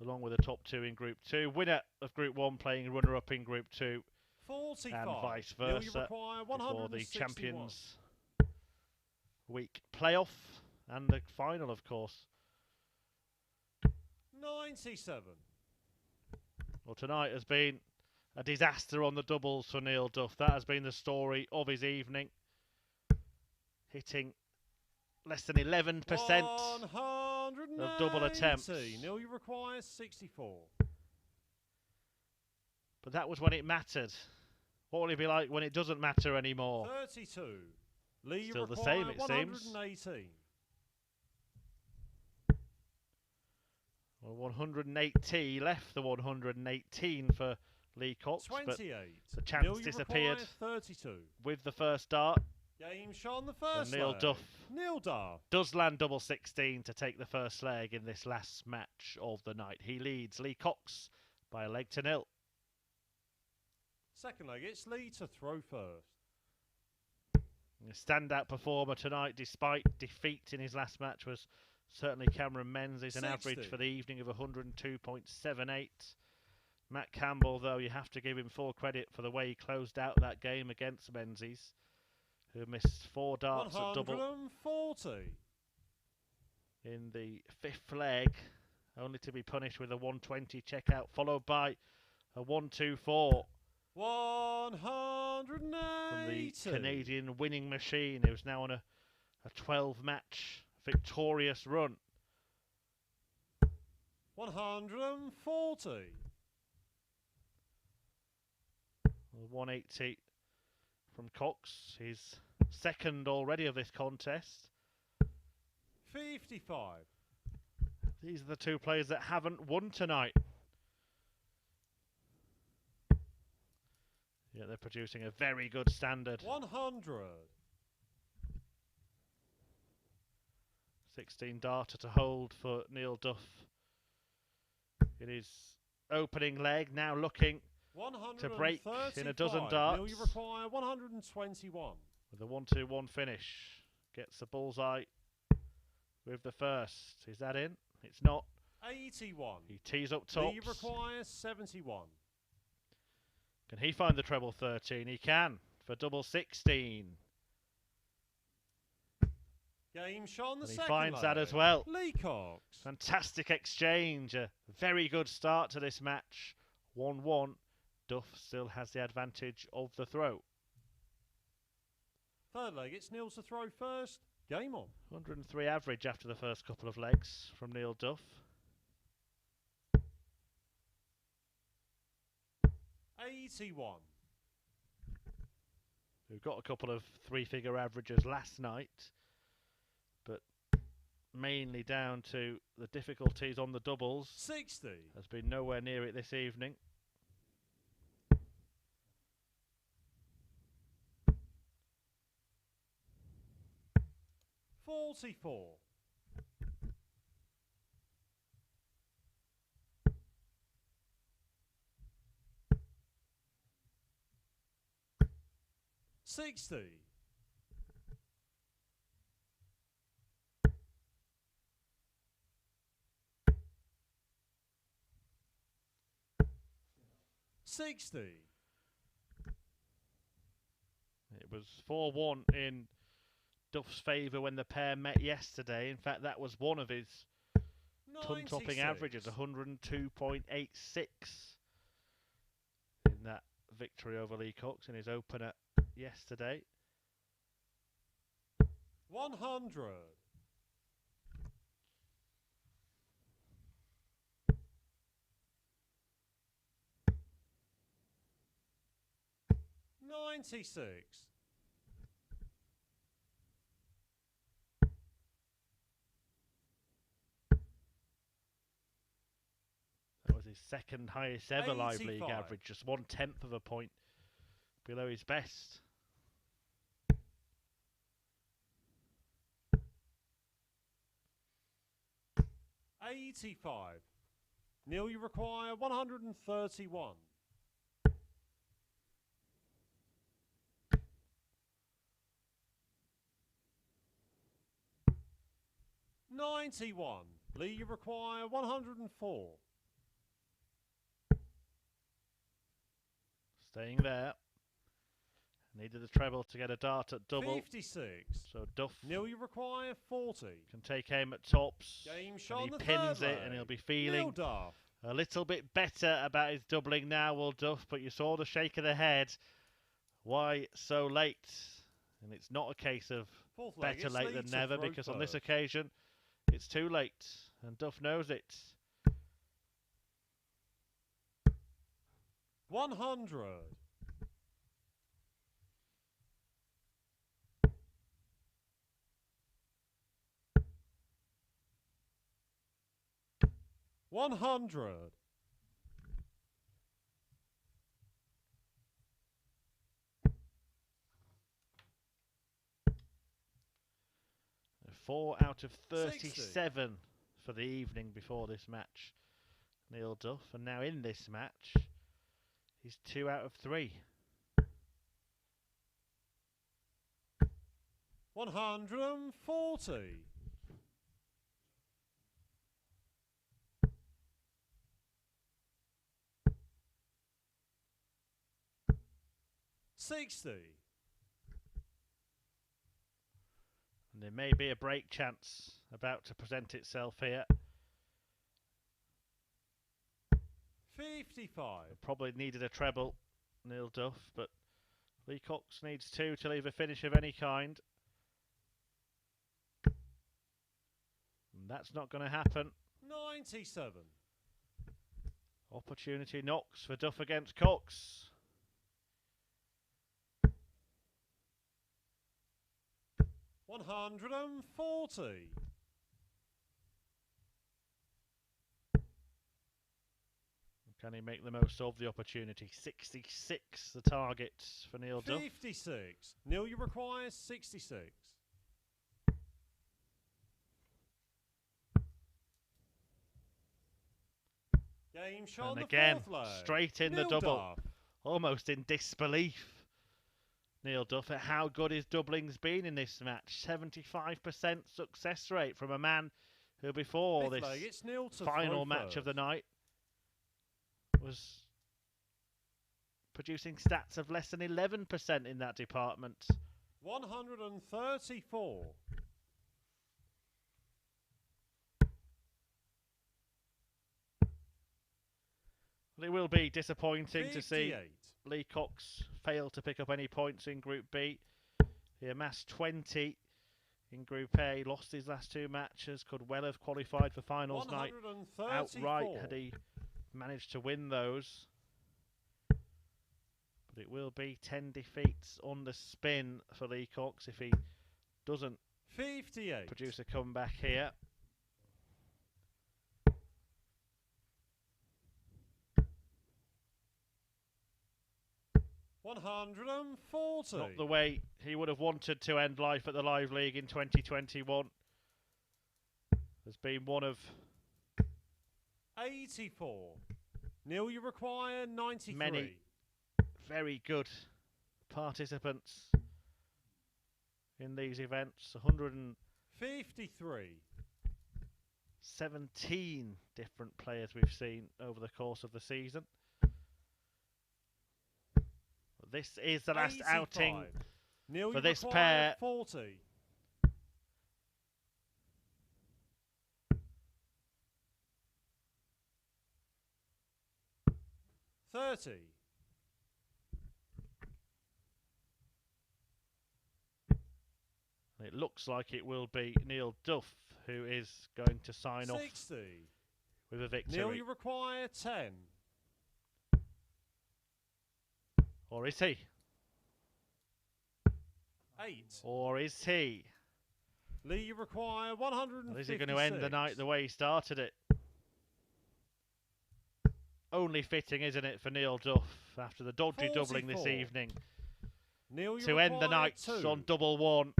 along with the top 2 in Group 2. Winner of Group 1 playing runner-up in Group 2. 45. And vice versa for the Champions Week playoff and the final, of course. 97. Well, tonight has been a disaster on the doubles for Neil Duff. That has been the story of his evening. Hitting less than 11% of double attempts. Neil, you require 64. But that was when it mattered. What will it be like when it doesn't matter anymore? 32. Lee, Still you the same, it 118. seems. Well, 180 left the 118 for Lee Cox, 28. but the chance Neil, disappeared 32. with the first dart. Game shot on the first Neil leg. Duff Neil Duff does land double 16 to take the first leg in this last match of the night. He leads Lee Cox by a leg to 0. Second leg, it's Lee to throw first. The standout performer tonight, despite defeat in his last match, was certainly Cameron Menzies, an 60. average for the evening of 102.78. Matt Campbell, though, you have to give him full credit for the way he closed out that game against Menzies, who missed 4 darts at double 140. in the 5th leg, only to be punished with a 120 checkout, followed by a 124 180. from the Canadian winning machine, who's now on a 12-match victorious run. 140. 180 from Cox, his second already of this contest. 55. These are the 2 players that haven't won tonight. Yeah, they're producing a very good standard. 100. 16 darter to hold for Neil Duff in his opening leg, now looking to break in a dozen darts. Neil, you require 121. With a 1-2-1 finish. Gets the bullseye with the first. Is that in? It's not. 81. He tees up tops. You require 71. Can he find the treble 13? He can for double 16. Game shot on the And he second finds leg. that as well. Lee Cox. Fantastic exchange. A very good start to this match. 1-1. Duff still has the advantage of the throw. Third leg, it's Neil to throw first. Game on. 103 average after the first couple of legs from Neil Duff. 81. We've got a couple of three-figure averages last night, but mainly down to the difficulties on the doubles. 60. Has been nowhere near it this evening. 44. 60. 60. It was 4-1 in Duff's favour when the pair met yesterday. In fact, that was one of his ton-topping averages, 102.86 in that victory over Lee Cox in his opener yesterday. 100. 96. That was his second highest ever live league 85. average, just 1/10 of a point below his best. $85. Neil, you require 131. 91. Lee, you require 104. Staying there. Needed a treble to get a dart at double. 56. So Duff Neil, you require 40. can take aim at tops. Game And shot he on the pins third it, and leg. he'll be Neil feeling Duff. a little bit better about his doubling now, will Duff, but you saw the shake of the head. Why so late? And it's not a case of Fourth leg, better it's late Lee than to never, throw because on this first. occasion it's too late, and Duff knows it. 100. 100. 4 out of 37 for the evening before this match, Neil Duff, and now in this match he's 2 out of 3. 140. 60. And there may be a break chance about to present itself here. 55. Probably needed a treble, Neil Duff, but Lee Cox needs 2 to leave a finish of any kind. And that's not going to happen. 97. Opportunity knocks for Duff against Cox. 140. Can he make the most of the opportunity? 66 the target for Neil Duff. 56. Neil, you require 66. Game shot on And the again, fourth leg. straight in the Neil double. Duff. Almost in disbelief, Neil Duff, at how good his doubling's been in this match. 75% success rate from a man who before Fifth this leg, it's Neil to final throw match of the first. night was producing stats of less than 11% in that department. 134. Well, it will be disappointing to see 58. Lee Cox fail to pick up any points in Group B. He amassed 20 in Group A, lost his last 2 matches, could well have qualified for finals night outright had he managed to win those. But it will be 10 defeats on the spin for Leacox if he doesn't 58. produce a comeback here. $140. Not the way he would have wanted to end life at the Live League in 2021. Has been one of 84. Neil, you require 93. many very good participants in these events. 53. 117 different players we've seen over the course of the season. This is the last 85. outing Neil, for you this require pair. 40. $30. It looks like it will be Neil Duff who is going to sign 60. off with a victory. Neil, you require 10. Or is he? 8. Or is he? Lee, you require 156. Or is he going to end the night the way he started it? Only fitting, isn't it, for Neil Duff after the dodgy doubling this 44. evening Neil, you to end the require night 2. on double one.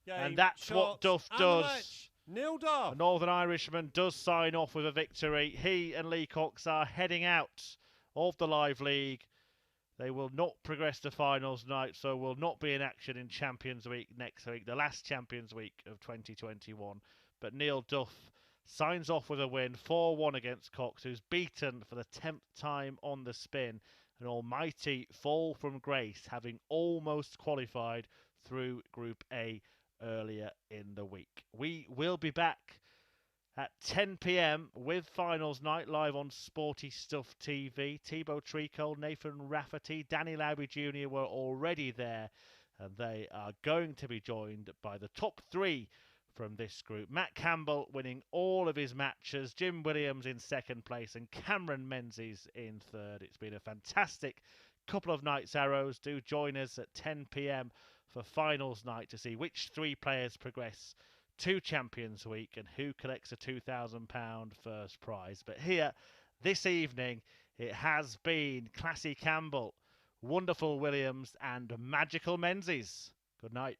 Game, And that's what shot, Duff and the does. match. Neil Duff. A Northern Irishman does sign off with a victory. He and Leacox are heading out of the Live League. They will not progress to finals night, so will not be in action in Champions Week next week, the last Champions Week of 2021. But Neil Duff signs off with a win, 4-1 against Cox, who's beaten for the 10th time on the spin. An almighty fall from grace, having almost qualified through Group A earlier in the week. We will be back at 10 p.m. with finals night live on Sporty Stuff TV. Thibaut Tricol, Nathan Rafferty, Danny Lowry Jr. were already there, and they are going to be joined by the top 3 from this group. Matt Campbell winning all of his matches, Jim Williams in 2nd place, and Cameron Menzies in 3rd. It's been a fantastic couple of nights, Arrows. Do join us at 10 p.m. for finals night to see which 3 players progress to Champions Week and who collects a £2,000 first prize. But here, this evening, it has been Classy Campbell, Wonderful Williams and Magical Menzies. Good night.